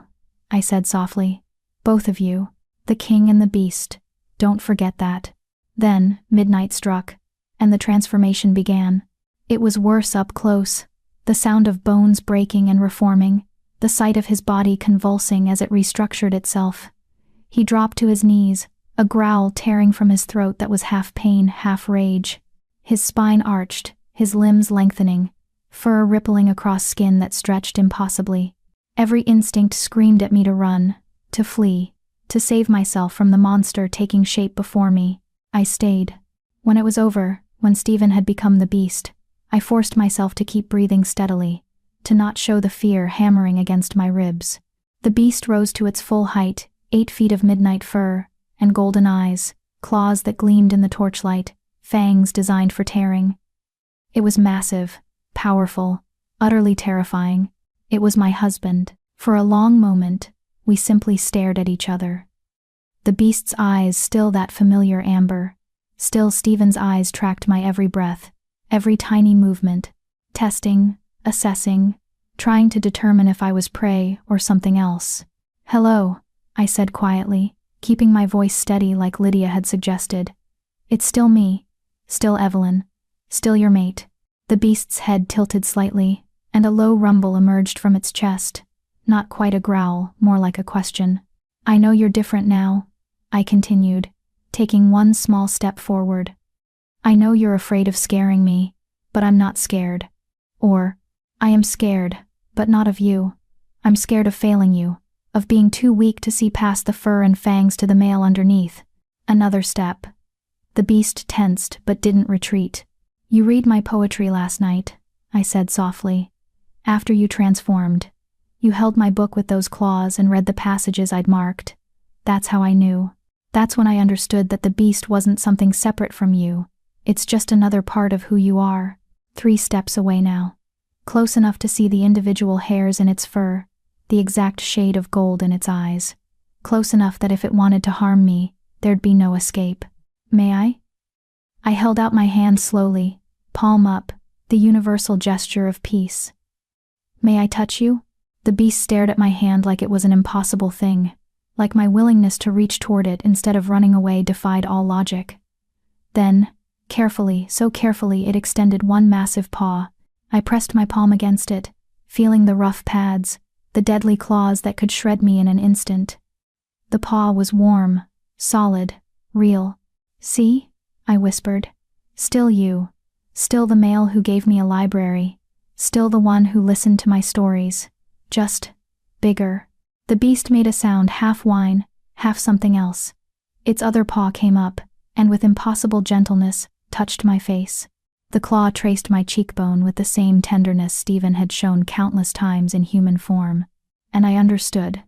I said softly. "Both of you, the king and the beast. Don't forget that." Then midnight struck, and the transformation began. It was worse up close, the sound of bones breaking and reforming, the sight of his body convulsing as it restructured itself. He dropped to his knees, a growl tearing from his throat that was half pain, half rage. His spine arched, his limbs lengthening, fur rippling across skin that stretched impossibly. Every instinct screamed at me to run, to flee, to save myself from the monster taking shape before me. I stayed. When it was over, when Stephen had become the beast, I forced myself to keep breathing steadily, to not show the fear hammering against my ribs. The beast rose to its full height, 8 feet of midnight fur, and golden eyes, claws that gleamed in the torchlight, fangs designed for tearing. It was massive, powerful, utterly terrifying. It was my husband. For a long moment, we simply stared at each other. The beast's eyes still that familiar amber. Still Stephen's eyes tracked my every breath, every tiny movement, testing, assessing, trying to determine if I was prey or something else. "Hello," I said quietly, keeping my voice steady like Lydia had suggested. "It's still me. Still Evelyn. Still your mate." The beast's head tilted slightly, and a low rumble emerged from its chest. Not quite a growl, more like a question. I know you're different now, I continued, taking one small step forward. I know you're afraid of scaring me, but I'm not scared. Or, I am scared, but not of you. I'm scared of failing you, of being too weak to see past the fur and fangs to the male underneath. Another step. The beast tensed but didn't retreat. You read my poetry last night, I said softly. After you transformed. You held my book with those claws and read the passages I'd marked. That's how I knew. That's when I understood that the beast wasn't something separate from you. It's just another part of who you are. 3 steps away now. Close enough to see the individual hairs in its fur, the exact shade of gold in its eyes. Close enough that if it wanted to harm me, there'd be no escape. May I? I held out my hand slowly, palm up, the universal gesture of peace. May I touch you? The beast stared at my hand like it was an impossible thing, like my willingness to reach toward it instead of running away defied all logic. Then, carefully, so carefully, it extended one massive paw. I pressed my palm against it, feeling the rough pads, the deadly claws that could shred me in an instant. The paw was warm, solid, real. See? I whispered. Still you. Still the male who gave me a library. Still the one who listened to my stories. Just bigger. The beast made a sound half whine, half something else. Its other paw came up, and with impossible gentleness, touched my face. The claw traced my cheekbone with the same tenderness Stephen had shown countless times in human form. And I understood.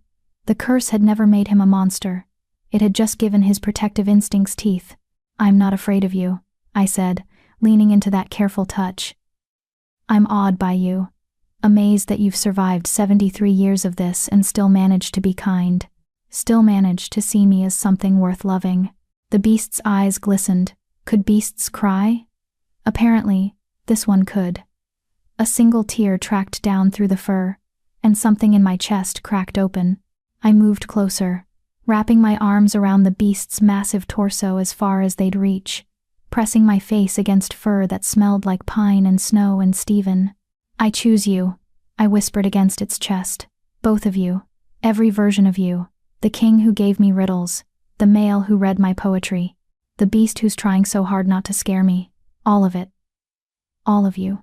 The curse had never made him a monster. It had just given his protective instincts teeth. I'm not afraid of you, I said, leaning into that careful touch. I'm awed by you. Amazed that you've survived 73 years of this and still managed to be kind. Still managed to see me as something worth loving. The beast's eyes glistened. Could beasts cry? Apparently, this one could. A single tear tracked down through the fur, and something in my chest cracked open. I moved closer, wrapping my arms around the beast's massive torso as far as they'd reach, pressing my face against fur that smelled like pine and snow and Stephen. I choose you, I whispered against its chest. Both of you. Every version of you. The king who gave me riddles. The male who read my poetry. The beast who's trying so hard not to scare me. All of it. All of you.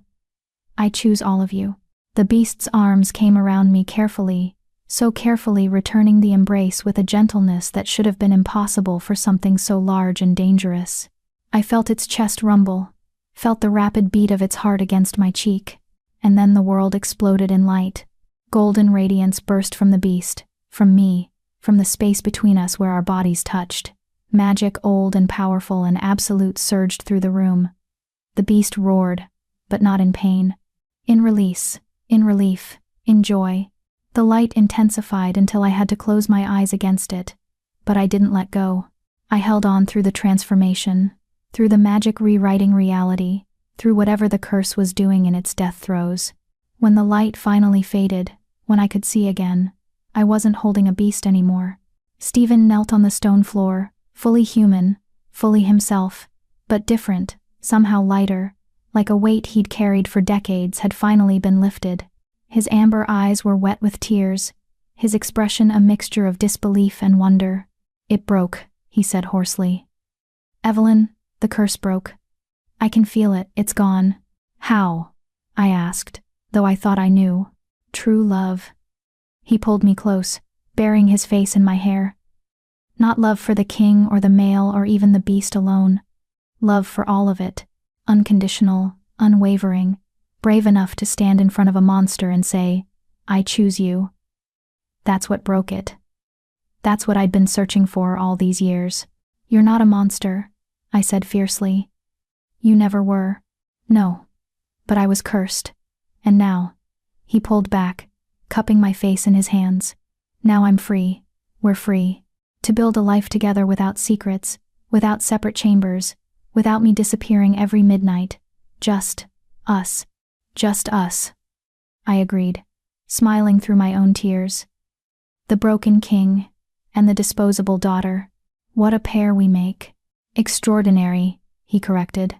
I choose all of you. The beast's arms came around me carefully, so carefully, returning the embrace with a gentleness that should have been impossible for something so large and dangerous. I felt its chest rumble, felt the rapid beat of its heart against my cheek. And then the world exploded in light. Golden radiance burst from the beast, from me, from the space between us where our bodies touched. Magic, old and powerful and absolute, surged through the room. The beast roared, but not in pain. In release, in relief, in joy. The light intensified until I had to close my eyes against it. But I didn't let go. I held on through the transformation, through the magic rewriting reality, through whatever the curse was doing in its death throes. When the light finally faded, when I could see again, I wasn't holding a beast anymore. Stephen knelt on the stone floor, fully human, fully himself, but different, somehow lighter, like a weight he'd carried for decades had finally been lifted. His amber eyes were wet with tears, his expression a mixture of disbelief and wonder. It broke, he said hoarsely. Evelyn, the curse broke. I can feel it, it's gone. How? I asked, though I thought I knew. True love. He pulled me close, burying his face in my hair. Not love for the king or the male or even the beast alone. Love for all of it. Unconditional, unwavering, brave enough to stand in front of a monster and say, I choose you. That's what broke it. That's what I'd been searching for all these years. You're not a monster, I said fiercely. You never were. No. But I was cursed. And now. He pulled back, cupping my face in his hands. Now I'm free. We're free. To build a life together without secrets, without separate chambers, without me disappearing every midnight. Just us. Just us. I agreed, smiling through my own tears. The broken king, and the disposable daughter. What a pair we make. Extraordinary, he corrected.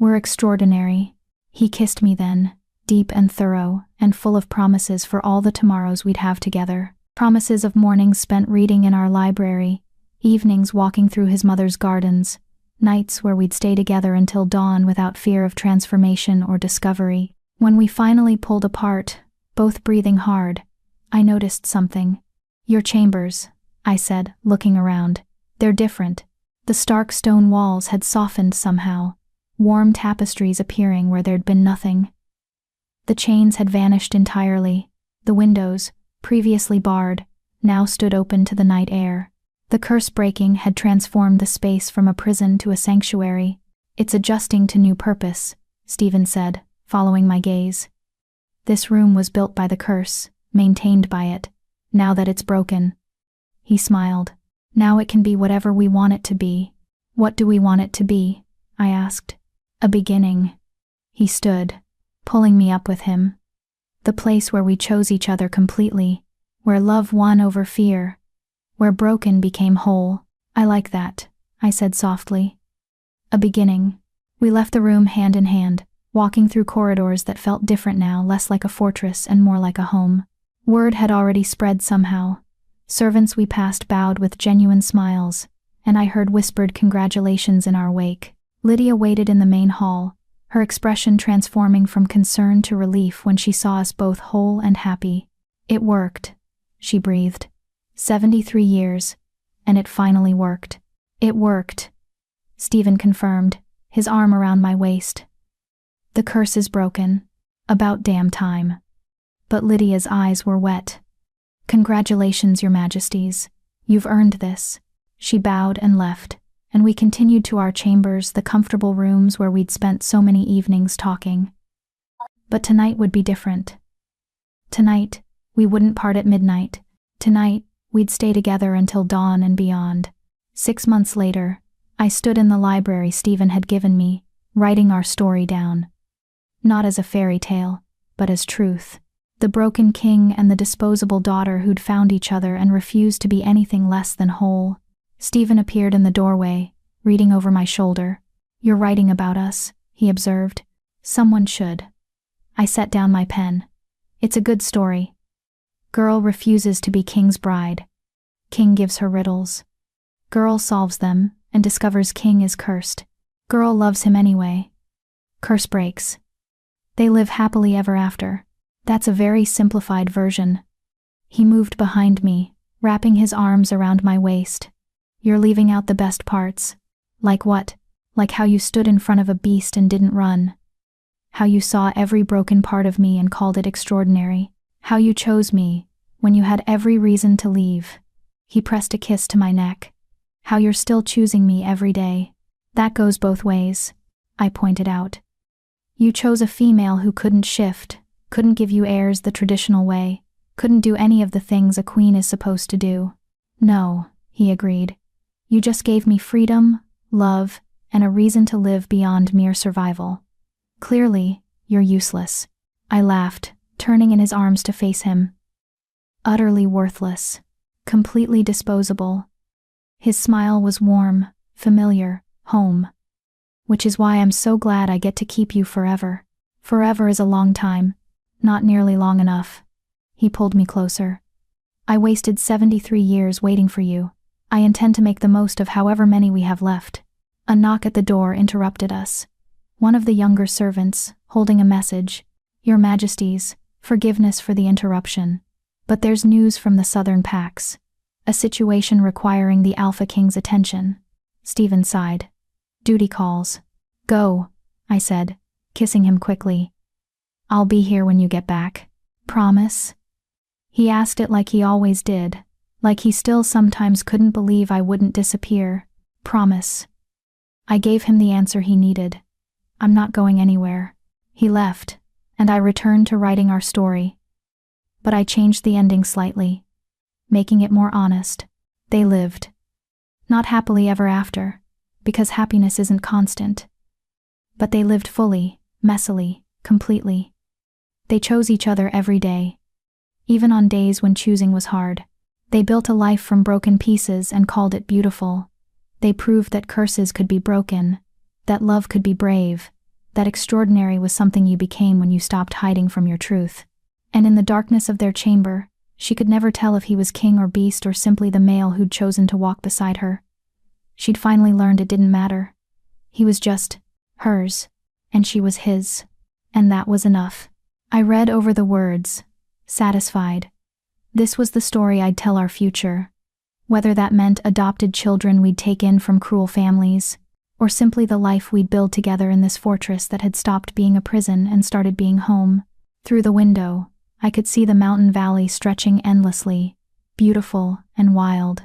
We're extraordinary. He kissed me then, deep and thorough, and full of promises for all the tomorrows we'd have together. Promises of mornings spent reading in our library, evenings walking through his mother's gardens, nights where we'd stay together until dawn without fear of transformation or discovery. When we finally pulled apart, both breathing hard, I noticed something. Your chambers, I said, looking around. They're different. The stark stone walls had softened somehow, warm tapestries appearing where there'd been nothing. The chains had vanished entirely. The windows, previously barred, now stood open to the night air. The curse breaking had transformed the space from a prison to a sanctuary. It's adjusting to new purpose, Stephen said, following my gaze. This room was built by the curse, maintained by it. Now that it's broken. He smiled. Now it can be whatever we want it to be. What do we want it to be? I asked. A beginning. He stood, pulling me up with him. The place where we chose each other completely, where love won over fear, where broken became whole. I like that, I said softly. A beginning. We left the room hand in hand, walking through corridors that felt different now, less like a fortress and more like a home. Word had already spread somehow. Servants we passed bowed with genuine smiles, and I heard whispered congratulations in our wake. Lydia waited in the main hall, her expression transforming from concern to relief when she saw us both whole and happy. It worked, she breathed. 73 years, and it finally worked. It worked, Stephen confirmed, his arm around my waist. The curse is broken. About damn time. But Lydia's eyes were wet. Congratulations, Your Majesties. You've earned this. She bowed and left, and we continued to our chambers, the comfortable rooms where we'd spent so many evenings talking. But tonight would be different. Tonight, we wouldn't part at midnight. Tonight, we'd stay together until dawn and beyond. 6 months later, I stood in the library Stephen had given me, writing our story down. Not as a fairy tale, but as truth. The broken king and the disposable daughter who'd found each other and refused to be anything less than whole. Stephen appeared in the doorway, reading over my shoulder. You're writing about us, he observed. Someone should. I set down my pen. It's a good story. Girl refuses to be king's bride. King gives her riddles. Girl solves them and discovers king is cursed. Girl loves him anyway. Curse breaks. They live happily ever after. That's a very simplified version. He moved behind me, wrapping his arms around my waist. You're leaving out the best parts. Like what? Like how you stood in front of a beast and didn't run. How you saw every broken part of me and called it extraordinary. How you chose me, when you had every reason to leave. He pressed a kiss to my neck. How you're still choosing me every day. That goes both ways, I pointed out. You chose a female who couldn't shift, couldn't give you heirs the traditional way, couldn't do any of the things a queen is supposed to do. No, he agreed. You just gave me freedom, love, and a reason to live beyond mere survival. Clearly, you're useless. I laughed, turning in his arms to face him. Utterly worthless. Completely disposable. His smile was warm, familiar, home. Which is why I'm so glad I get to keep you forever. Forever is a long time. Not nearly long enough. He pulled me closer. I wasted 73 years waiting for you. I intend to make the most of however many we have left. A knock at the door interrupted us. One of the younger servants, holding a message. Your Majesties, forgiveness for the interruption. But there's news from the southern packs. A situation requiring the Alphaking's attention. Stephen sighed. Duty calls. Go, I said, kissing him quickly. I'll be here when you get back. Promise? He asked it like he always did, like he still sometimes couldn't believe I wouldn't disappear. Promise. I gave him the answer he needed. I'm not going anywhere. He left, and I returned to writing our story. But I changed the ending slightly, making it more honest. They lived. Not happily ever after, because happiness isn't constant. But they lived fully, messily, completely. They chose each other every day, even on days when choosing was hard. They built a life from broken pieces and called it beautiful. They proved that curses could be broken, that love could be brave, that extraordinary was something you became when you stopped hiding from your truth. And in the darkness of their chamber, She could never tell if he was king or beast or simply the male who'd chosen to walk beside her. She'd finally learned it didn't matter. He was just hers, and she was his. And that was enough. I read over the words, satisfied. This was the story I'd tell our future. Whether that meant adopted children we'd take in from cruel families, or simply the life we'd build together in this fortress that had stopped being a prison and started being home. Through the window, I could see the mountain valley stretching endlessly, beautiful and wild.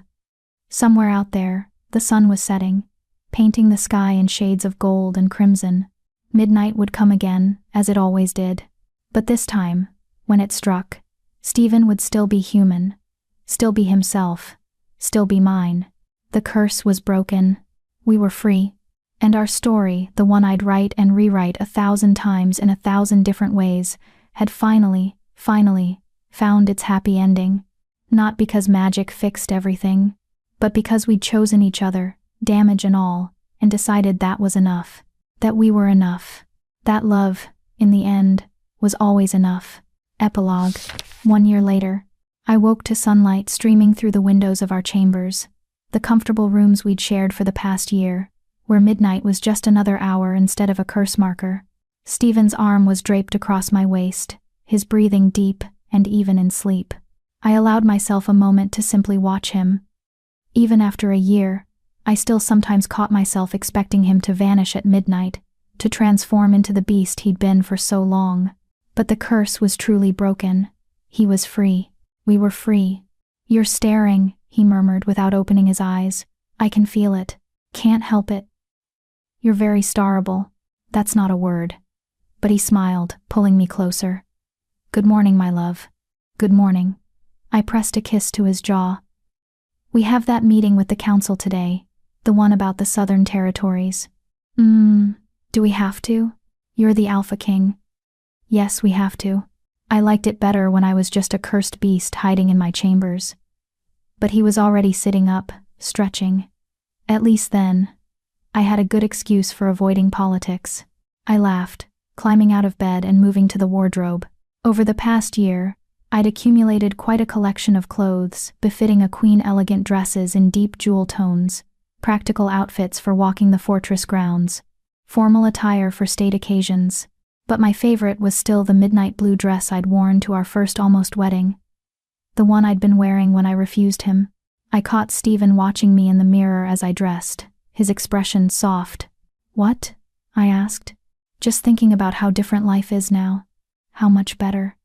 Somewhere out there, the sun was setting, painting the sky in shades of gold and crimson. Midnight would come again, as it always did. But this time, when it struck, Stephen would still be human, still be himself, still be mine. The curse was broken. We were free. And our story, the one I'd write and rewrite 1,000 times in 1,000 different ways, had finally found its happy ending. Not because magic fixed everything, but because we'd chosen each other, damage and all, and decided that was enough. That we were enough. That love, in the end, was always enough. Epilogue. 1 year later, I woke to sunlight streaming through the windows of our chambers, the comfortable rooms we'd shared for the past year, where midnight was just another hour instead of a curse marker. Stephen's arm was draped across my waist, his breathing deep and even in sleep. I allowed myself a moment to simply watch him. Even after a year, I still sometimes caught myself expecting him to vanish at midnight, to transform into the beast he'd been for so long. But the curse was truly broken. He was free. We were free. "You're staring," he murmured without opening his eyes. "I can feel it. Can't help it." "You're very starable." That's not a word. But he smiled, pulling me closer. "Good morning, my love." "Good morning." I pressed a kiss to his jaw. "We have that meeting with the council today, the one about the Southern Territories." Do we have to?" "You're the Alpha King." "Yes, we have to." I liked it better when I was just a cursed beast hiding in my chambers. But he was already sitting up, stretching. At least then, I had a good excuse for avoiding politics. I laughed, climbing out of bed and moving to the wardrobe. Over the past year, I'd accumulated quite a collection of clothes, befitting a queen, elegant dresses in deep jewel tones, practical outfits for walking the fortress grounds, formal attire for state occasions. But my favorite was still the midnight blue dress I'd worn to our first almost wedding. The one I'd been wearing when I refused him. I caught Stephen watching me in the mirror as I dressed, his expression soft. "What?" I asked, just thinking about how different life is now. How much better.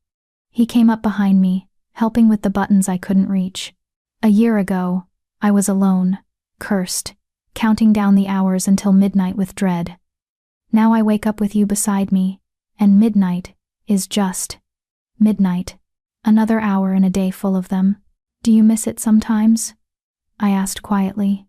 He came up behind me, helping with the buttons I couldn't reach. A year ago, I was alone, cursed, counting down the hours until midnight with dread. Now I wake up with you beside me, and midnight is just midnight. Another hour in a day full of them. "Do you miss it sometimes?" I asked quietly.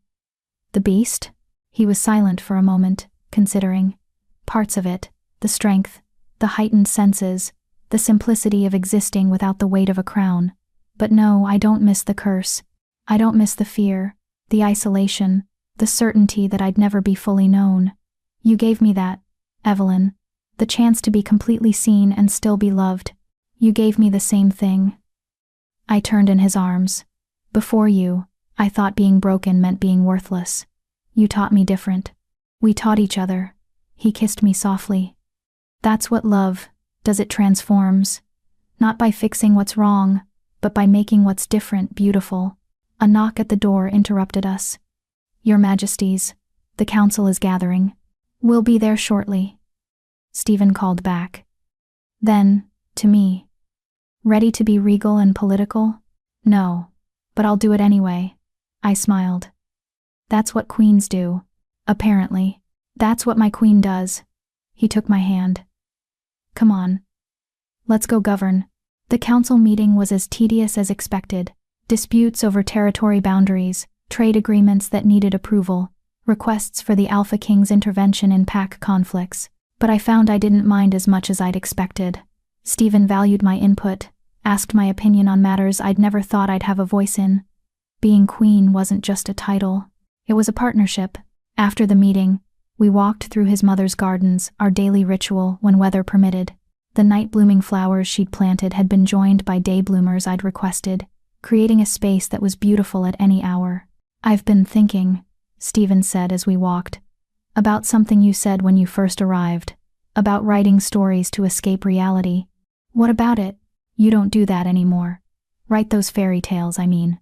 "The beast?" He was silent for a moment, considering. "Parts of it, the strength, the heightened senses, the simplicity of existing without the weight of a crown. But no, I don't miss the curse. I don't miss the fear, the isolation, the certainty that I'd never be fully known. You gave me that, Evelyn. The chance to be completely seen and still be loved. You gave me the same thing." I turned in his arms. "Before you, I thought being broken meant being worthless. You taught me different. We taught each other." He kissed me softly. "That's what love does, it transforms. Not by fixing what's wrong, but by making what's different beautiful." A knock at the door interrupted us. "Your Majesties, the council is gathering." "We'll be there shortly," Stephen called back. Then, to me, "Ready to be regal and political?" "No, but I'll do it anyway." I smiled. "That's what queens do, apparently. That's what my queen does." He took my hand. "Come on. Let's go govern." The council meeting was as tedious as expected. Disputes over territory boundaries, trade agreements that needed approval, requests for the Alpha King's intervention in pack conflicts. But I found I didn't mind as much as I'd expected. Stephen valued my input, asked my opinion on matters I'd never thought I'd have a voice in. Being queen wasn't just a title. It was a partnership. After the meeting, we walked through his mother's gardens, our daily ritual when weather permitted. The night-blooming flowers she'd planted had been joined by day-bloomers I'd requested, creating a space that was beautiful at any hour. "I've been thinking," Stephen said as we walked, "about something you said when you first arrived, about writing stories to escape reality." "What about it?" "You don't do that anymore. Write those fairy tales, I mean.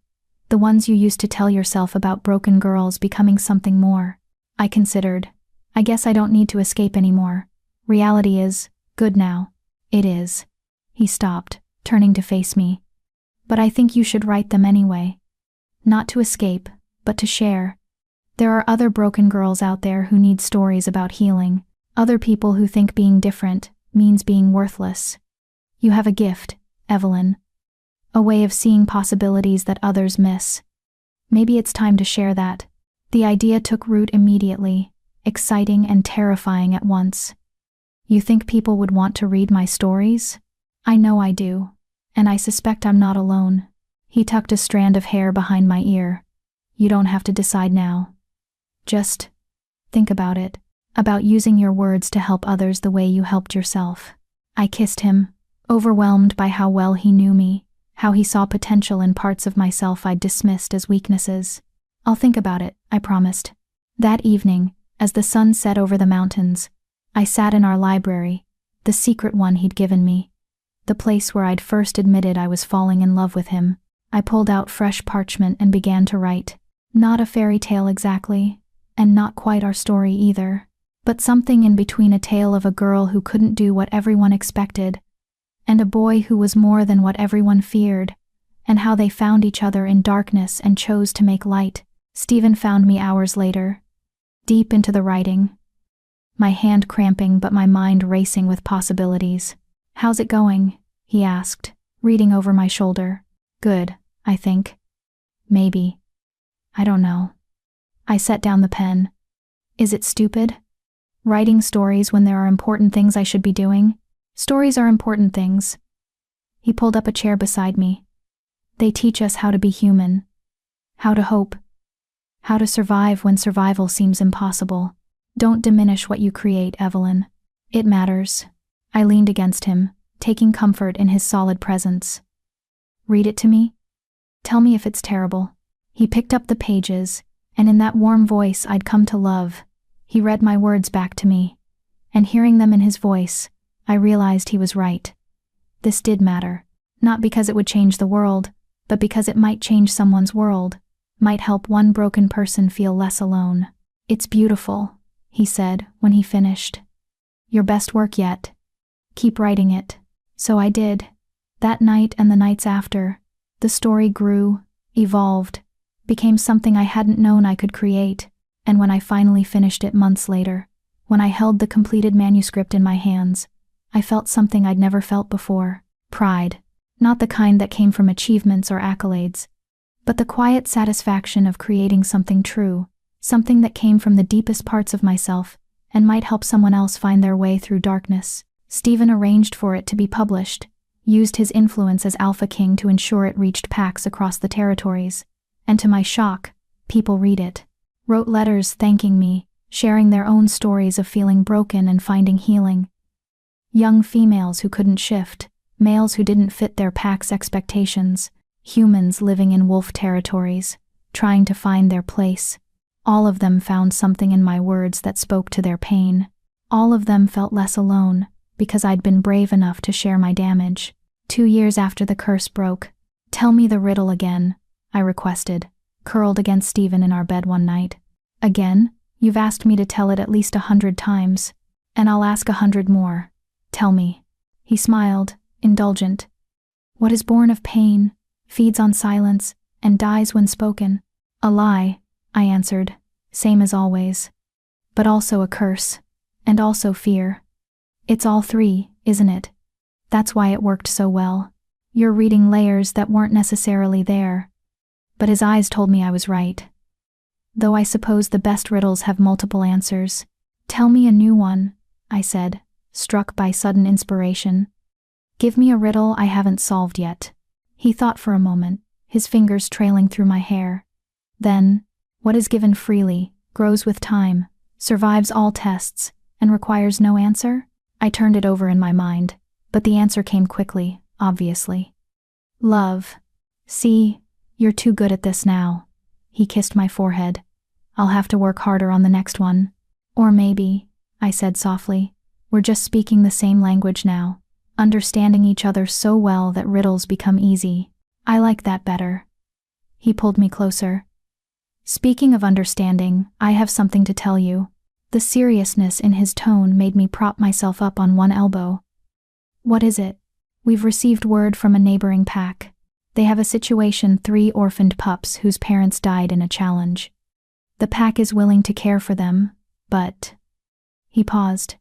The ones you used to tell yourself about broken girls becoming something more." I considered. "I guess I don't need to escape anymore. Reality is good now." "It is." He stopped, turning to face me. "But I think you should write them anyway. Not to escape, but to share. There are other broken girls out there who need stories about healing, other people who think being different means being worthless. You have a gift, Evelyn. A way of seeing possibilities that others miss. Maybe it's time to share that." The idea took root immediately, exciting and terrifying at once. "You think people would want to read my stories?" "I know I do. And I suspect I'm not alone." He tucked a strand of hair behind my ear. "You don't have to decide now. Just think about it, about using your words to help others the way you helped yourself." I kissed him, overwhelmed by how well he knew me, how he saw potential in parts of myself I'd dismissed as weaknesses. "I'll think about it," I promised. That evening, as the sun set over the mountains, I sat in our library, the secret one he'd given me, the place where I'd first admitted I was falling in love with him. I pulled out fresh parchment and began to write. Not a fairy tale exactly, and not quite our story either, but something in between, a tale of a girl who couldn't do what everyone expected, and a boy who was more than what everyone feared, and how they found each other in darkness and chose to make light. Stephen found me hours later, deep into the writing, my hand cramping but my mind racing with possibilities. "How's it going?" he asked, reading over my shoulder. "Good, I think. Maybe. I don't know." I set down the pen. "Is it stupid? Writing stories when there are important things I should be doing?" "Stories are important things." He pulled up a chair beside me. "They teach us how to be human, how to hope, how to survive when survival seems impossible. Don't diminish what you create, Evelyn. It matters." I leaned against him, taking comfort in his solid presence. "Read it to me? Tell me if it's terrible." He picked up the pages, and in that warm voice I'd come to love, he read my words back to me. And hearing them in his voice, I realized he was right. This did matter. Not because it would change the world, but because it might change someone's world, might help one broken person feel less alone. "It's beautiful," he said when he finished. "Your best work yet. Keep writing it." So I did. That night and the nights after, the story grew, evolved, became something I hadn't known I could create, and when I finally finished it months later, when I held the completed manuscript in my hands, I felt something I'd never felt before. Pride. Not the kind that came from achievements or accolades, but the quiet satisfaction of creating something true, something that came from the deepest parts of myself and might help someone else find their way through darkness. Stephen arranged for it to be published, used his influence as Alphaking to ensure it reached packs across the territories, and to my shock, people read it, wrote letters thanking me, sharing their own stories of feeling broken and finding healing. Young females who couldn't shift, males who didn't fit their pack's expectations, humans living in wolf territories, trying to find their place. All of them found something in my words that spoke to their pain. All of them felt less alone, because I'd been brave enough to share my damage. 2 years after the curse broke, "Tell me the riddle again," I requested, curled against Stephen in our bed one night. "Again? You've asked me to tell it at least 100 times, and I'll ask 100 more. Tell me." He smiled, indulgent. "What is born of pain, feeds on silence, and dies when spoken?" "A lie," I answered, same as always. "But also a curse, and also fear. It's all three, isn't it? That's why it worked so well. You're reading layers that weren't necessarily there." But his eyes told me I was right. "Though I suppose the best riddles have multiple answers." "Tell me a new one," I said, struck by sudden inspiration. "Give me a riddle I haven't solved yet." He thought for a moment, his fingers trailing through my hair. Then, "What is given freely, grows with time, survives all tests, and requires no answer?" I turned it over in my mind. but the answer came quickly, obviously. Love. See, you're too good at this now. He kissed my forehead. I'll have to work harder on the next one. Or maybe, I said softly, we're just speaking the same language now, understanding each other so well that riddles become easy. I like that better. He pulled me closer. Speaking of understanding, I have something to tell you. The seriousness in his tone made me prop myself up on one elbow. What is it? We've received word from a neighboring pack. They have a situation: 3 orphaned pups whose parents died in a challenge. The pack is willing to care for them, but... He paused.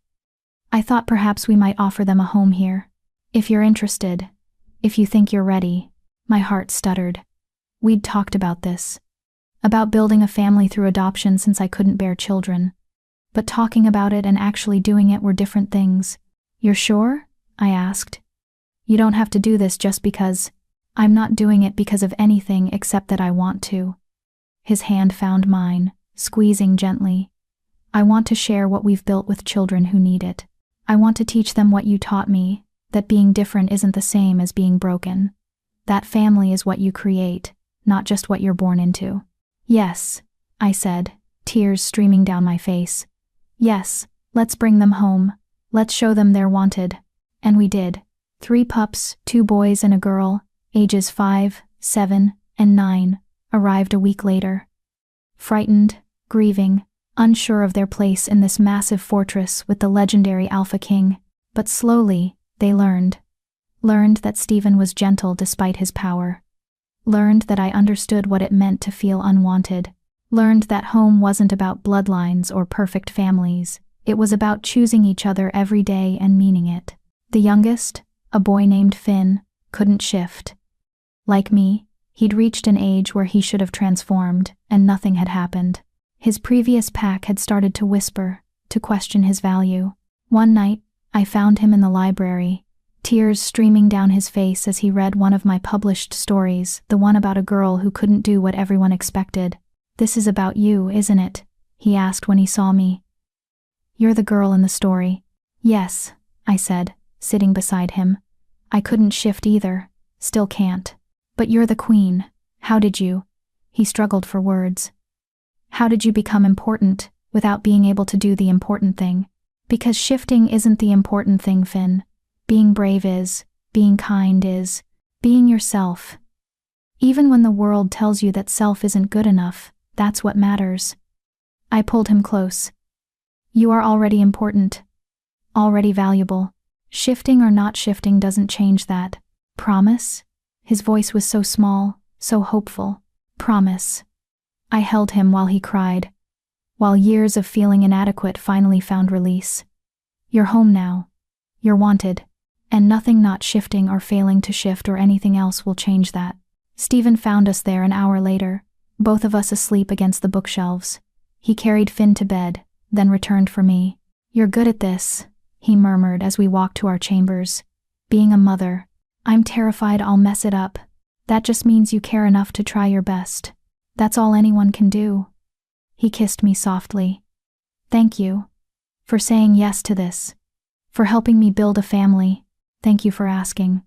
I thought perhaps we might offer them a home here. If you're interested, if you think you're ready. My heart stuttered. We'd talked about this. About building a family through adoption since I couldn't bear children. But talking about it and actually doing it were different things. You're sure? I asked. You don't have to do this just because. I'm not doing it because of anything except that I want to. His hand found mine, squeezing gently. I want to share what we've built with children who need it. I want to teach them what you taught me, that being different isn't the same as being broken. That family is what you create, not just what you're born into. Yes, I said, tears streaming down my face. Yes, let's bring them home. Let's show them they're wanted. And we did. 3 pups, 2 boys and a girl, ages 5, 7, and 9, arrived a week later. Frightened, grieving, unsure of their place in this massive fortress with the legendary Alphaking, but slowly, they learned. Learned that Stephen was gentle despite his power. Learned that I understood what it meant to feel unwanted. Learned that home wasn't about bloodlines or perfect families. It was about choosing each other every day and meaning it. The youngest, a boy named Finn, couldn't shift. Like me, he'd reached an age where he should have transformed, and nothing had happened. His previous pack had started to whisper, to question his value. One night, I found him in the library, tears streaming down his face as he read one of my published stories, the one about a girl who couldn't do what everyone expected. "This is about you, isn't it?" he asked when he saw me. "You're the girl in the story." "Yes," I said, sitting beside him. "I couldn't shift either, still can't. But you're the queen. How did you?" He struggled for words. "How did you become important, without being able to do the important thing?" "Because shifting isn't the important thing, Finn. Being brave is, being kind is, being yourself. Even when the world tells you that self isn't good enough, that's what matters." I pulled him close. "You are already important. Already valuable. Shifting or not shifting doesn't change that. Promise?" His voice was so small, so hopeful. "Promise." I held him while he cried, while years of feeling inadequate finally found release. "You're home now. You're wanted. And nothing not shifting or failing to shift or anything else will change that." Stephen found us there an hour later, both of us asleep against the bookshelves. He carried Finn to bed, then returned for me. "You're good at this," he murmured as we walked to our chambers. "Being a mother. I'm terrified I'll mess it up. That just means you care enough to try your best. That's all anyone can do." He kissed me softly. "Thank you. For saying yes to this. For helping me build a family. Thank you for asking."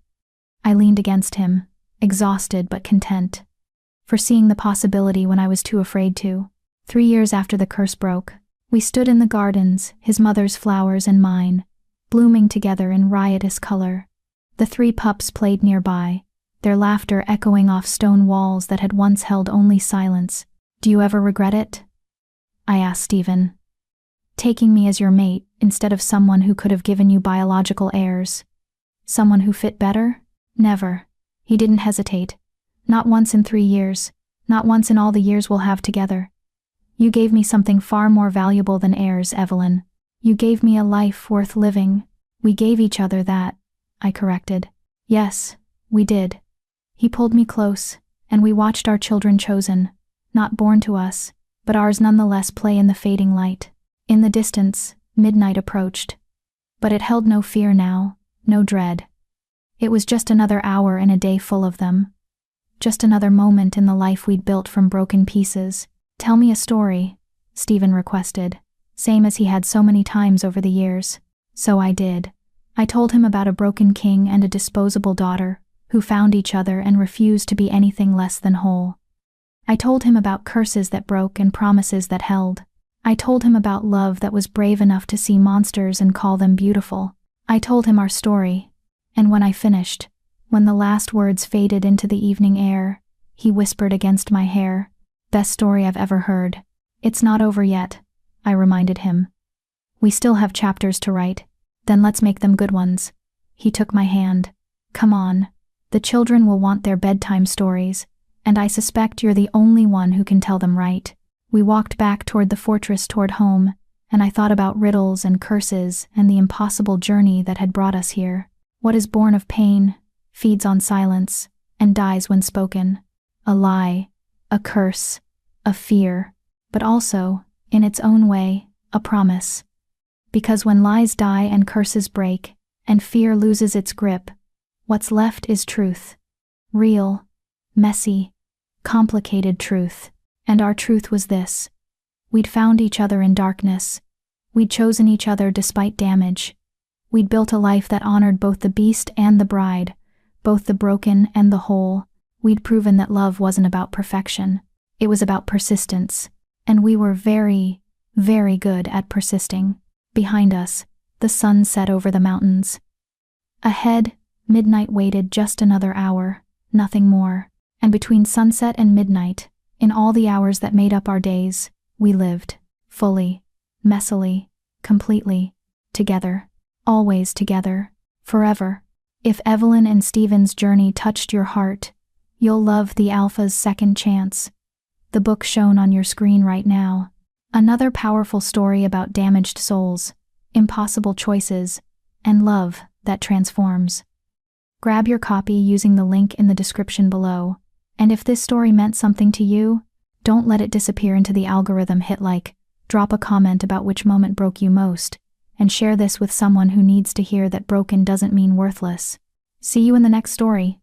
I leaned against him, exhausted but content. For seeing the possibility when I was too afraid to. 3 years after the curse broke, we stood in the gardens, his mother's flowers and mine, blooming together in riotous color. The 3 pups played nearby, their laughter echoing off stone walls that had once held only silence. "Do you ever regret it?" I asked Stephen. "Taking me as your mate, instead of someone who could have given you biological heirs? Someone who fit better?" "Never." He didn't hesitate. "Not once in 3 years. Not once in all the years we'll have together. You gave me something far more valuable than heirs, Evelyn. You gave me a life worth living." "We gave each other that," I corrected. "Yes, we did." He pulled me close, and we watched our children chosen, not born to us, but ours nonetheless play in the fading light. In the distance, midnight approached. But it held no fear now, no dread. It was just another hour in a day full of them. Just another moment in the life we'd built from broken pieces. "Tell me a story," Stephen requested, same as he had so many times over the years. So I did. I told him about a broken king and a disposable daughter who found each other and refused to be anything less than whole. I told him about curses that broke and promises that held. I told him about love that was brave enough to see monsters and call them beautiful. I told him our story, and when I finished, when the last words faded into the evening air, he whispered against my hair, "Best story I've ever heard." "It's not over yet," I reminded him. "We still have chapters to write. Then let's make them good ones." He took my hand. "Come on. The children will want their bedtime stories, and I suspect you're the only one who can tell them right." We walked back toward the fortress toward home, and I thought about riddles and curses and the impossible journey that had brought us here. What is born of pain, feeds on silence, and dies when spoken. A lie, a curse, a fear, but also, in its own way, a promise. Because when lies die and curses break, and fear loses its grip, what's left is truth. Real, messy, complicated truth. And our truth was this. We'd found each other in darkness. We'd chosen each other despite damage. We'd built a life that honored both the beast and the bride, both the broken and the whole. We'd proven that love wasn't about perfection. It was about persistence. And we were very, very good at persisting. Behind us, the sun set over the mountains. Ahead, midnight waited just another hour, nothing more. And between sunset and midnight, in all the hours that made up our days, we lived. Fully, messily, completely, together. Always together. Forever. If Evelyn and Stephen's journey touched your heart, you'll love The Alpha's Second Chance, the book shown on your screen right now. Another powerful story about damaged souls, impossible choices, and love that transforms. Grab your copy using the link in the description below. And if this story meant something to you, don't let it disappear into the algorithm. Hit like, drop a comment about which moment broke you most, and share this with someone who needs to hear that broken doesn't mean worthless. See you in the next story.